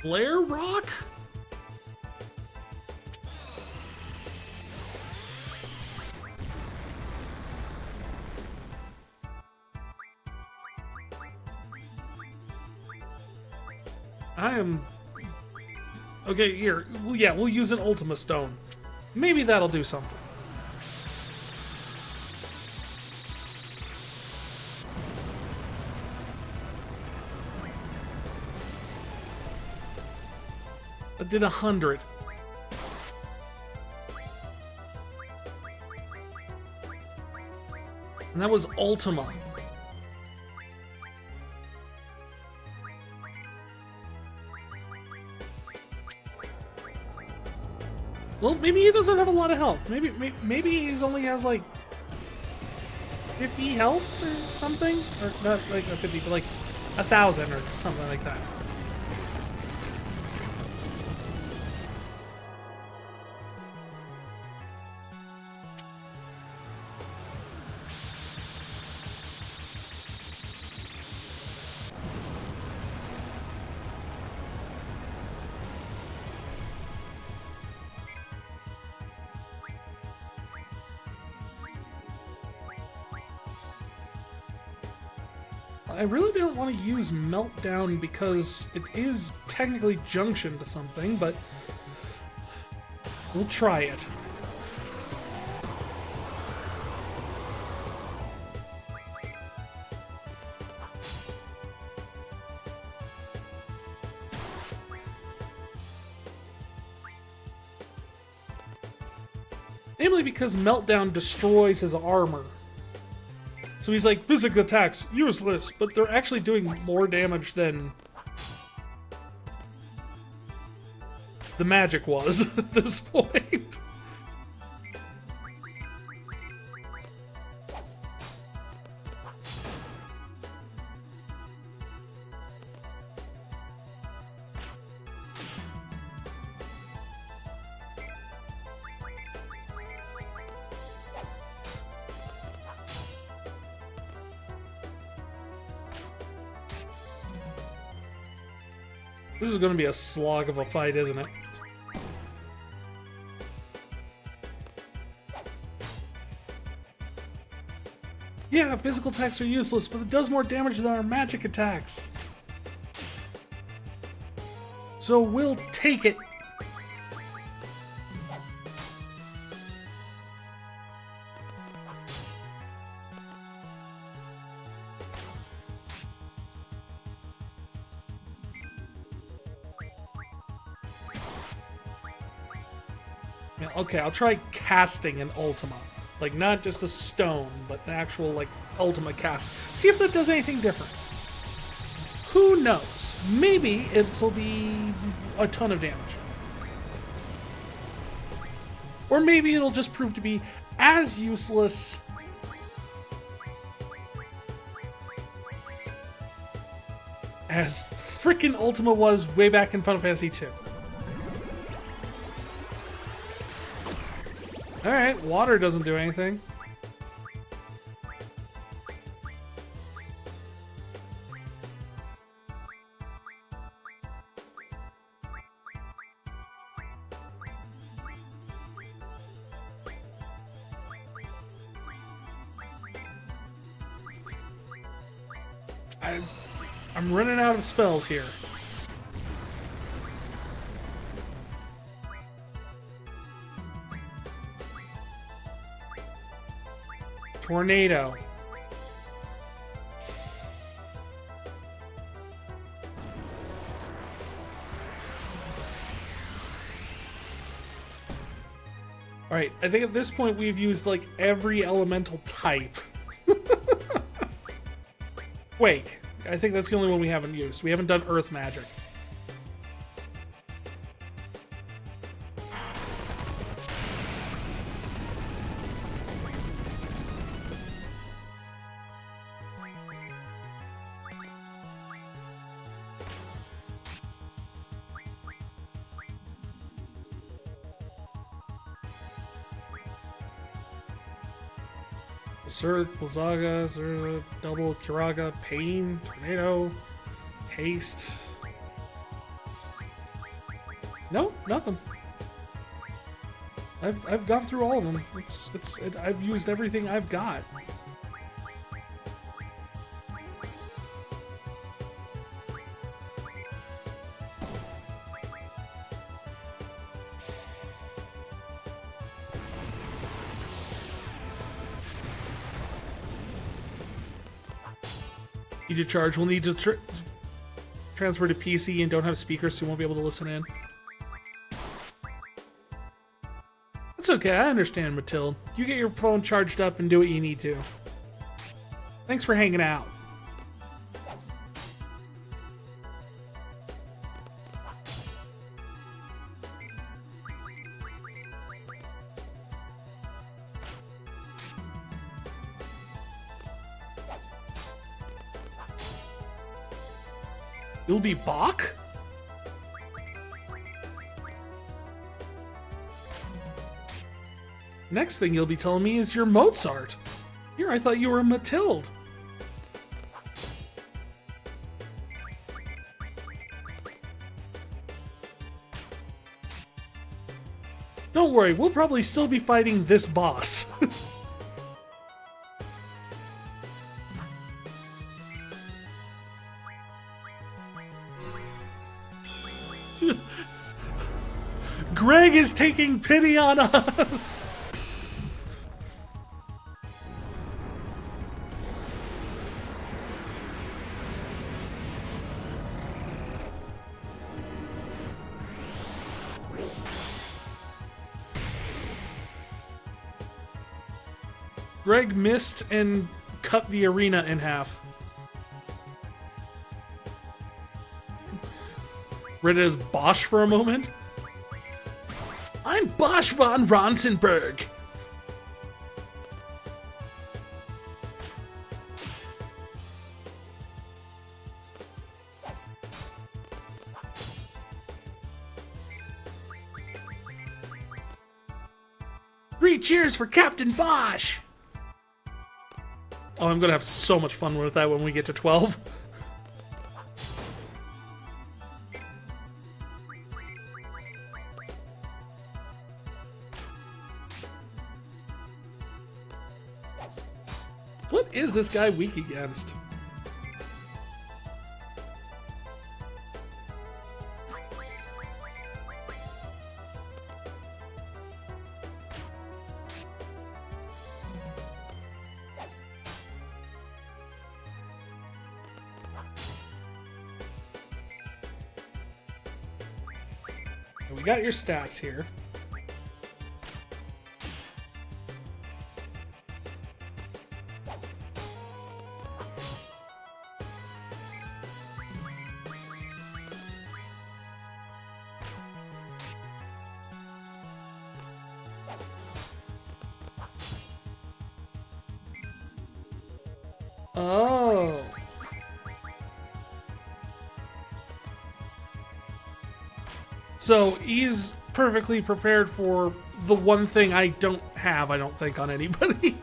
Flare Rock? I am... Okay, here. Well, yeah, we'll use an Ultima Stone. Maybe that'll do something. That did 100. And that was Ultima. Well, maybe he doesn't have a lot of health. Maybe he only has like 50 health or something, or not like 50, but like 1,000 or something like that. I really don't want to use Meltdown because it is technically junction to something, but We'll try it. Namely because Meltdown destroys his armor. So he's like, physical attacks, useless, but they're actually doing more damage than the magic was at this point. This is going to be a slog of a fight, isn't it? Yeah, physical attacks are useless, but it does more damage than our magic attacks. So we'll take it. Yeah, okay, I'll try casting an Ultima. Like, not just a stone, but an actual, like, Ultima cast. See if that does anything different. Who knows? Maybe it'll be a ton of damage. Or maybe it'll just prove to be as useless as frickin' Ultima was way back in Final Fantasy II. Alright, water doesn't do anything. I'm running out of spells here. Tornado. Alright, I think at this point we've used like every elemental type. Wake. I think that's the only one we haven't used. We haven't done earth magic. Sir, Blizzaga, Sir, Double, Kiraga, Pain, Tornado, Haste. No, nothing. I've gone through all of them. I've used everything I've got. Need to charge. We'll need to transfer to PC and don't have speakers, so you won't be able to listen in. That's okay, I understand, Matilde. You get your phone charged up and do what you need to. Thanks for hanging out. You'll be Bach? Next thing you'll be telling me is you're Mozart. Here, I thought you were Matilde. Don't worry, we'll probably still be fighting this boss. Greg is taking pity on us! Greg missed and cut the arena in half. Read it as Bosch for a moment. I'm Bosch von Ronsenberg. Three cheers for Captain Bosch. Oh, I'm gonna have so much fun with that when we get to 12. What is this guy weak against? We got your stats here. Oh. So he's perfectly prepared for the one thing I don't have, I don't think, on anybody.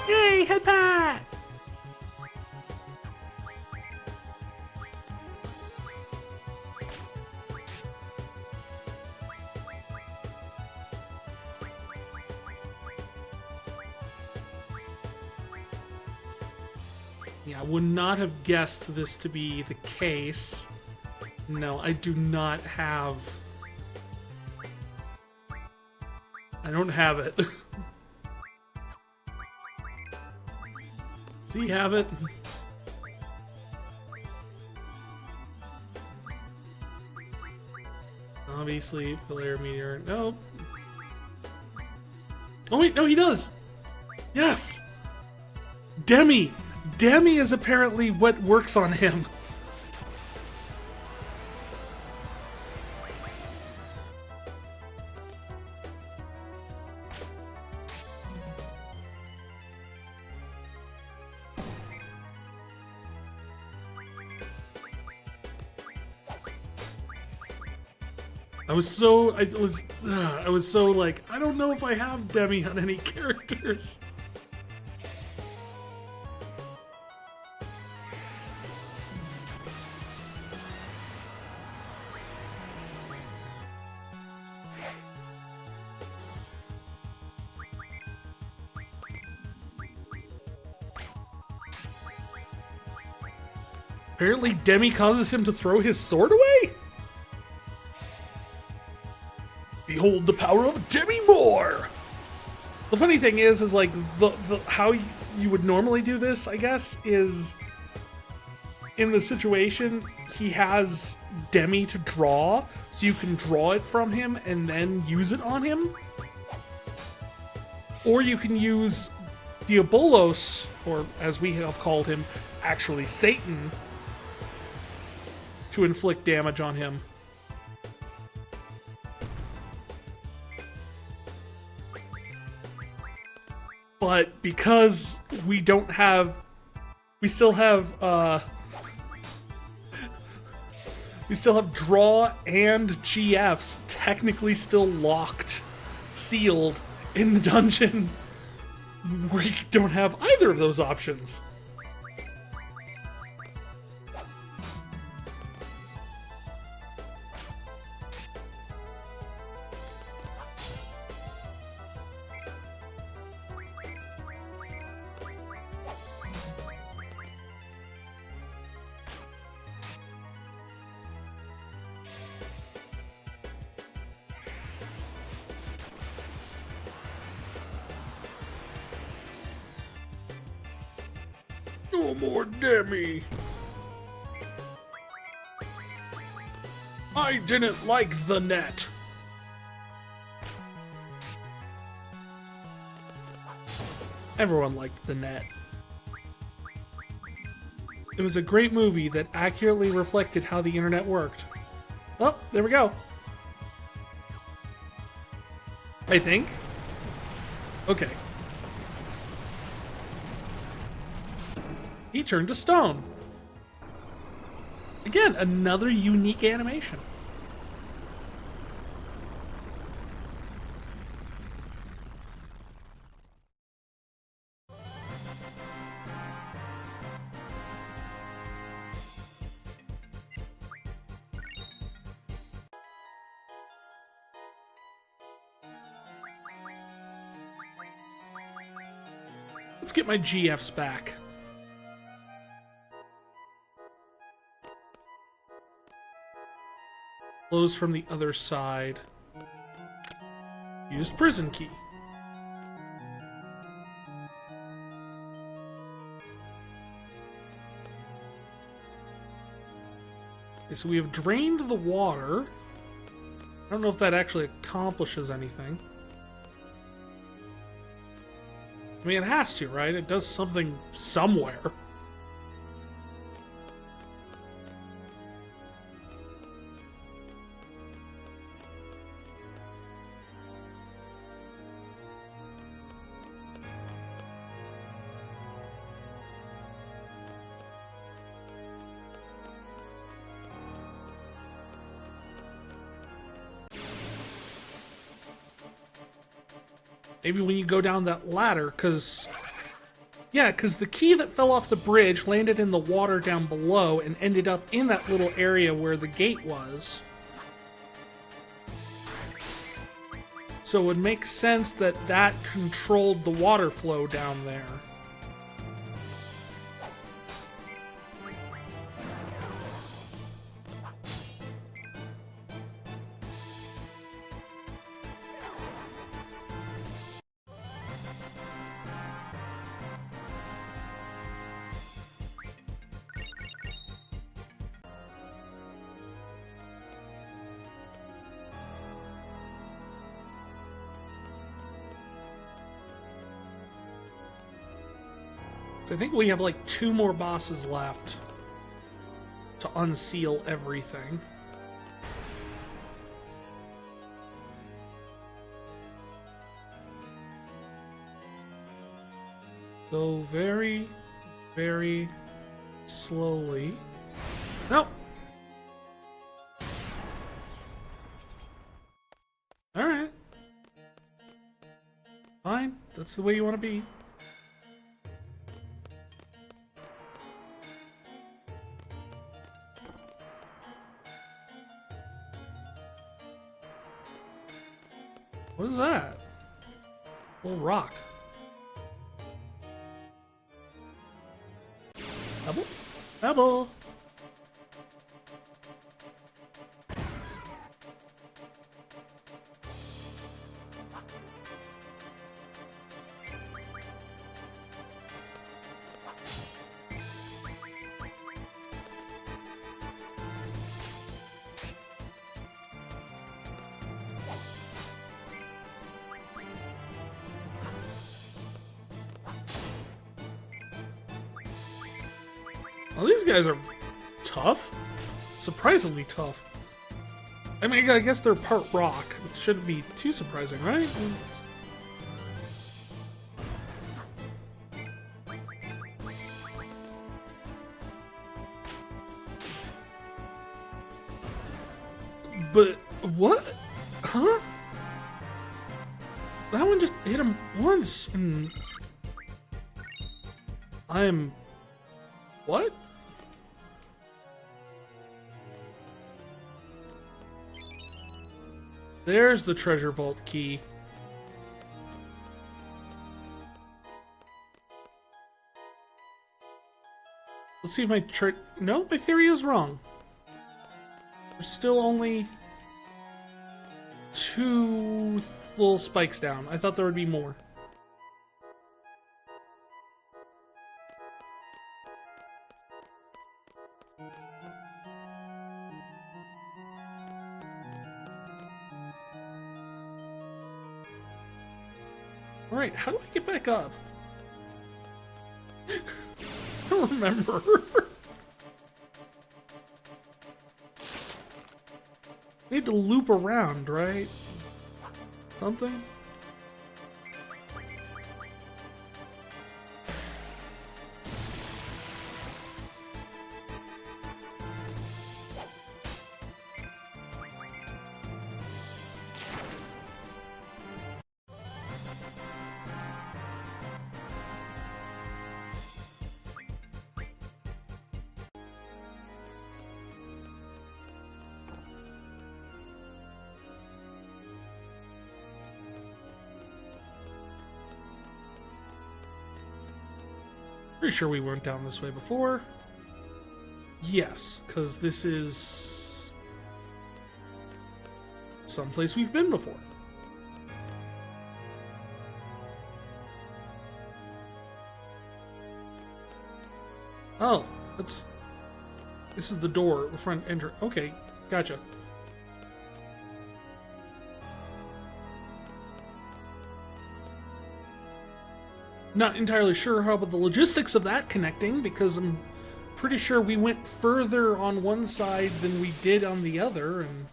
Yay, head pat! Yeah, I would not have guessed this to be the case. No, I do not have... I don't have it. Does he have it? Obviously, Filaire Meteor. No. Oh wait, no, he does! Yes! Demi! Demi is apparently what works on him. I was so like, I don't know if I have Demi on any characters. Apparently Demi causes him to throw his sword away? Behold the power of Demi Moore! The funny thing is like, the how you would normally do this, I guess, is in the situation, he has Demi to draw, so you can draw it from him and then use it on him. Or you can use Diabolos, or as we have called him, actually Satan, to inflict damage on him. But because we don't have... We still have draw and GFs technically still locked, sealed in the dungeon. We don't have either of those options. No more Demi. I didn't like the net. Everyone liked the net. It was a great movie that accurately reflected how the internet worked. Oh, there we go. I think. Okay. He turned to stone. Again, another unique animation. Let's get my GFs back. Closed from the other side. Used prison key. Okay, so we have drained the water. I don't know if that actually accomplishes anything. I mean, it has to, right? It does something somewhere. Maybe when you go down that ladder, because... Yeah, because the key that fell off the bridge landed in the water down below and ended up in that little area where the gate was. So it would make sense that that controlled the water flow down there. So I think we have like 2 more bosses left to unseal everything. Go very, very slowly. Nope. Alright. Fine. That's the way you want to be. What is that? A little rock. Pebble? Pebble! Well, these guys are tough. Surprisingly tough. I mean, I guess they're part rock. It shouldn't be too surprising, right? But what? Huh? That one just hit him once and... I'm... What? There's the treasure vault key. Let's see if my no, my theory is wrong. There's still only 2 little spikes down. I thought there would be more. Alright, how do I get back up? I don't remember. I need to loop around, right? Something? Pretty sure we went down this way before. Yes, because this is someplace we've been before. Oh, this is the door, the front entrance. Okay, gotcha. Not entirely sure how about the logistics of that connecting, because I'm pretty sure we went further on one side than we did on the other, and...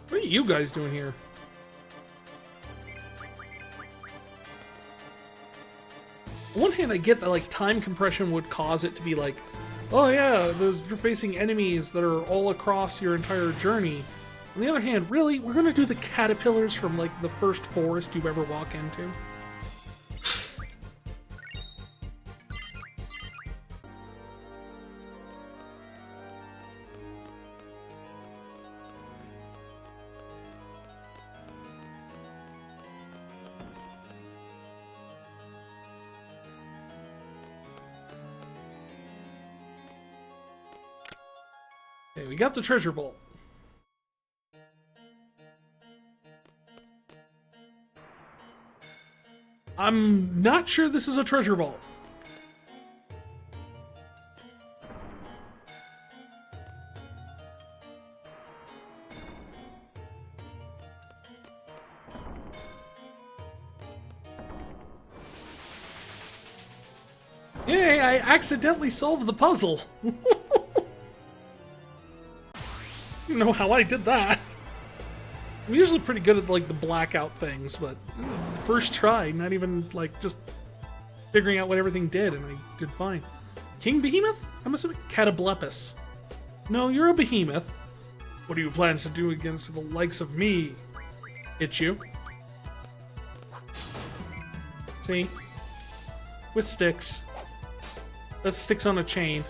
What are you guys doing here? On one hand, I get that like time compression would cause it to be like, oh yeah, you're facing enemies that are all across your entire journey. On the other hand, really, we're gonna do the caterpillars from like the first forest you ever walk into? Okay, we got the treasure vault. I'm not sure this is a treasure vault. Yay, I accidentally solved the puzzle. I don't know how I did that. I'm usually pretty good at like the blackout things, but this is the first try, not even like just figuring out what everything did, and I did fine. King Behemoth? I'm assuming Catablepus. No, you're a behemoth. What do you plan to do against the likes of me? Hit you. See? With sticks. That's sticks on a chain.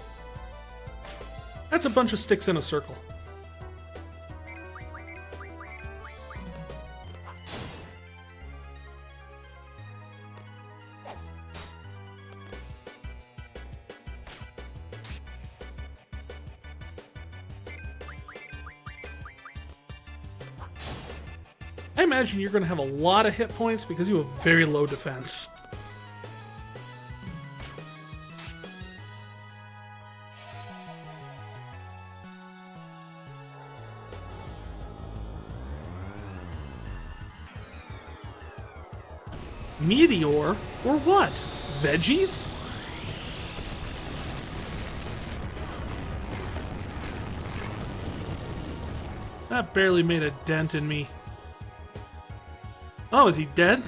That's a bunch of sticks in a circle. I imagine you're going to have a lot of hit points because you have very low defense. Meteor? Or what? Veggies? That barely made a dent in me. Oh, is he dead?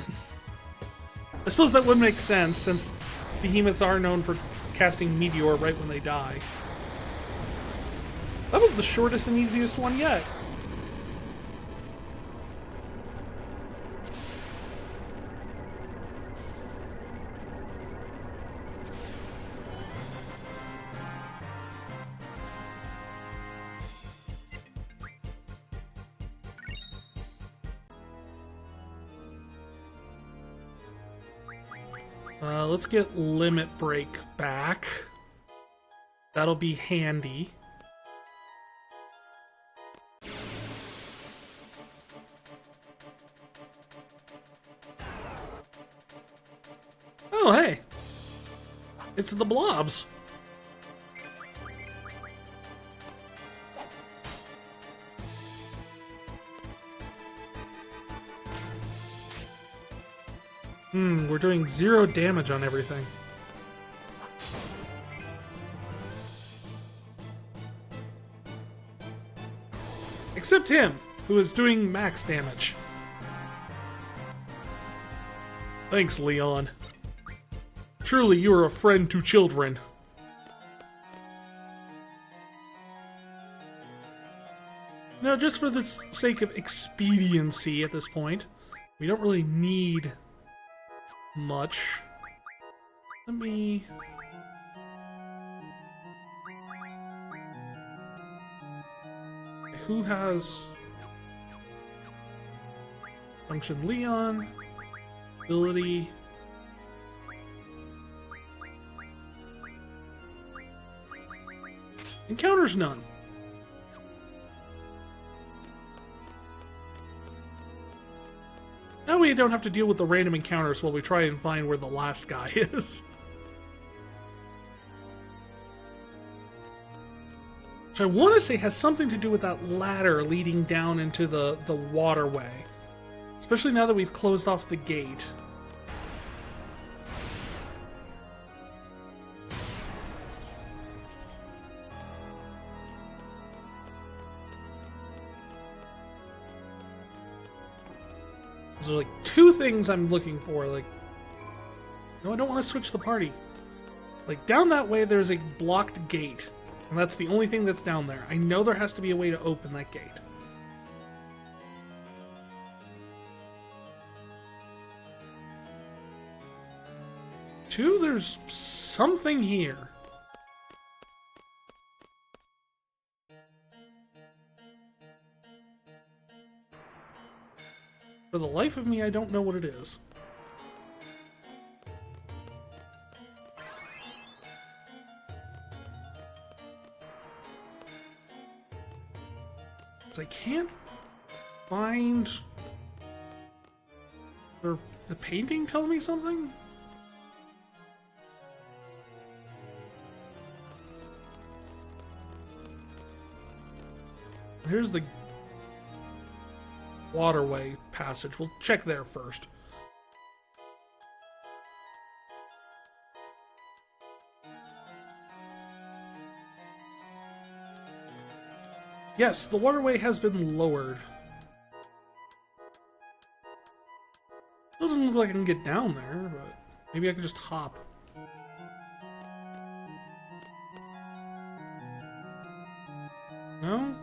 I suppose that would make sense, since behemoths are known for casting Meteor right when they die. That was the shortest and easiest one yet. Let's get Limit Break back. That'll be handy. Oh, hey! It's the blobs. We're doing 0 damage on everything. Except him, who is doing max damage. Thanks, Leon. Truly, you are a friend to children. Now, just for the sake of expediency at this point, we don't really need much. Let me... Who has... Function Leon, ability... Encounters none. Now we don't have to deal with the random encounters while we try and find where the last guy is. Which I want to say has something to do with that ladder leading down into the waterway. Especially now that we've closed off the gate. There's like 2 things I'm looking for. Like, no, I don't want to switch the party. Like, down that way there's a blocked gate. And that's the only thing that's down there. I know there has to be a way to open that gate. Two, there's something here. For the life of me, I don't know what it is. I can't find... Or the painting tell me something? Here's the waterway passage. We'll check there first. Yes, the waterway has been lowered. It doesn't look like I can get down there, but maybe I could just hop. No?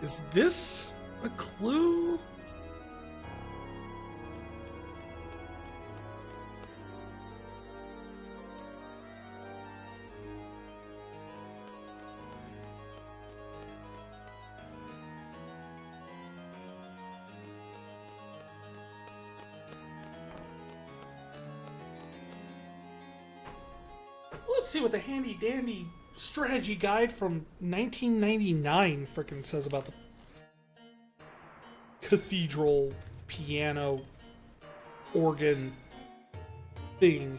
Is this a clue? Let's see what the handy dandy strategy guide from 1999 frickin' says about the cathedral piano organ thing.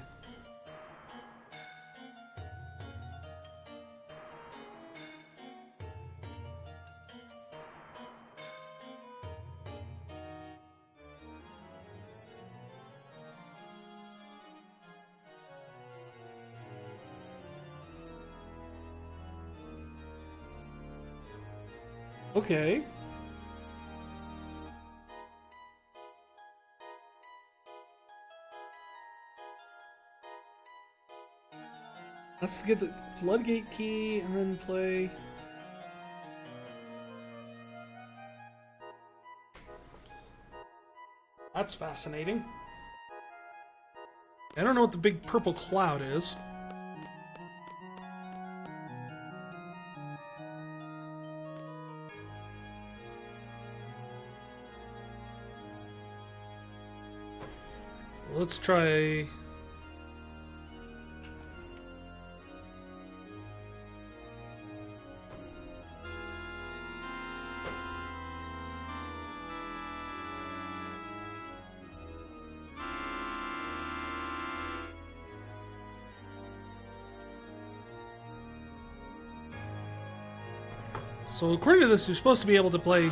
Okay. Let's get the floodgate key and then play. That's fascinating. I don't know what the big purple cloud is. Let's try... So according to this, you're supposed to be able to play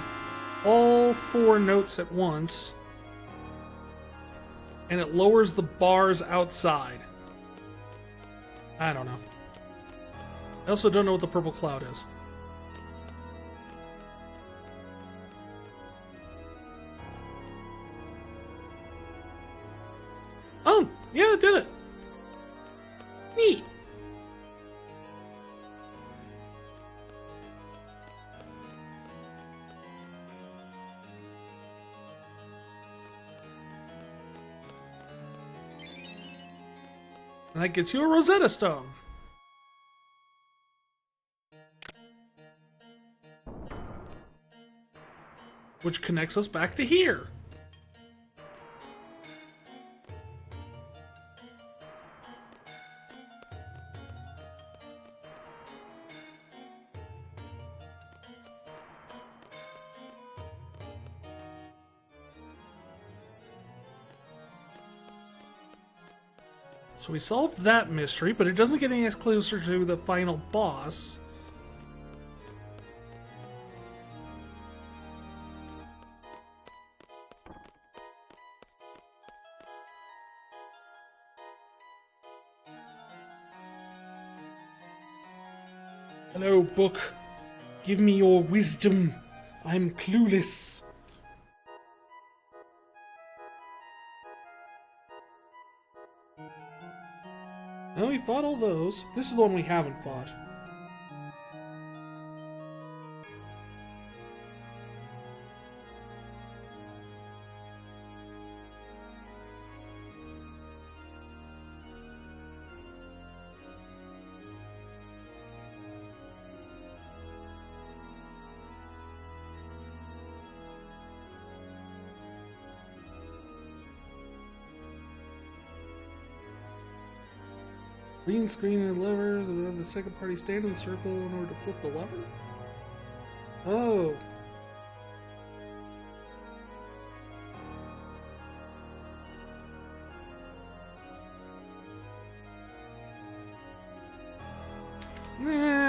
all 4 notes at once. And it lowers the bars outside. I don't know. I also don't know what the purple cloud is. Oh, yeah, it did it. Neat. And that gets you a Rosetta Stone. Which connects us back to here. So we solved that mystery, but it doesn't get any closer to the final boss. Hello, book. Give me your wisdom. I'm clueless. Well, we fought all those. This is the one we haven't fought. Green screen and levers, and have the second party stand in the circle in order to flip the lever? Oh. Nah.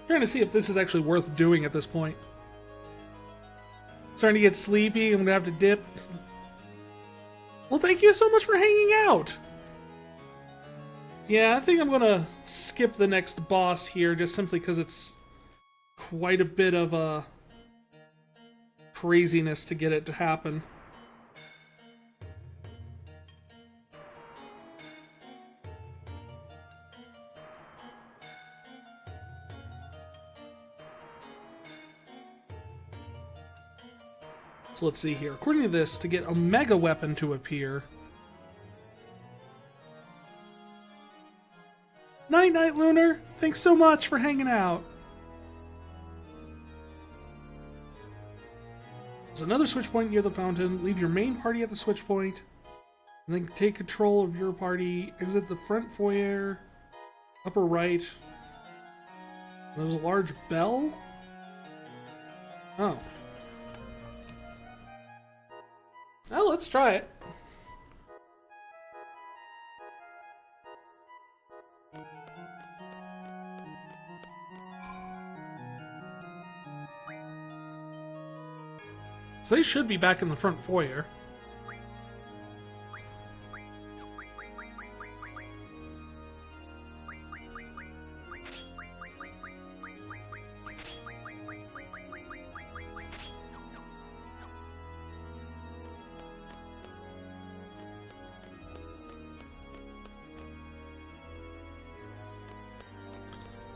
Trying to see if this is actually worth doing at this point. Starting to get sleepy, I'm gonna have to dip. Well, thank you so much for hanging out! Yeah, I think I'm gonna skip the next boss here, just simply because it's quite a bit of craziness to get it to happen. So let's see here. According to this, to get a mega weapon to appear... Night-night, Lunar! Thanks so much for hanging out! There's another switch point near the fountain. Leave your main party at the switch point, and then take control of your party. Exit the front foyer, upper right. There's a large bell? Oh. Well, let's try it. So they should be back in the front foyer.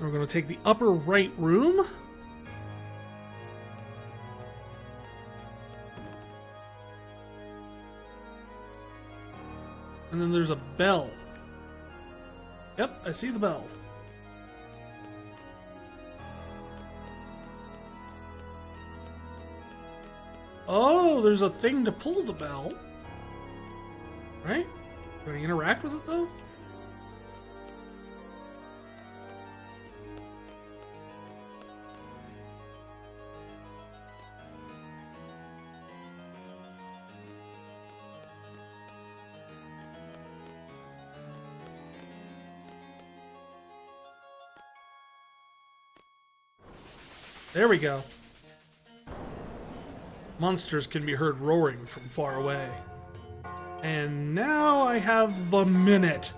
We're going to take the upper right room. And then there's a bell. Yep, I see the bell. Oh, there's a thing to pull the bell. Right? Do I interact with it though? There we go. Monsters can be heard roaring from far away. And now I have the minute.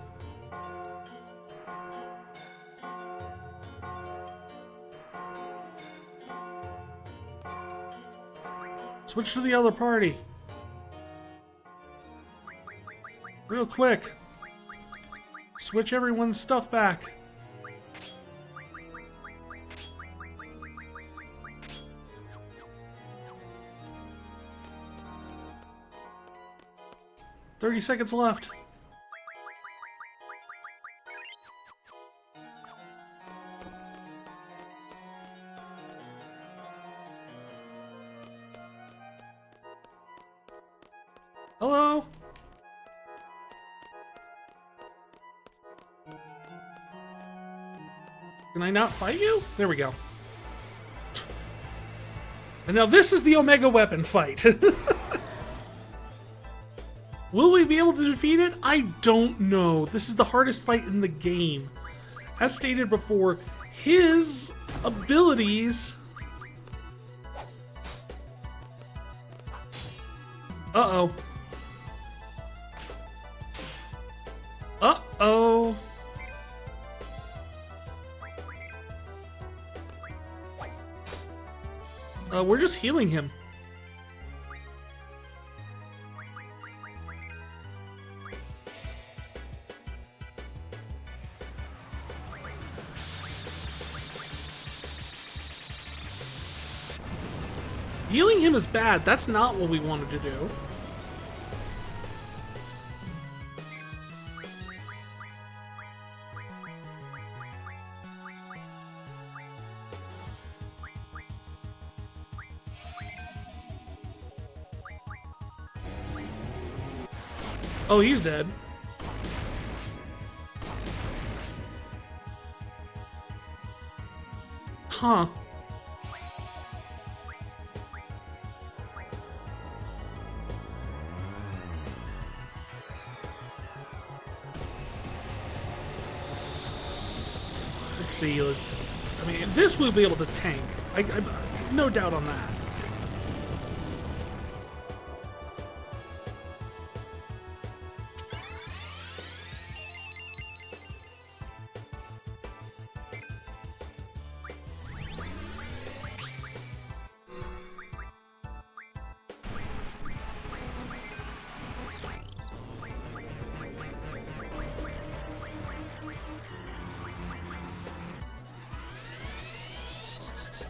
Switch to the other party. Real quick. Switch everyone's stuff back. "30 seconds left." Hello? Can I not fight you? There we go. And now this is the Omega Weapon fight. Will we be able to defeat it? I don't know. This is the hardest fight in the game. As stated before, his abilities... Uh-oh. Uh-oh. We're just healing him. Healing him is bad. That's not what we wanted to do. Oh, he's dead. Huh. Let's see, I mean, this we'll be able to tank. I no doubt on that.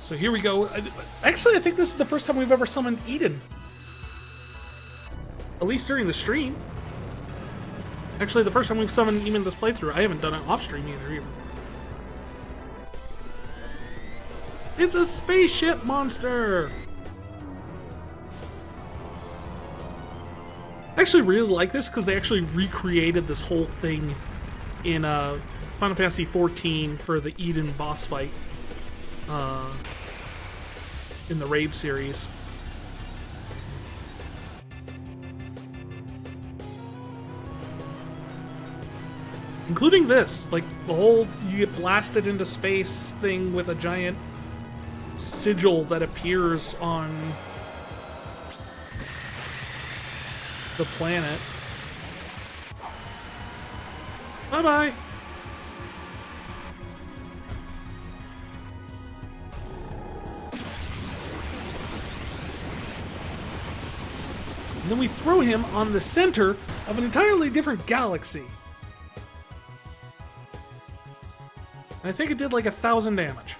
So here we go. Actually, I think this is the first time we've ever summoned Eden. At least during the stream. Actually, the first time we've summoned even this playthrough. I haven't done it off stream either. It's a spaceship monster! I actually really like this because they actually recreated this whole thing in Final Fantasy XIV for the Eden boss fight. In the Raid series. Including this, like the whole you get blasted into space thing with a giant sigil that appears on the planet. Bye-bye! Then we throw him on the center of an entirely different galaxy. I think it did like 1,000 damage.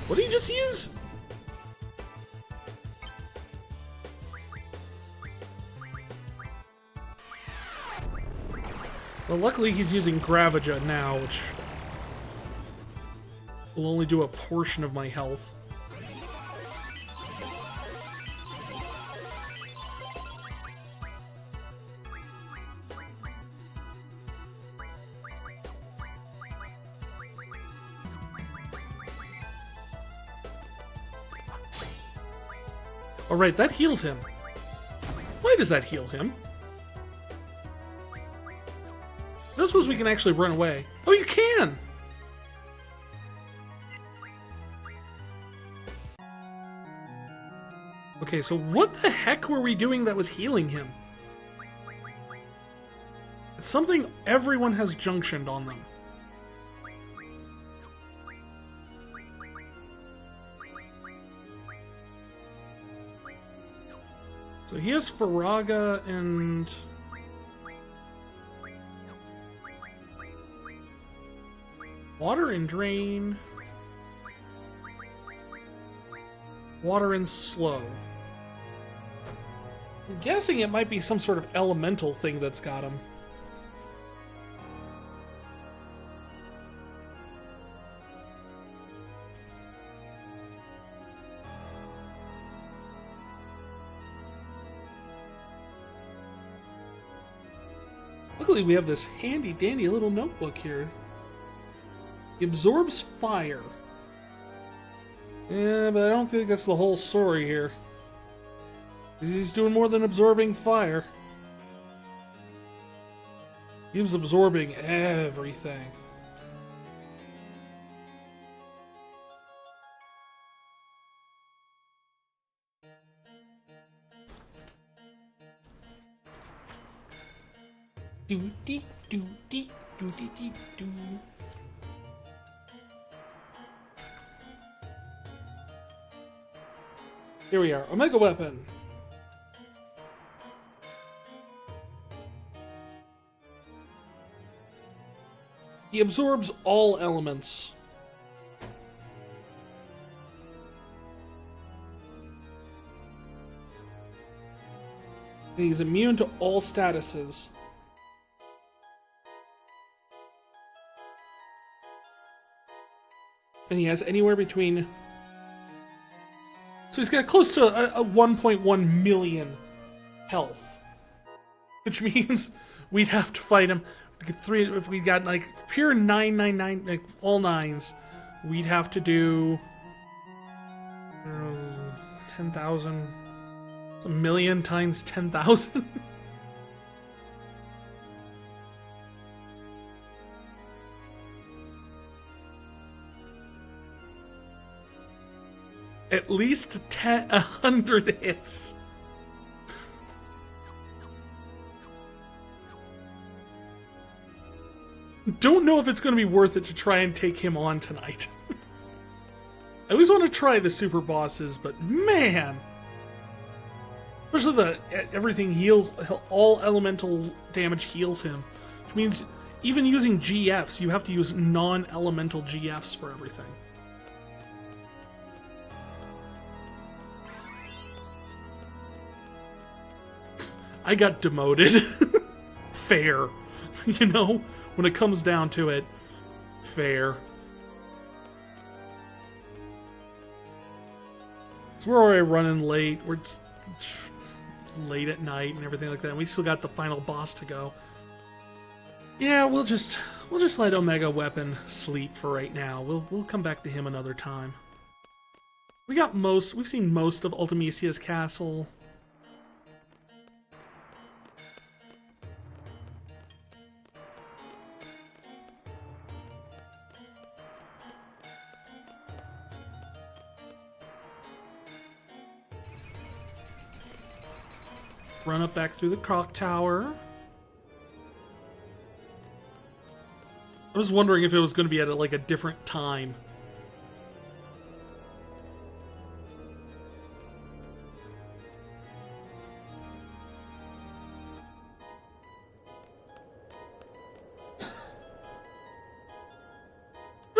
What did he just use? Well, luckily he's using Gravija now, which will only do a portion of my health. Alright, that heals him. Why does that heal him? I don't suppose we can actually run away. Oh, you can! Okay, so what the heck were we doing that was healing him? It's something everyone has junctioned on them. So he has Faraga and... Water and Drain. Water and Slow. I'm guessing it might be some sort of elemental thing that's got him. Luckily we have this handy dandy little notebook here. He absorbs fire. Yeah, but I don't think that's the whole story here. He's doing more than absorbing fire. He was absorbing everything. Do-dee, do-dee, do-dee-dee, do. Here we are, Omega Weapon. He absorbs all elements. And he's immune to all statuses. And he has anywhere between... So he's got close to a 1.1 million health. Which means we'd have to fight him. If we got like pure 999, like all nines, we'd have to do 10,000. It's a million times 10,000. At least 100 hits. Don't know if it's going to be worth it to try and take him on tonight. I always want to try the super bosses, but man! Especially everything heals, all elemental damage heals him. Which means even using GFs, you have to use non-elemental GFs for everything. I got demoted. Fair. You know? When it comes down to it, fair. So we're already running late. We're late at night and everything like that. We still got the final boss to go. Yeah, we'll just let Omega Weapon sleep for right now. We'll come back to him another time. We've seen most of Ultimisia's castle. Run up back through the clock tower. I was wondering if it was going to be at like a different time.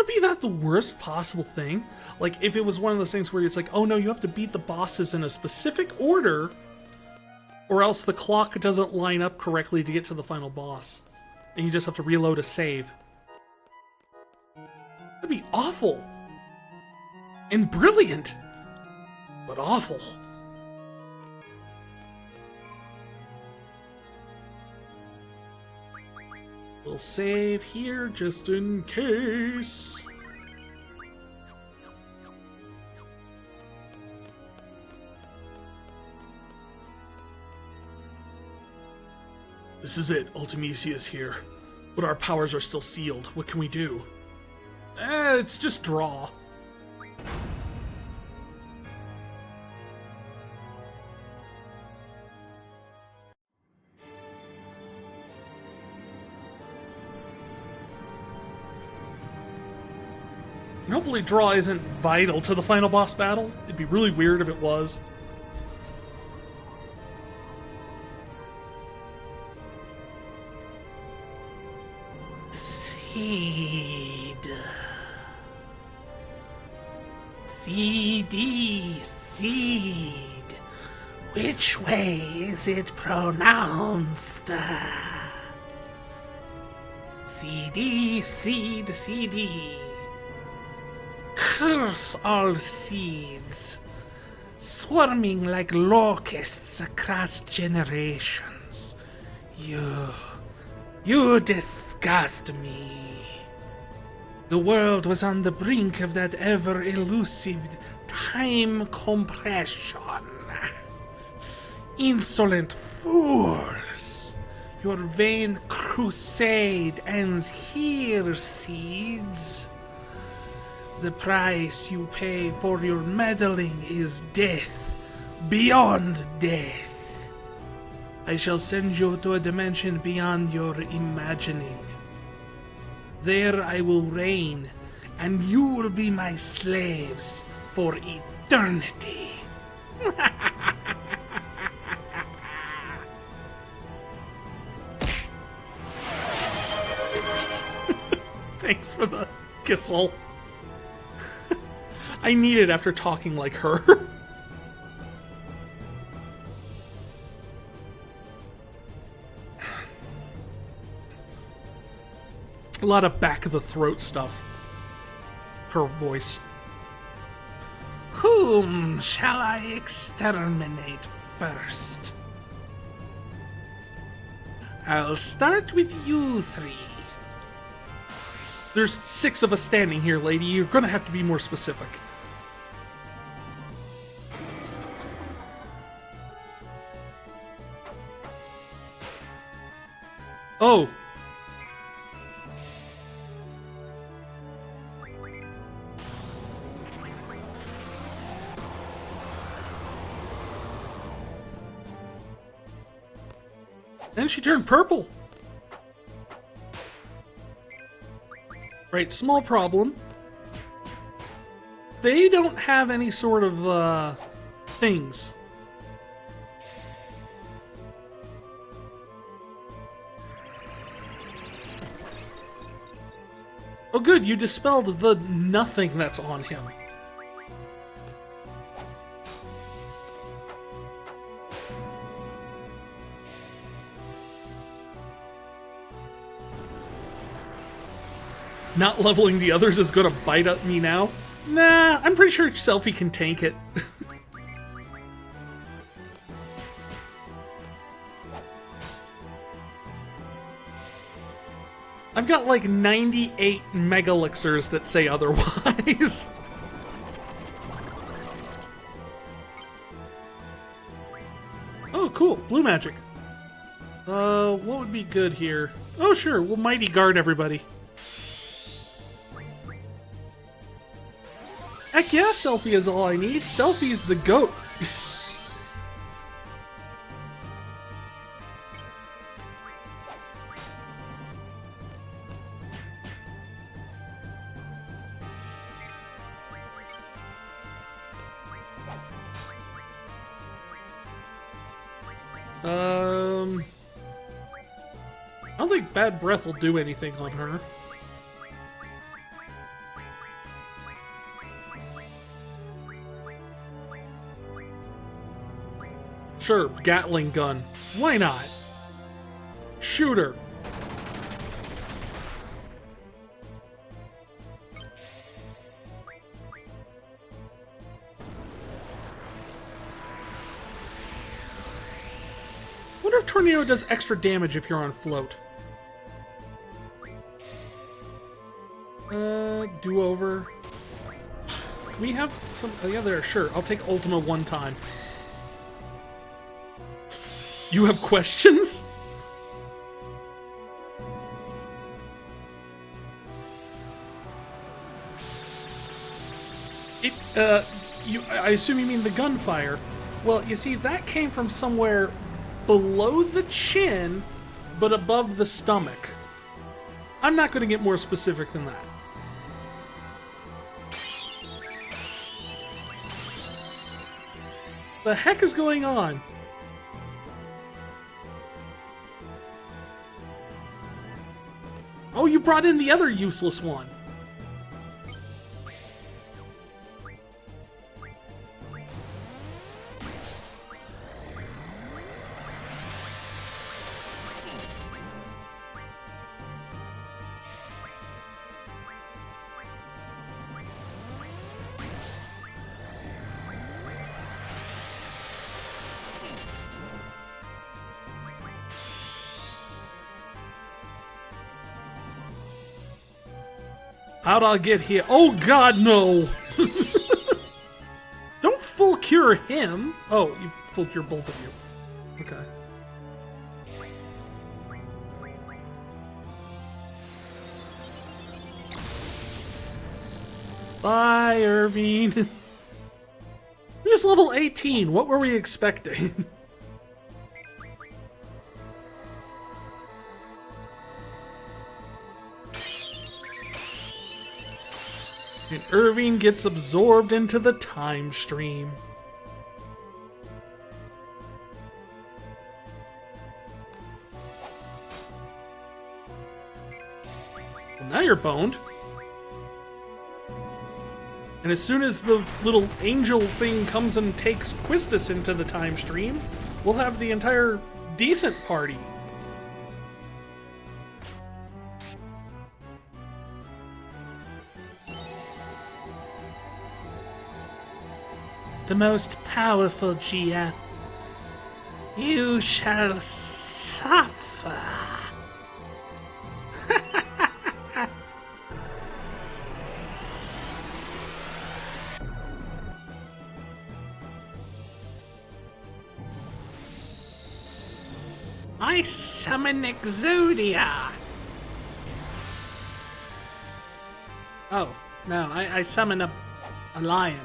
would be that the worst possible thing? Like, if it was one of those things where it's like, oh no, you have to beat the bosses in a specific order, or else the clock doesn't line up correctly to get to the final boss. And you just have to reload a save. That'd be awful. And brilliant. But awful. We'll save here just in case. This is it, Ultimisia is here. But our powers are still sealed. What can we do? It's just draw. And hopefully draw isn't vital to the final boss battle. It'd be really weird if it was. Seed. CD. Seed. Which way is it pronounced? CD, seed, CD. Curse all seeds, swarming like locusts across generations. You disgust me. The world was on the brink of that ever-elusive time compression. Insolent fools! Your vain crusade ends here, seeds. The price you pay for your meddling is death, beyond death. I shall send you to a dimension beyond your imagining. There I will reign, and you will be my slaves for eternity. Thanks for the kissel. I need it after talking like her. A lot of back of the throat stuff. Her voice. Whom shall I exterminate first? I'll start with you three. There's 6 of us standing here, lady. You're gonna have to be more specific. Oh. Then she turned purple. Right, small problem. They don't have any sort of, things. Oh good, you dispelled the nothing that's on him. Not leveling the others is gonna bite at me now? Nah, I'm pretty sure Selphie can tank it. I've got like 98 Mega Elixirs that say otherwise. Oh, cool. Blue magic. What would be good here? Oh, sure. We'll Mighty Guard everybody. Heck yeah, Selphie is all I need. Selphie's the GOAT. I don't think Bad Breath will do anything on her. Sure, Gatling gun. Why not? Shooter. Wonder if Tornado does extra damage if you're on float. Do-over. Can we have some... Oh, yeah, there. Sure. I'll take Ultima one time. You have questions? I assume you mean the gunfire. Well, you see, that came from somewhere below the chin, but above the stomach. I'm not going to get more specific than that. The heck is going on? Oh, you brought in the other useless one. How'd I get here? Oh god, no! Don't full cure him! Oh, you full cure both of you. Okay. Bye, Irvine. He was level 18. What were we expecting? And Irvine gets absorbed into the time stream. Well, now you're boned. And as soon as the little angel thing comes and takes Quistis into the time stream, we'll have the entire decent party. The most powerful GF. You shall suffer. I summon Exodia. Oh, no, I summon a lion.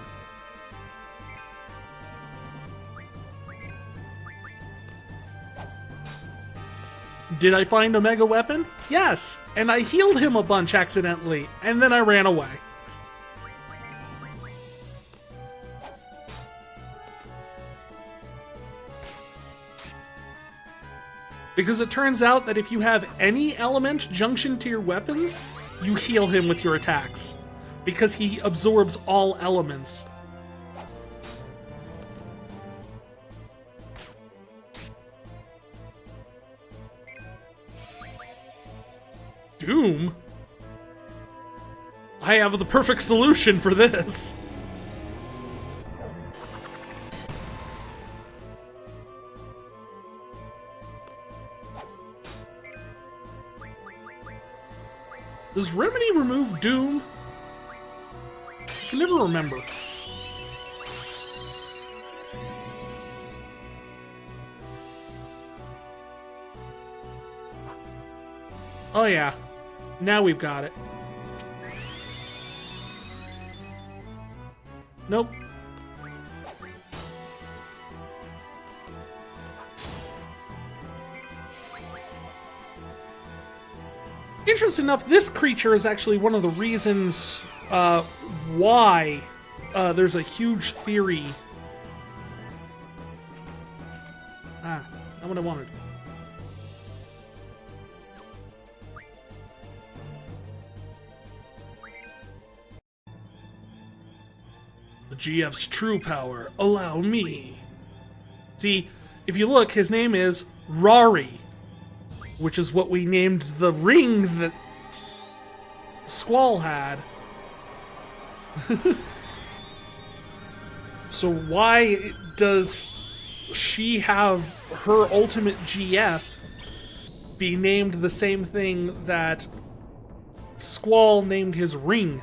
Did I find a mega weapon? Yes, and I healed him a bunch accidentally, and then I ran away. Because it turns out that if you have any element junctioned to your weapons, you heal him with your attacks. Because he absorbs all elements. Doom? I have the perfect solution for this. Does Remedy remove Doom? I can never remember. Oh yeah. Now we've got it. Nope. Interesting enough, this creature is actually one of the reasons why there's a huge theory. Ah, not what I wanted. The GF's true power, allow me. See, if you look, his name is Rari, which is what we named the ring that Squall had. So why does she have her ultimate GF be named the same thing that Squall named his ring?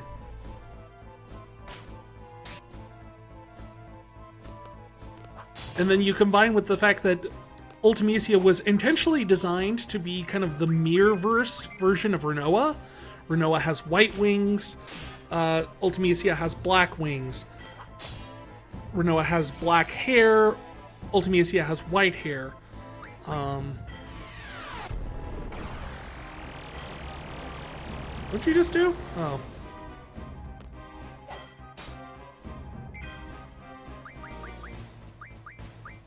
And then you combine with the fact that Ultimecia was intentionally designed to be kind of the mirror-verse version of Renoa. Renoa has white wings, Ultimecia has black wings. Renoa has black hair, Ultimecia has white hair. What'd you just do? Oh.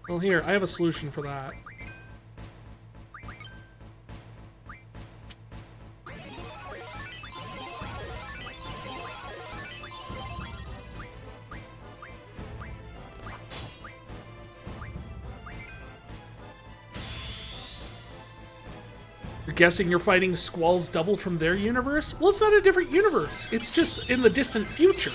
Well, here, I have a solution for that. You're guessing you're fighting Squall's double from their universe? Well, it's not a different universe. It's just in the distant future.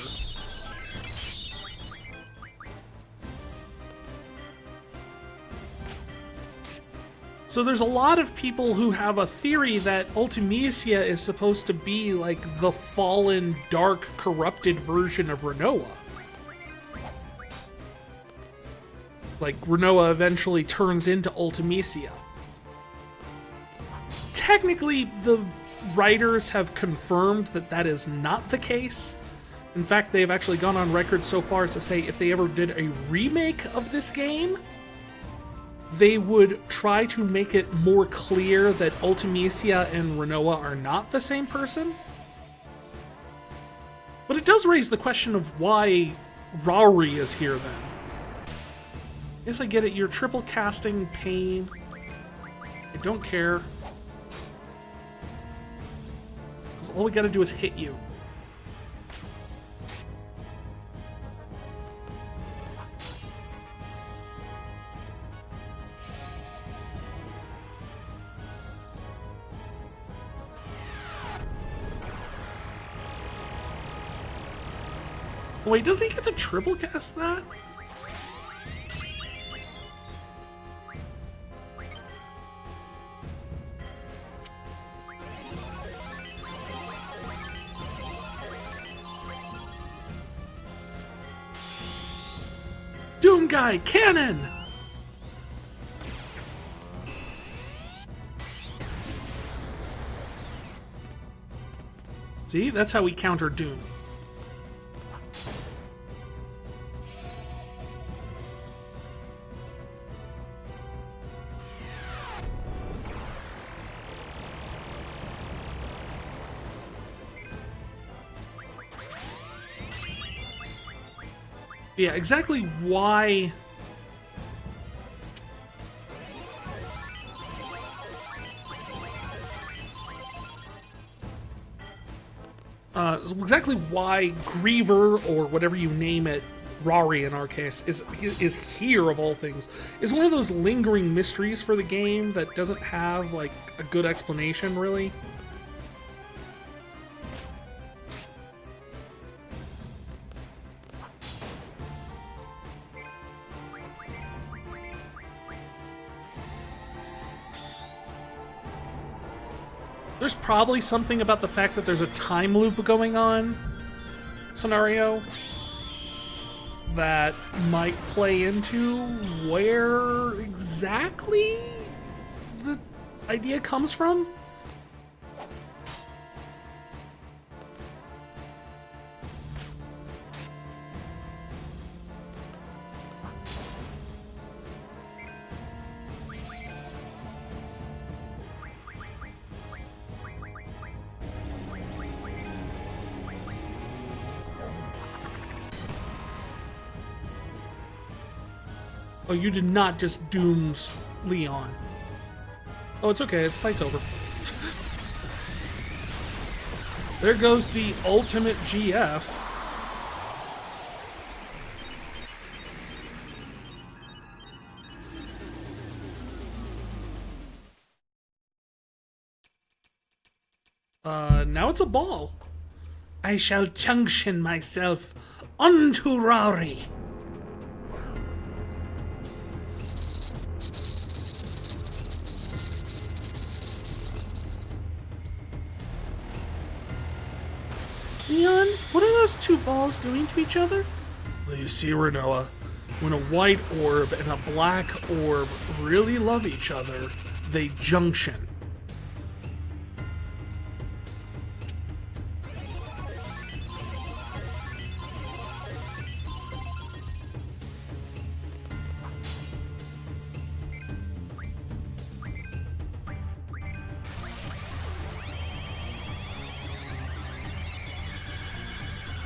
So there's a lot of people who have a theory that Ultimecia is supposed to be like the fallen, dark, corrupted version of Renoa. Like, Renoa eventually turns into Ultimecia. Technically, the writers have confirmed that that is not the case. In fact, they've actually gone on record so far as to say if they ever did a remake of this game, they would try to make it more clear that Ultimecia and Renoa are not the same person. But it does raise the question of why Rari is here then. Yes, I get it, you're triple casting Pain. I don't care. Because all we gotta do is hit you. Wait, does he get to triple cast that? Doom Guy Cannon! See, that's how we counter Doom. Yeah, exactly why... exactly why Griever, or whatever you name it, Rari in our case, is here of all things, is one of those lingering mysteries for the game that doesn't have, like, a good explanation, really. There's probably something about the fact that there's a time loop going on scenario that might play into where exactly the idea comes from. Oh, you did not just dooms Leon. Oh, it's okay. The fight's over. There goes the ultimate GF. now it's a ball. I shall junction myself unto Rauri. Leon, what are those two balls doing to each other? Well, you see, Renoa, when a white orb and a black orb really love each other, they junction.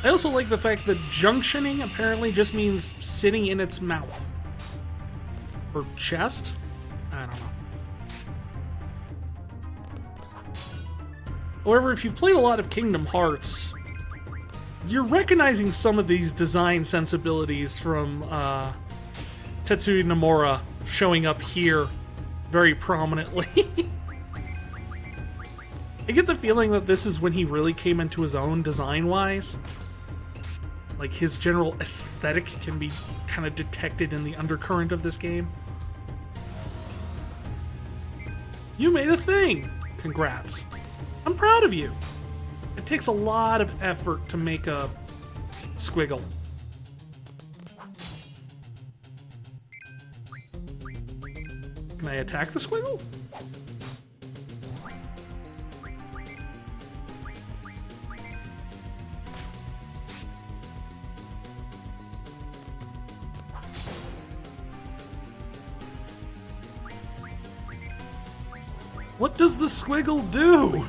I also like the fact that junctioning apparently just means sitting in its mouth. Or chest? I don't know. However, if you've played a lot of Kingdom Hearts, you're recognizing some of these design sensibilities from Tetsuya Nomura showing up here very prominently. I get the feeling that this is when he really came into his own design-wise. Like, his general aesthetic can be kind of detected in the undercurrent of this game. You made a thing! Congrats. I'm proud of you. It takes a lot of effort to make a squiggle. Can I attack the squiggle? What does the squiggle do?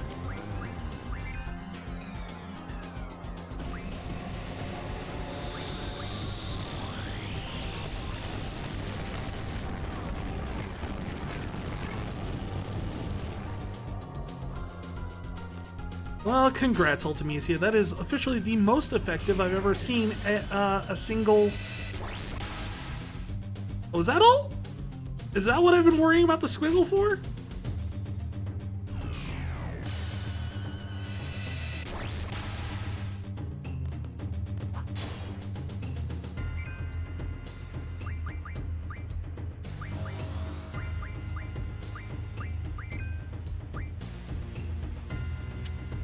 Well, congrats, Ultimecia. That is officially the most effective I've ever seen a single... Oh, is that all? Is that what I've been worrying about the squiggle for?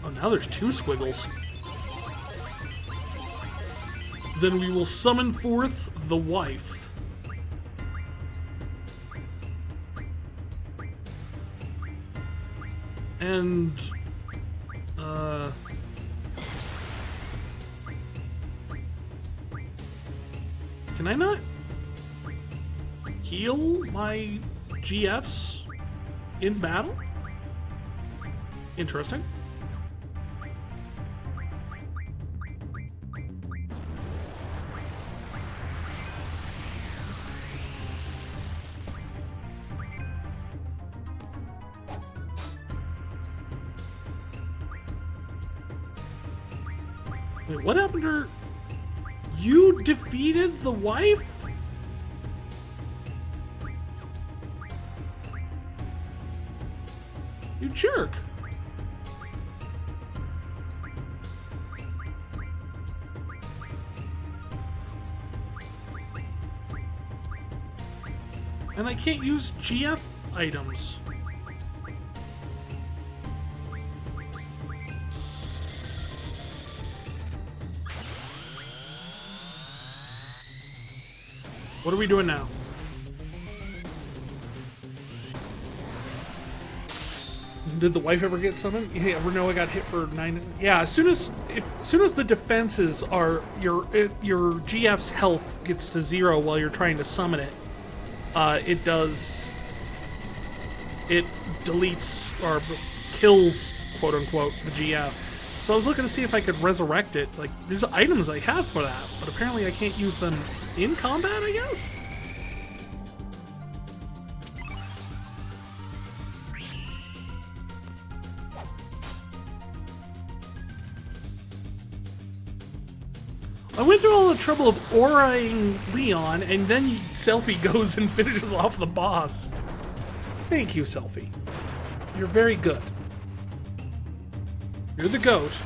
Oh, now there's two squiggles. Then we will summon forth the wife. And, can I not heal my GFs in battle? Interesting. Wait, what happened to her? You defeated the wife? You jerk. And I can't use GF items. What are we doing now? Did the wife ever get summoned? Yeah, Renoa got hit for 9. Yeah, as soon as the defenses are your GF's health gets to 0 while you're trying to summon it, it deletes or kills, quote unquote, the GF. So I was looking to see if I could resurrect it. Like, there's items I have for that, but apparently I can't use them in combat, I guess? I went through all the trouble of auraing Leon, and then Selphie goes and finishes off the boss. Thank you, Selphie. You're very good. You're the goat.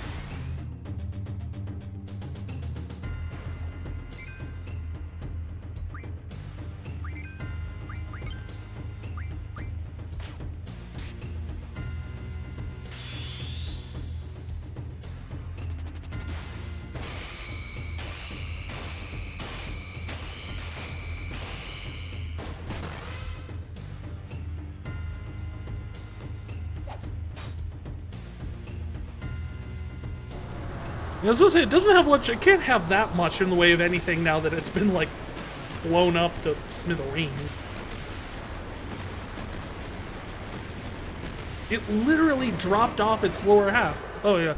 I was gonna say, it doesn't have much, it can't have that much in the way of anything now that it's been, like, blown up to smithereens. It literally dropped off its lower half. Oh, yeah.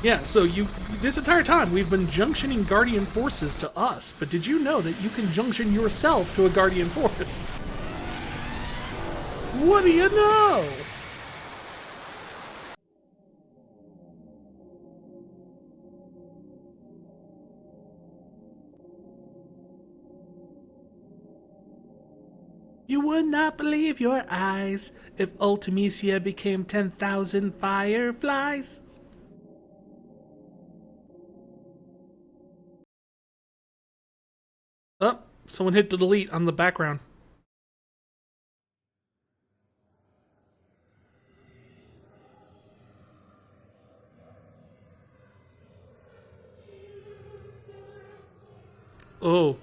Yeah, so this entire time we've been junctioning Guardian forces to us, but did you know that you can junction yourself to a Guardian force? What do you know? You would not believe your eyes if Ultimisia became 10,000 fireflies. Oh, someone hit the delete on the background. Oh.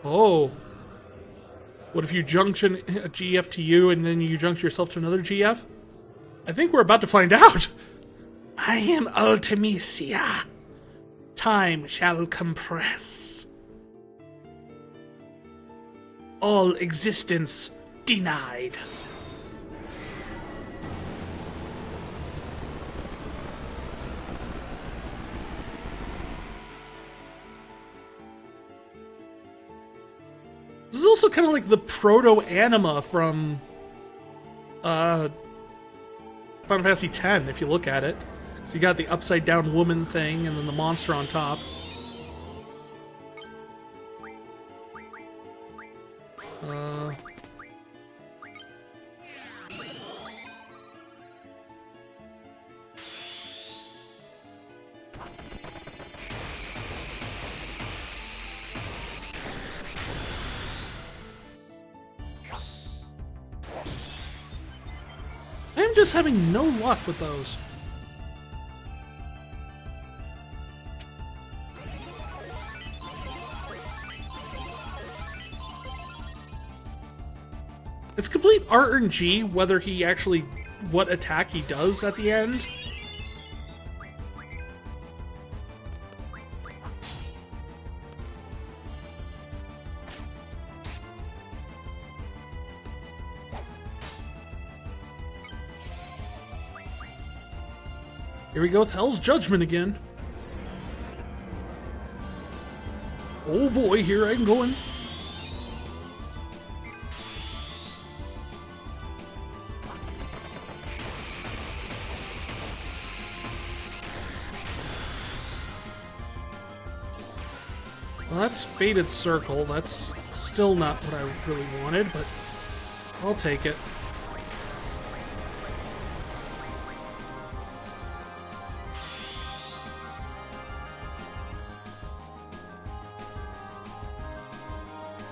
Oh. What if you junction a GF to you and then you junction yourself to another GF? I think we're about to find out. I am Ultimisia. Time shall compress. All existence denied. This is also kind of like the proto-anima from Final Fantasy X, if you look at it. So you got the upside-down woman thing, and then the monster on top. I'm just having no luck with those. It's complete RNG whether he actually, what attack he does at the end. Here we go with Hell's Judgment again. Oh boy, here I'm going. Well, that's Fated Circle. That's still not what I really wanted, but I'll take it.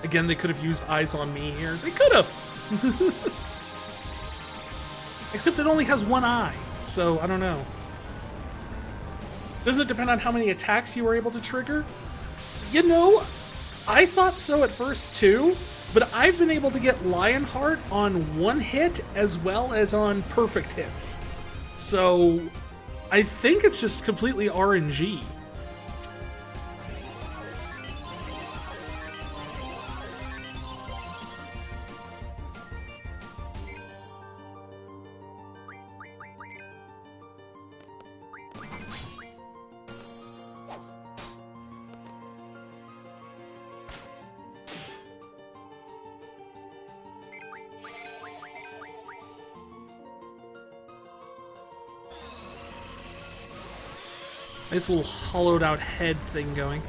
Again, they could have used Eyes on Me here. They could have! Except it only has one eye, so I don't know. Does it depend on how many attacks you were able to trigger? You know, I thought so at first too, but I've been able to get Lionheart on one hit as well as on perfect hits. So I think it's just completely RNG. Nice little hollowed out head thing going.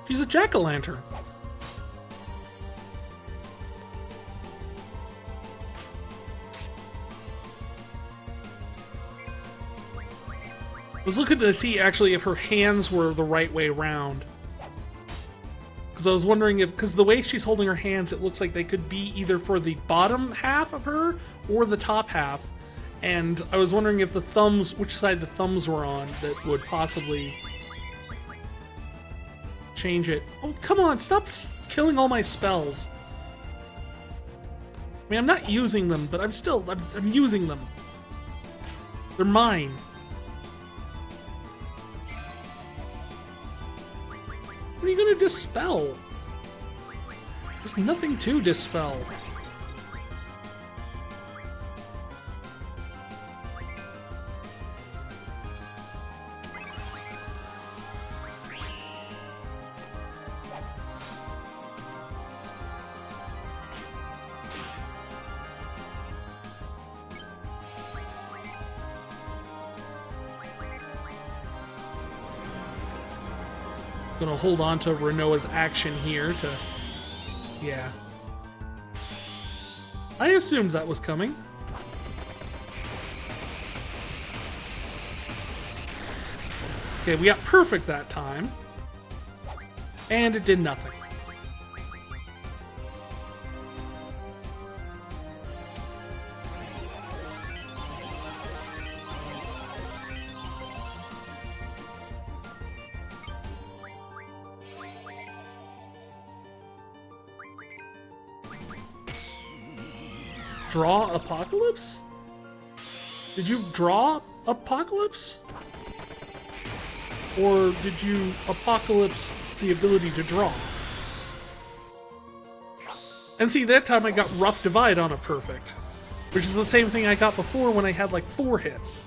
She's a jack-o'-lantern. I was looking to see actually if her hands were the right way around. Because I was wondering if, because the way she's holding her hands, it looks like they could be either for the bottom half of her or the top half. And I was wondering if the thumbs, which side the thumbs were on, that would possibly change it. Oh, come on, stop killing all my spells. I mean, I'm not using them, but I'm using them. They're mine. What are you gonna dispel? There's nothing to dispel. Gonna hold on to Renoa's action here to... Yeah. I assumed that was coming. Okay, we got perfect that time. And it did nothing. Draw Apocalypse? Did you draw Apocalypse? Or did you Apocalypse the ability to draw? And see, that time I got Rough Divide on a perfect, which is the same thing I got before when I had like 4 hits.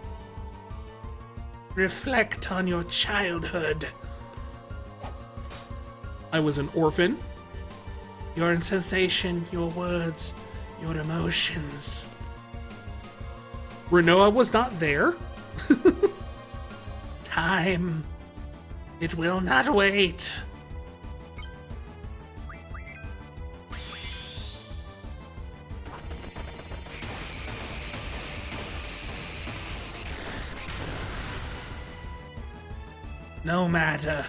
Reflect on your childhood. I was an orphan. Your sensation, your words, your emotions. Renoa was not there. Time. It will not wait. No matter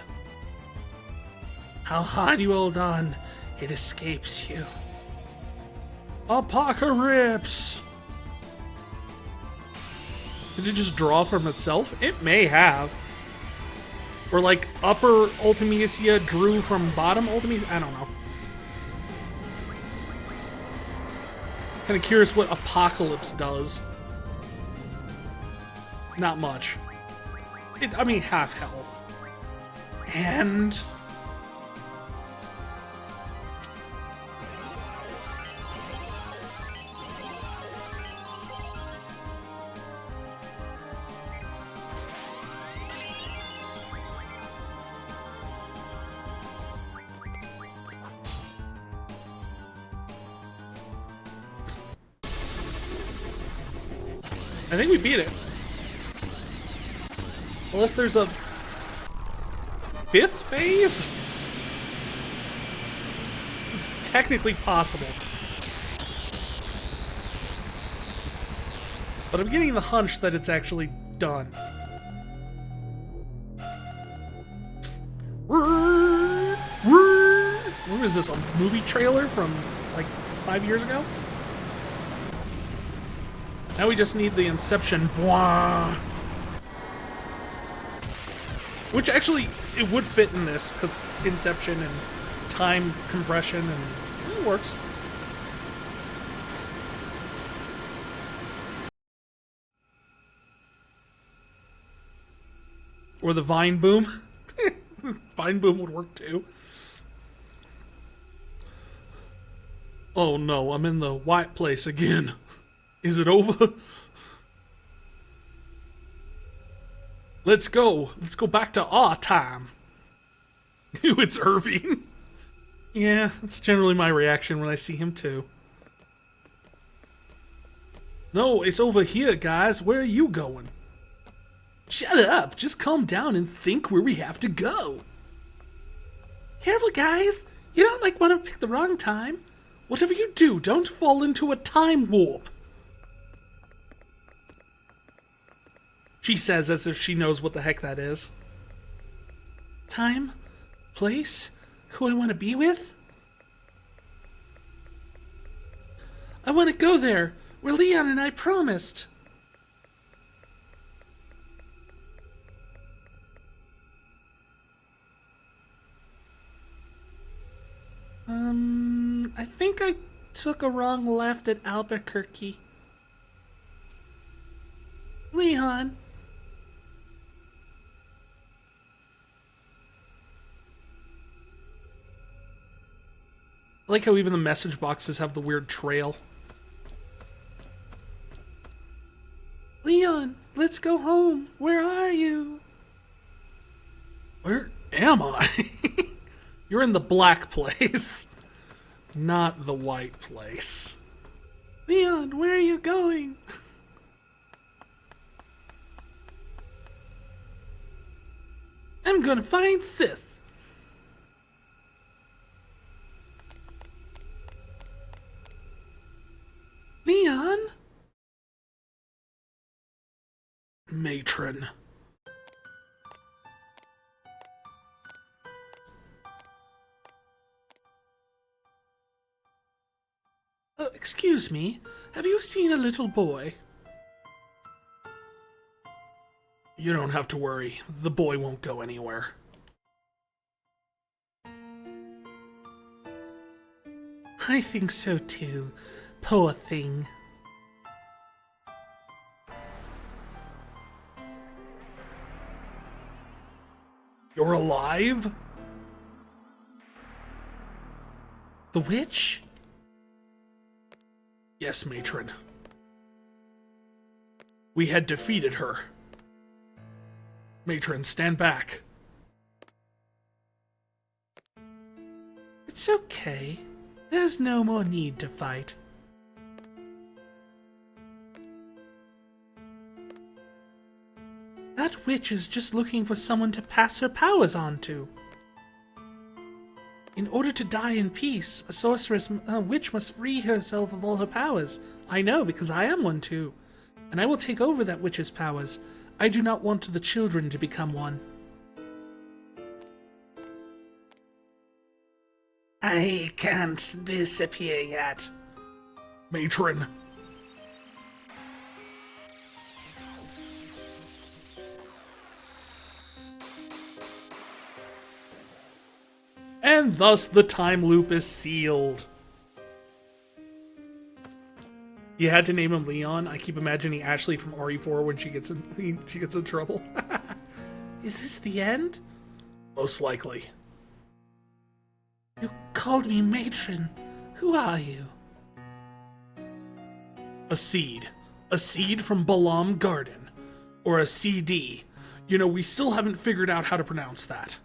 how hard you hold on, it escapes you. Apocalypse! Did it just draw from itself? It may have. Or like upper Ultimecia drew from bottom Ultimecia? I don't know. Kind of curious what Apocalypse does. Not much. I mean, half health. And... I think we beat it. Unless there's a 5th phase? It's technically possible. But I'm getting the hunch that it's actually done. What is this, a movie trailer from like 5 years ago? Now we just need the Inception blah. Which actually, it would fit in this, because Inception and time compression, and it works. Or the Vine Boom. Vine Boom would work too. Oh no, I'm in the white place again. Is it over? Let's go. Let's go back to our time. Ew, it's Irving. Yeah, that's generally my reaction when I see him too. No, it's over here, guys. Where are you going? Shut up. Just calm down and think where we have to go. Careful, guys! You don't want to pick the wrong time. Whatever you do, don't fall into a time warp. She says as if she knows what the heck that is. Time? Place? Who I want to be with? I want to go there, where Leon and I promised. I think I took a wrong left at Albuquerque. Leon. I like how even the message boxes have the weird trail. Leon, let's go home. Where are you? Where am I? You're in the black place, not the white place. Leon, where are you going? I'm gonna find Sith. Leon? Matron. Excuse me, have you seen a little boy? You don't have to worry, the boy won't go anywhere. I think so too, poor thing. You're alive? The witch? Yes, Matron. We had defeated her. Matron, stand back. It's okay. There's no more need to fight. That witch is just looking for someone to pass her powers on to. In order to die in peace, a sorceress witch must free herself of all her powers. I know, because I am one too. And I will take over that witch's powers. I do not want the children to become one. I can't disappear yet. Matron. And thus the time loop is sealed. You had to name him Leon. I keep imagining Ashley from RE4 when she gets in trouble. Is this the end? Most likely. You called me matron. Who are you? A seed. A seed from Balam Garden. Or a CD. You know, we still haven't figured out how to pronounce that.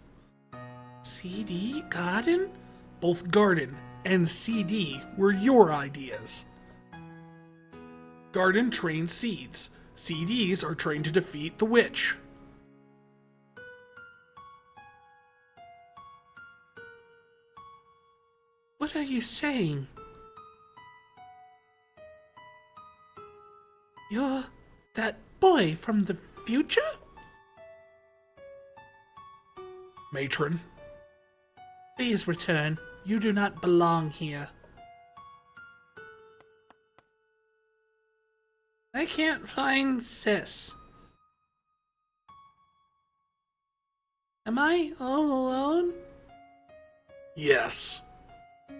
CD? Garden? Both garden and CD were your ideas. Garden trains seeds. CDs are trained to defeat the witch. What are you saying? You're that boy from the future? Matron. Please return. You do not belong here. I can't find Sis. Am I all alone? Yes.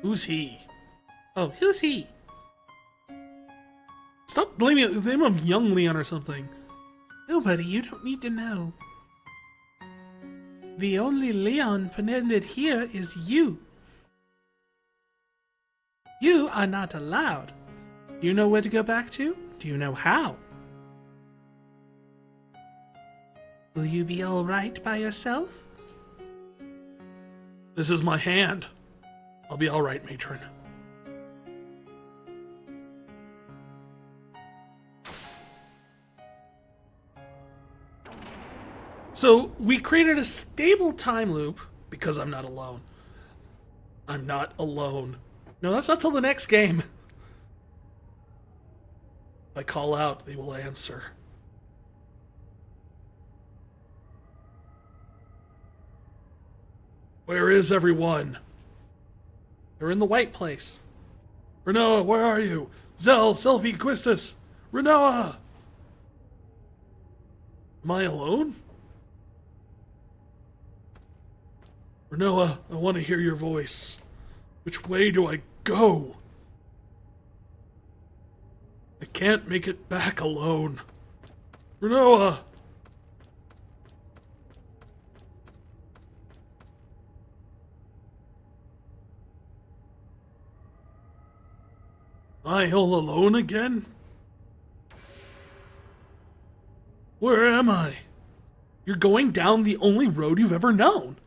Who's he? Oh, who's he? Stop blaming it. Name him Young Leon or something. Nobody, you don't need to know. The only Leon permitted here is you. You are not allowed. Do you know where to go back to? Do you know how? Will you be all right by yourself? This is my hand. I'll be all right, Matron. So we created a stable time loop, because I'm not alone, I'm not alone. No, that's not till the next game. I call out, they will answer. Where is everyone? They're in the white place. Renoa, where are you? Zell, Selfie, Quistis! Renoa! Am I alone? Renoa, I want to hear your voice. Which way do I go? I can't make it back alone. Renoa! Am I all alone again? Where am I? You're going down the only road you've ever known.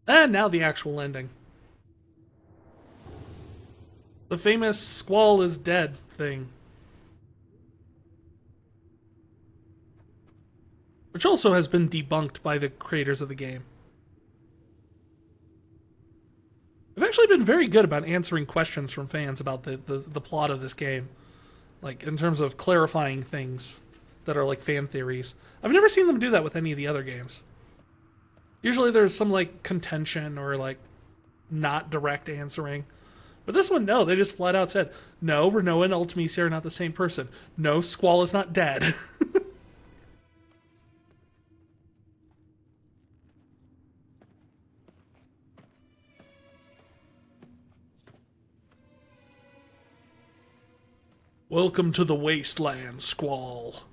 And now the actual ending. The famous Squall is dead thing. Which also has been debunked by the creators of the game. They've actually been very good about answering questions from fans about the plot of this game. Like, in terms of clarifying things that are like fan theories. I've never seen them do that with any of the other games. Usually there's some like contention or like not direct answering. But this one, no, they just flat out said, no, Renoa and Ultimisia are not the same person. No, Squall is not dead. Welcome to the wasteland, Squall.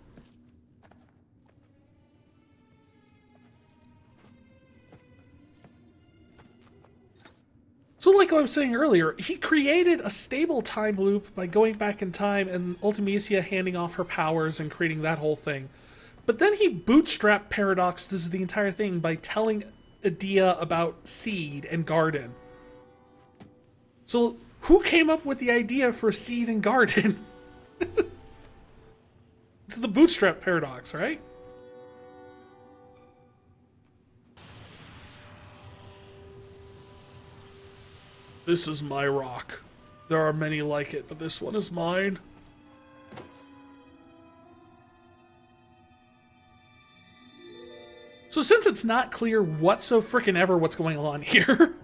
So like I was saying earlier, he created a stable time loop by going back in time and Ultimisia handing off her powers and creating that whole thing. But then he bootstrapped Paradox, this is the entire thing, by telling Edea about Seed and Garden. So who came up with the idea for Seed and Garden? It's the bootstrap paradox, right? This is my rock. There are many like it, but this one is mine. So since it's not clear what's going on here,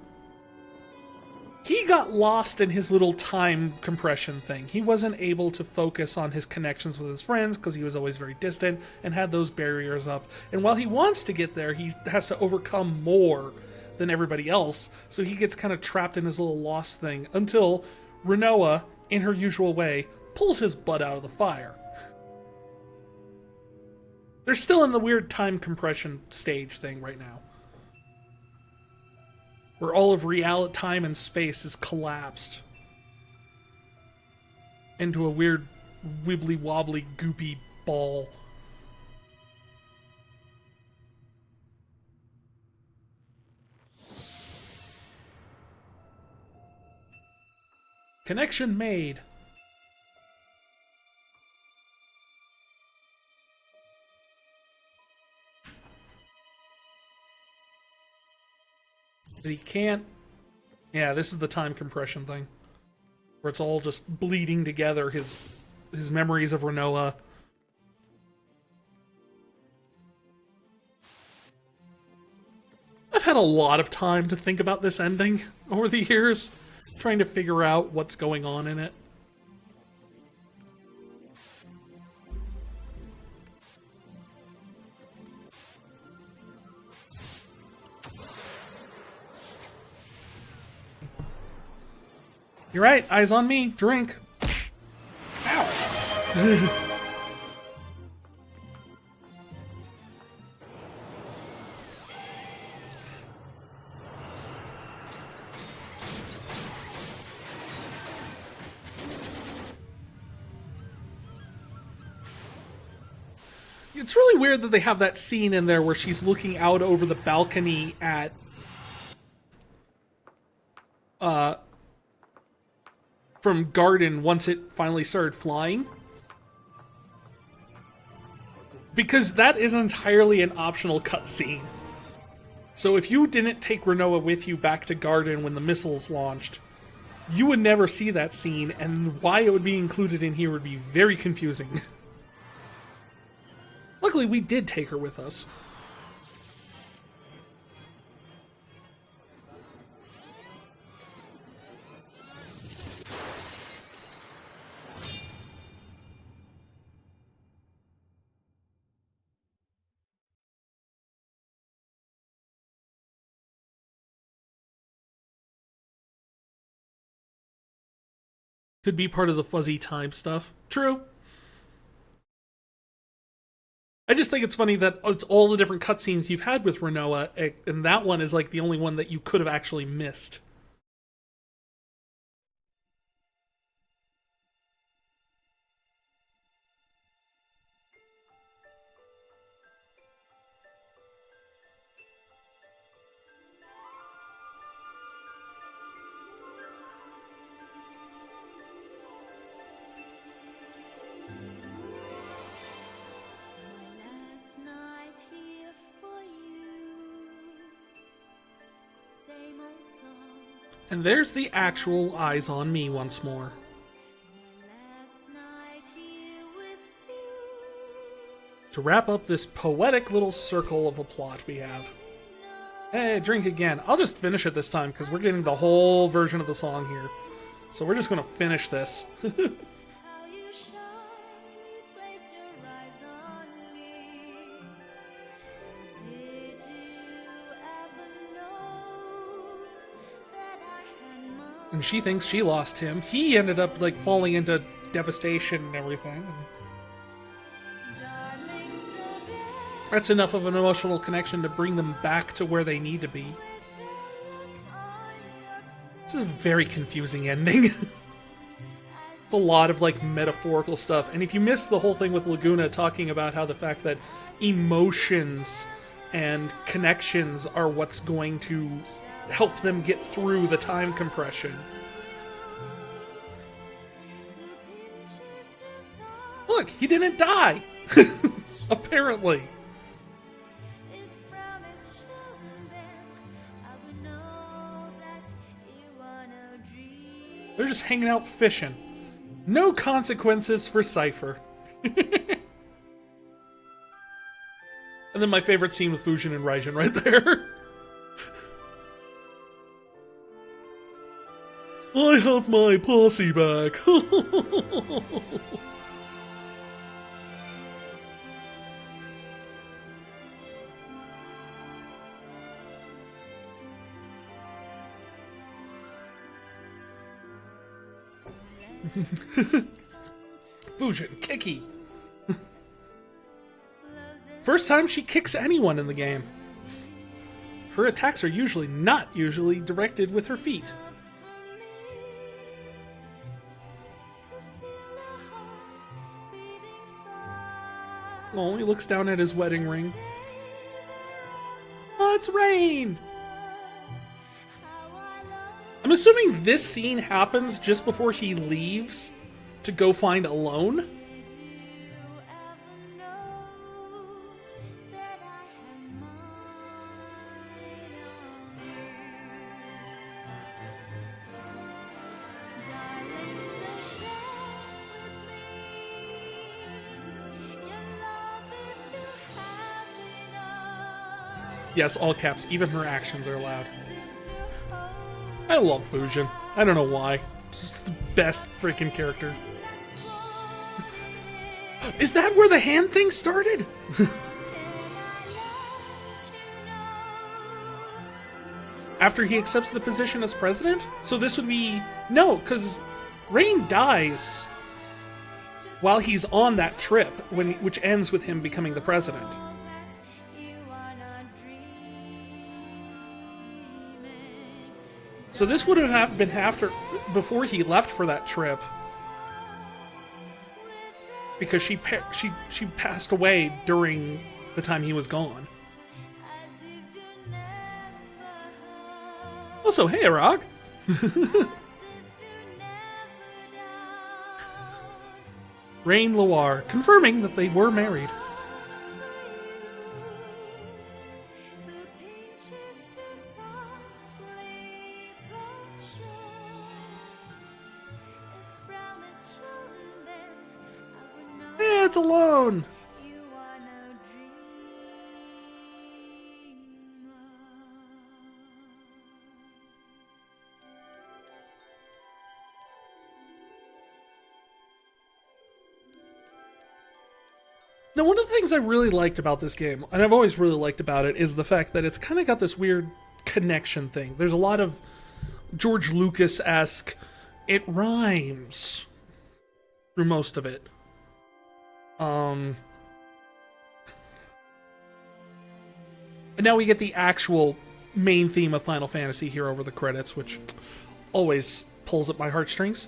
he got lost in his little time compression thing. He wasn't able to focus on his connections with his friends because he was always very distant and had those barriers up. And while he wants to get there, he has to overcome more than everybody else, so he gets kind of trapped in his little lost thing until Renoa, in her usual way, pulls his butt out of the fire. They're still in the weird time compression stage thing right now, where all of reality, time, and space is collapsed into a weird wibbly-wobbly, goopy ball. Connection made. But he can't... Yeah, this is the time compression thing. Where it's all just bleeding together, his memories of Renoa. I've had a lot of time to think about this ending over the years, trying to figure out what's going on in it. You're right, eyes on me, drink. Ow. It's really weird that they have that scene in there where she's looking out over the balcony at from Garden once it finally started flying. Because that is entirely an optional cutscene. So if you didn't take Renoa with you back to Garden when the missiles launched, you would never see that scene, and why it would be included in here would be very confusing. Luckily, we did take her with us. Could be part of the fuzzy time stuff. True. I just think it's funny that it's all the different cutscenes you've had with Renoa, and that one is like the only one that you could have actually missed. And there's the actual Eyes on Me once more. To wrap up this poetic little circle of a plot we have. Hey, drink again. I'll just finish it this time, because we're getting the whole version of the song here. So we're just going to finish this. And she thinks she lost him. He ended up, like, falling into devastation and everything. That's enough of an emotional connection to bring them back to where they need to be. This is a very confusing ending. It's a lot of, like, metaphorical stuff. And if you missed the whole thing with Laguna talking about how the fact that emotions and connections are what's going to help them get through the time compression. Look, he didn't die! Apparently. They're just hanging out fishing. No consequences for Cypher. And then my favorite scene with Fujin and Raijin right there. I have my posse back. Fujin, kicky. First time she kicks anyone in the game. Her attacks are not usually directed with her feet. Oh, he looks down at his wedding ring. Oh, it's rain! I'm assuming this scene happens just before he leaves to go find Alone. Yes, all caps, even her actions are loud. I love Fujin. I don't know why. Just the best freaking character. Is that where the hand thing started? After he accepts the position as president? So this would be... No, because Rain dies while he's on that trip, which ends with him becoming the president. So this would have been before he left for that trip, because she passed away during the time he was gone. Also, hey, Arag. Rain Loire, confirming that they were married. it's alone. Now, one of the things I really liked about this game, and I've always really liked about it, is the fact that it's kind of got this weird connection thing. There's a lot of George Lucas-esque, it rhymes through most of it. And now we get the actual main theme of Final Fantasy here over the credits, which always pulls at my heartstrings.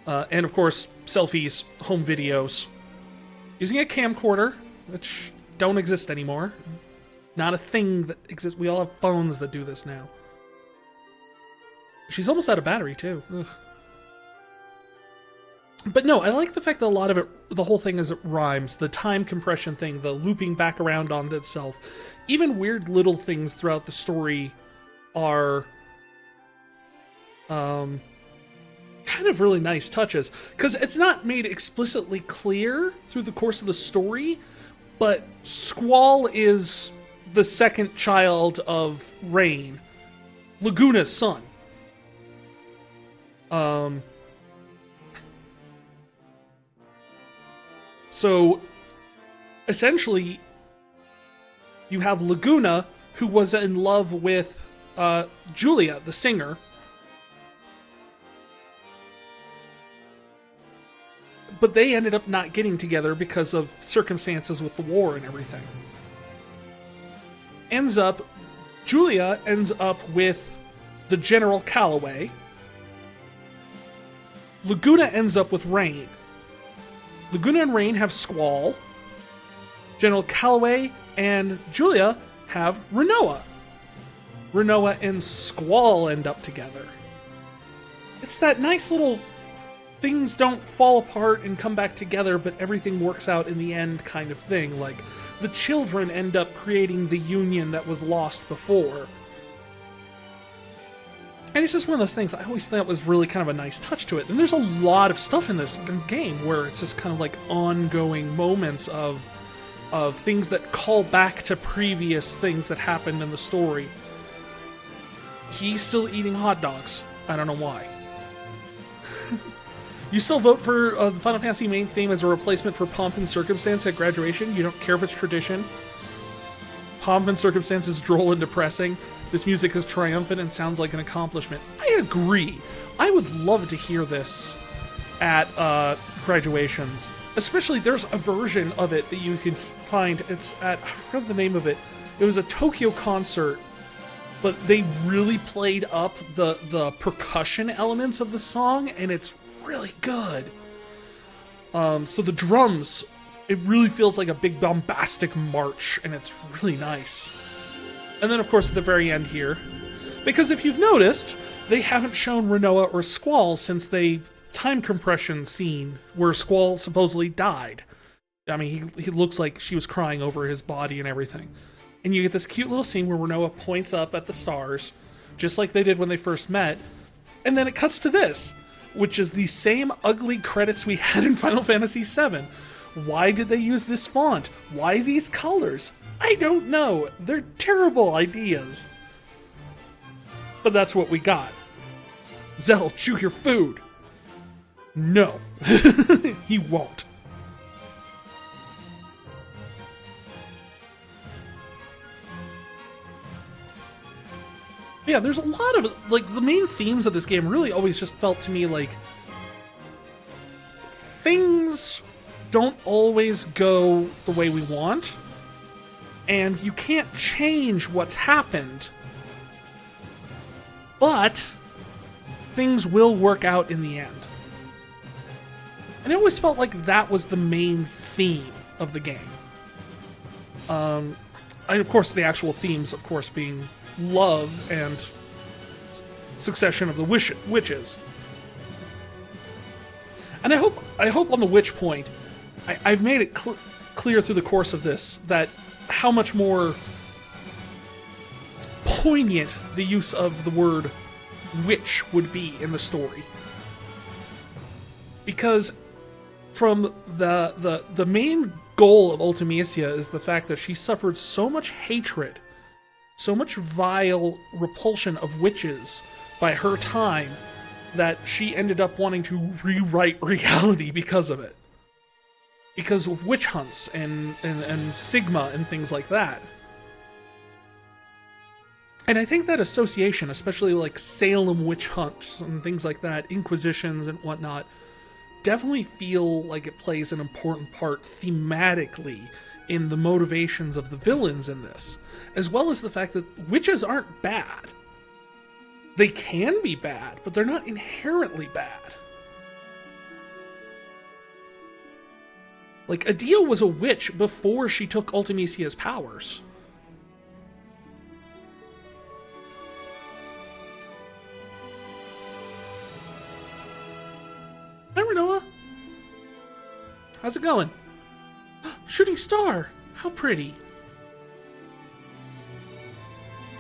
And of course, selfies, home videos. Using a camcorder, which don't exist anymore. Not a thing that exists. We all have phones that do this now. She's almost out of battery, too. Ugh. But no, I like the fact that a lot of it, the whole thing is it rhymes. The time compression thing, the looping back around on itself. Even weird little things throughout the story are kind of really nice touches. Because it's not made explicitly clear through the course of the story, but Squall is the second child of Rain, Laguna's son. So, essentially, you have Laguna, who was in love with Julia, the singer. But they ended up not getting together because of circumstances with the war and everything. Julia ends up with the General Calloway. Laguna ends up with Rain. Laguna and Rain have Squall. General Calloway and Julia have Renoa. Renoa and Squall end up together. It's that nice little things don't fall apart and come back together, but everything works out in the end kind of thing. Like, the children end up creating the union that was lost before. And it's just one of those things I always thought was really kind of a nice touch to it. And there's a lot of stuff in this game where it's just kind of like ongoing moments of things that call back to previous things that happened in the story. He's still eating hot dogs. I don't know why. You still vote for the Final Fantasy main theme as a replacement for Pomp and Circumstance at graduation? You don't care if it's tradition? Pomp and Circumstance is droll and depressing. This music is triumphant and sounds like an accomplishment. I agree. I would love to hear this at graduations. Especially, there's a version of it that you can find. It's at, I forgot the name of it. It was a Tokyo concert, but they really played up the percussion elements of the song, and it's really good. So the drums, it really feels like a big bombastic march, and it's really nice. And then, of course, at the very end here, because if you've noticed, they haven't shown Renoa or Squall since the time compression scene where Squall supposedly died. I mean, he looks like she was crying over his body and everything. And you get this cute little scene where Renoa points up at the stars, just like they did when they first met, and then it cuts to this, which is the same ugly credits we had in Final Fantasy VII. Why did they use this font? Why these colors? I don't know. They're terrible ideas. But that's what we got. Zell, chew your food. No. He won't. Yeah, there's a lot of, like, the main themes of this game really always just felt to me like things don't always go the way we want, and you can't change what's happened, but things will work out in the end. And it always felt like that was the main theme of the game. And of course, the actual themes, of course, being love and succession of the witches. And I hope on the witch point, I've made it clear through the course of this that how much more poignant the use of the word witch would be in the story. Because from the main goal of Ultimecia is the fact that she suffered so much hatred, so much vile repulsion of witches by her time, that she ended up wanting to rewrite reality because of it. Because of witch hunts and stigma and things like that. And I think that association, especially like Salem witch hunts and things like that, inquisitions and whatnot, definitely feel like it plays an important part thematically in the motivations of the villains in this, as well as the fact that witches aren't bad. They can be bad, but they're not inherently bad. Like, Adia was a witch before she took Ultimecia's powers. Hi, Renoa. How's it going? Shooting star! How pretty.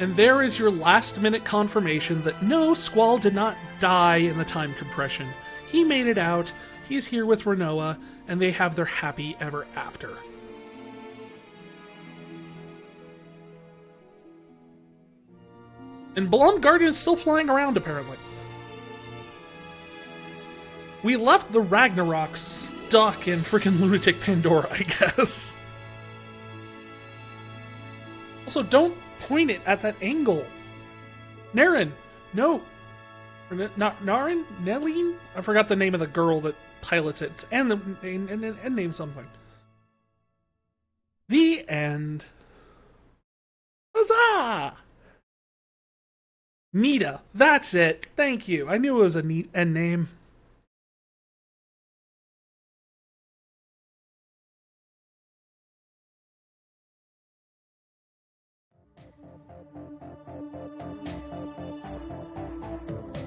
And there is your last-minute confirmation that no, Squall did not die in the time compression. He made it out, he's here with Renoa, and they have their happy ever after. And Blonde Garden is still flying around, apparently. We left the Ragnarok stuck in freaking Lunatic Pandora, I guess. Also, don't point it at that angle. Naren, no. Not Naren? Nelline? I forgot the name of the girl that pilots it. And name something. The end. Huzzah! Nita. That's it. Thank you. I knew it was a neat end name.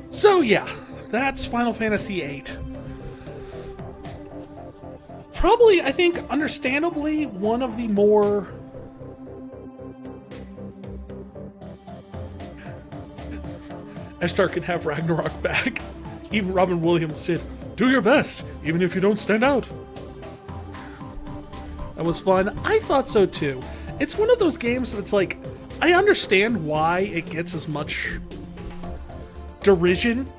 So yeah, that's Final Fantasy VIII. Probably, I think, understandably, one of the more... Eshtar can have Ragnarok back. Even Robin Williams said, "Do your best, even if you don't stand out." That was fun. I thought so too. It's one of those games that's like, I understand why it gets as much derision,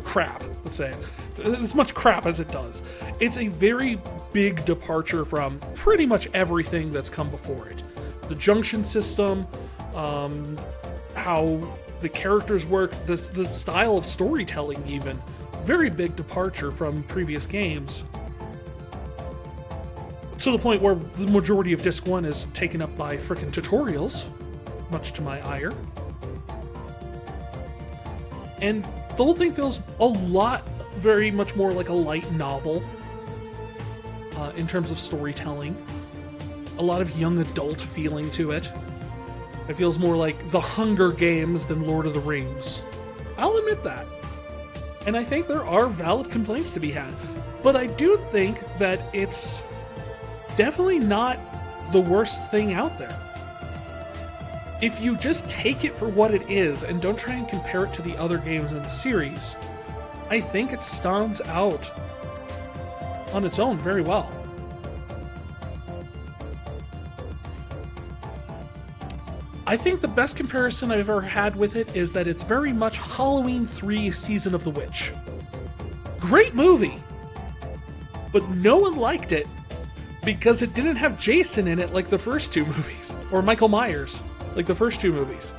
crap, let's say it, as much crap as it does. It's a very big departure from pretty much everything that's come before it. The junction system, how the characters work, the style of storytelling even, very big departure from previous games. To the point where the majority of Disc 1 is taken up by frickin' tutorials, much to my ire. And the whole thing feels a lot, very much more like a light novel in terms of storytelling. A lot of young adult feeling to it. It feels more like The Hunger Games than Lord of the Rings. I'll admit that. And I think there are valid complaints to be had. But I do think that it's definitely not the worst thing out there. If you just take it for what it is and don't try and compare it to the other games in the series, I think it stands out on its own very well. I think the best comparison I've ever had with it is that it's very much Halloween 3 Season of the Witch. Great movie, but no one liked it because it didn't have Jason in it like the first two movies, or Michael Myers like the first two movies.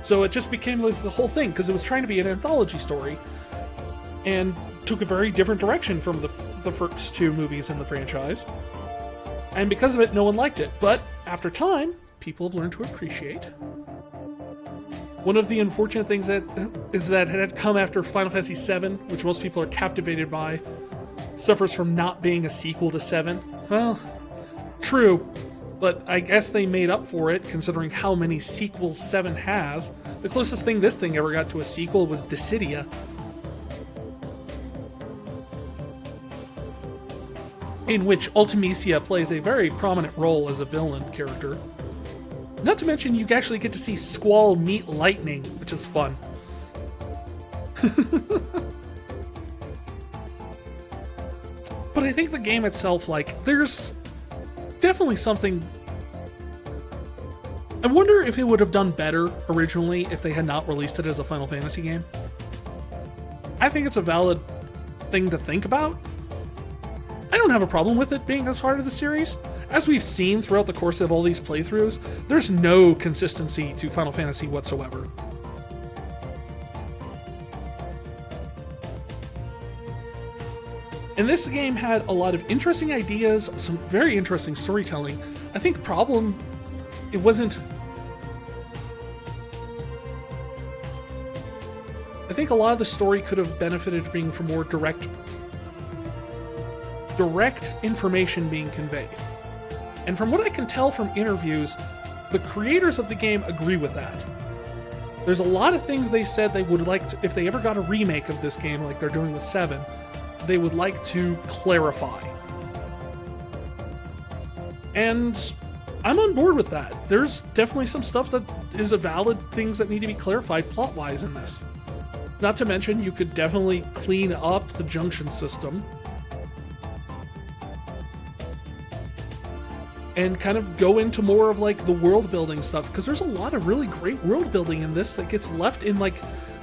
So it just became like the whole thing because it was trying to be an anthology story and took a very different direction from the first two movies in the franchise. And because of it, no one liked it. But after time, people have learned to appreciate. One of the unfortunate things that is that it had come after Final Fantasy VII, which most people are captivated by, suffers from not being a sequel to 7. Well, true, but I guess they made up for it considering how many sequels 7 has. The closest thing this thing ever got to a sequel was Dissidia. In which Ultimecia plays a very prominent role as a villain character. Not to mention, you actually get to see Squall meet Lightning, which is fun. But I think the game itself, like, there's definitely something. I wonder if it would have done better originally if they had not released it as a Final Fantasy game. I think it's a valid thing to think about. I don't have a problem with it being as part of the series. As we've seen throughout the course of all these playthroughs, there's no consistency to Final Fantasy whatsoever. And this game had a lot of interesting ideas, some very interesting storytelling. I think the problem, it wasn't... I think a lot of the story could have benefited being from more direct information being conveyed. And from what I can tell from interviews, the creators of the game agree with that. There's a lot of things they said they would like to, if they ever got a remake of this game like they're doing with 7, they would like to clarify. And I'm on board with that. There's definitely some stuff that is a valid things that need to be clarified plot-wise in this. Not to mention, you could definitely clean up the junction system and kind of go into more of like the world building stuff, because there's a lot of really great world building in this that gets left in like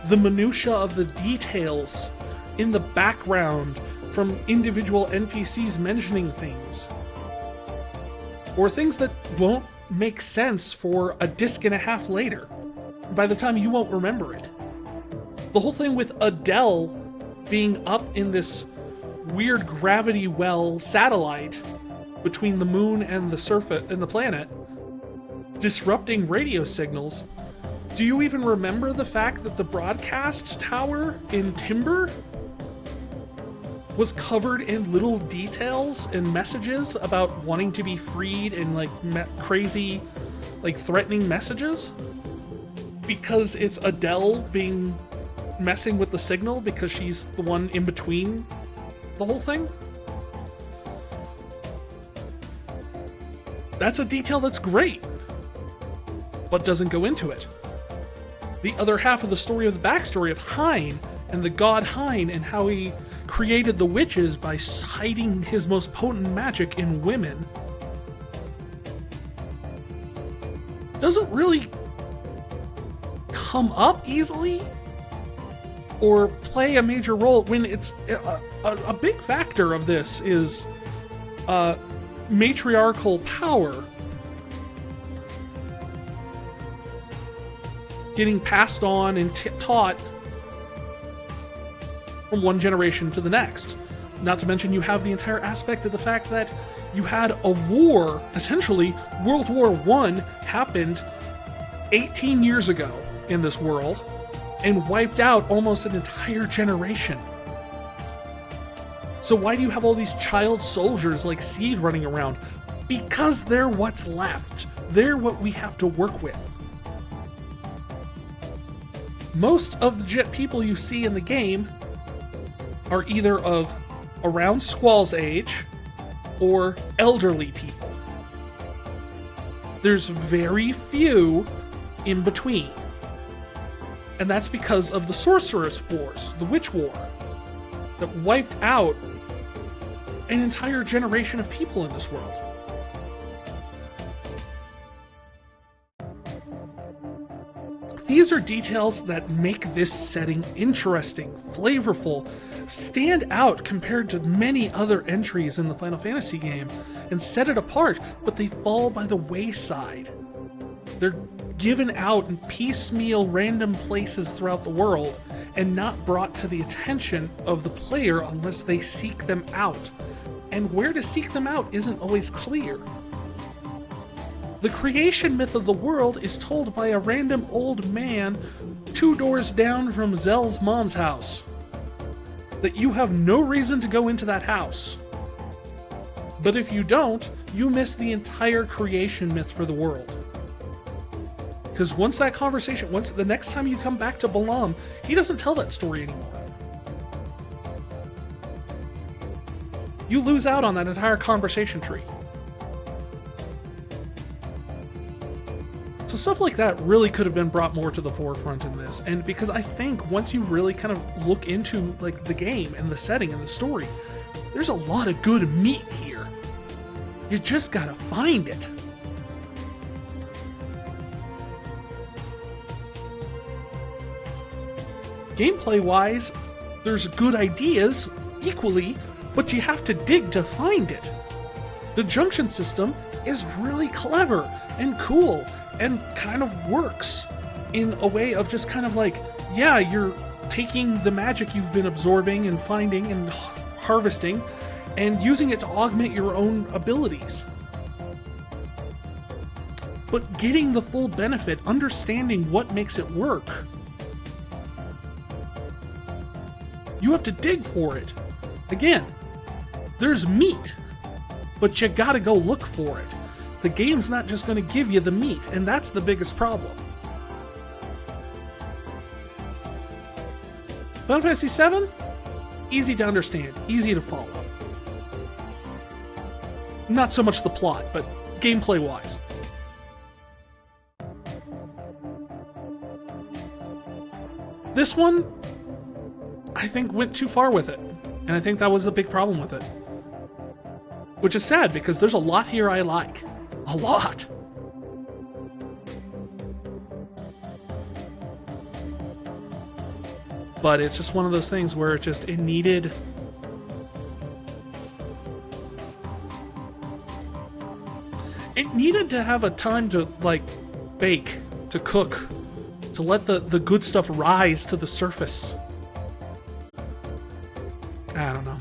the minutia of the details in the background from individual NPCs mentioning things, or things that won't make sense for a disc and a half later. By the time you won't remember it. The whole thing with Adele being up in this weird gravity well satellite between the moon and the surface and the planet, disrupting radio signals. Do you even remember the fact that the broadcast tower in Timber was covered in little details and messages about wanting to be freed and like crazy, like threatening messages? Because it's Adele messing with the signal because she's the one in between the whole thing? That's a detail that's great, but doesn't go into it. The other half of the story of the backstory of Hein and the god Hein and how he created the witches by hiding his most potent magic in women doesn't really come up easily or play a major role when it's a big factor of this is matriarchal power getting passed on and taught from one generation to the next. Not to mention you have the entire aspect of the fact that you had a war, essentially World War I happened 18 years ago in this world and wiped out almost an entire generation. So why do you have all these child soldiers like Seed running around? Because they're what's left. They're what we have to work with. Most of the jet people you see in the game are either of around Squall's age or elderly people. There's very few in between. And that's because of the Sorceress Wars, the Witch War, that wiped out an entire generation of people in this world. These are details that make this setting interesting, flavorful, stand out compared to many other entries in the Final Fantasy game, and set it apart, but they fall by the wayside. They're given out in piecemeal random places throughout the world, and not brought to the attention of the player unless they seek them out. And where to seek them out isn't always clear. The creation myth of the world is told by a random old man 2 doors down from Zell's mom's house. That you have no reason to go into that house. But if you don't, you miss the entire creation myth for the world. Because once the next time you come back to Balam, he doesn't tell that story anymore. You lose out on that entire conversation tree. So stuff like that really could have been brought more to the forefront in this, and because I think once you really kind of look into like the game and the setting and the story, There's a lot of good meat here. You just gotta find it. Gameplay-wise, there's good ideas equally, but you have to dig to find it. The junction system is really clever and cool and kind of works in a way of just kind of like, yeah, you're taking the magic you've been absorbing and finding and harvesting and using it to augment your own abilities. But getting the full benefit, understanding what makes it work. You have to dig for it. Again, there's meat, but you gotta go look for it. The game's not just gonna give you the meat, and that's the biggest problem. Final Fantasy VII? Easy to understand, easy to follow. Not so much the plot, but gameplay-wise. This one, I think, went too far with it, and I think that was the big problem with it. Which is sad, because there's a lot here I like. A lot! But it's just one of those things where it needed... It needed to have a time to, like, bake, to cook, to let the good stuff rise to the surface. I don't know.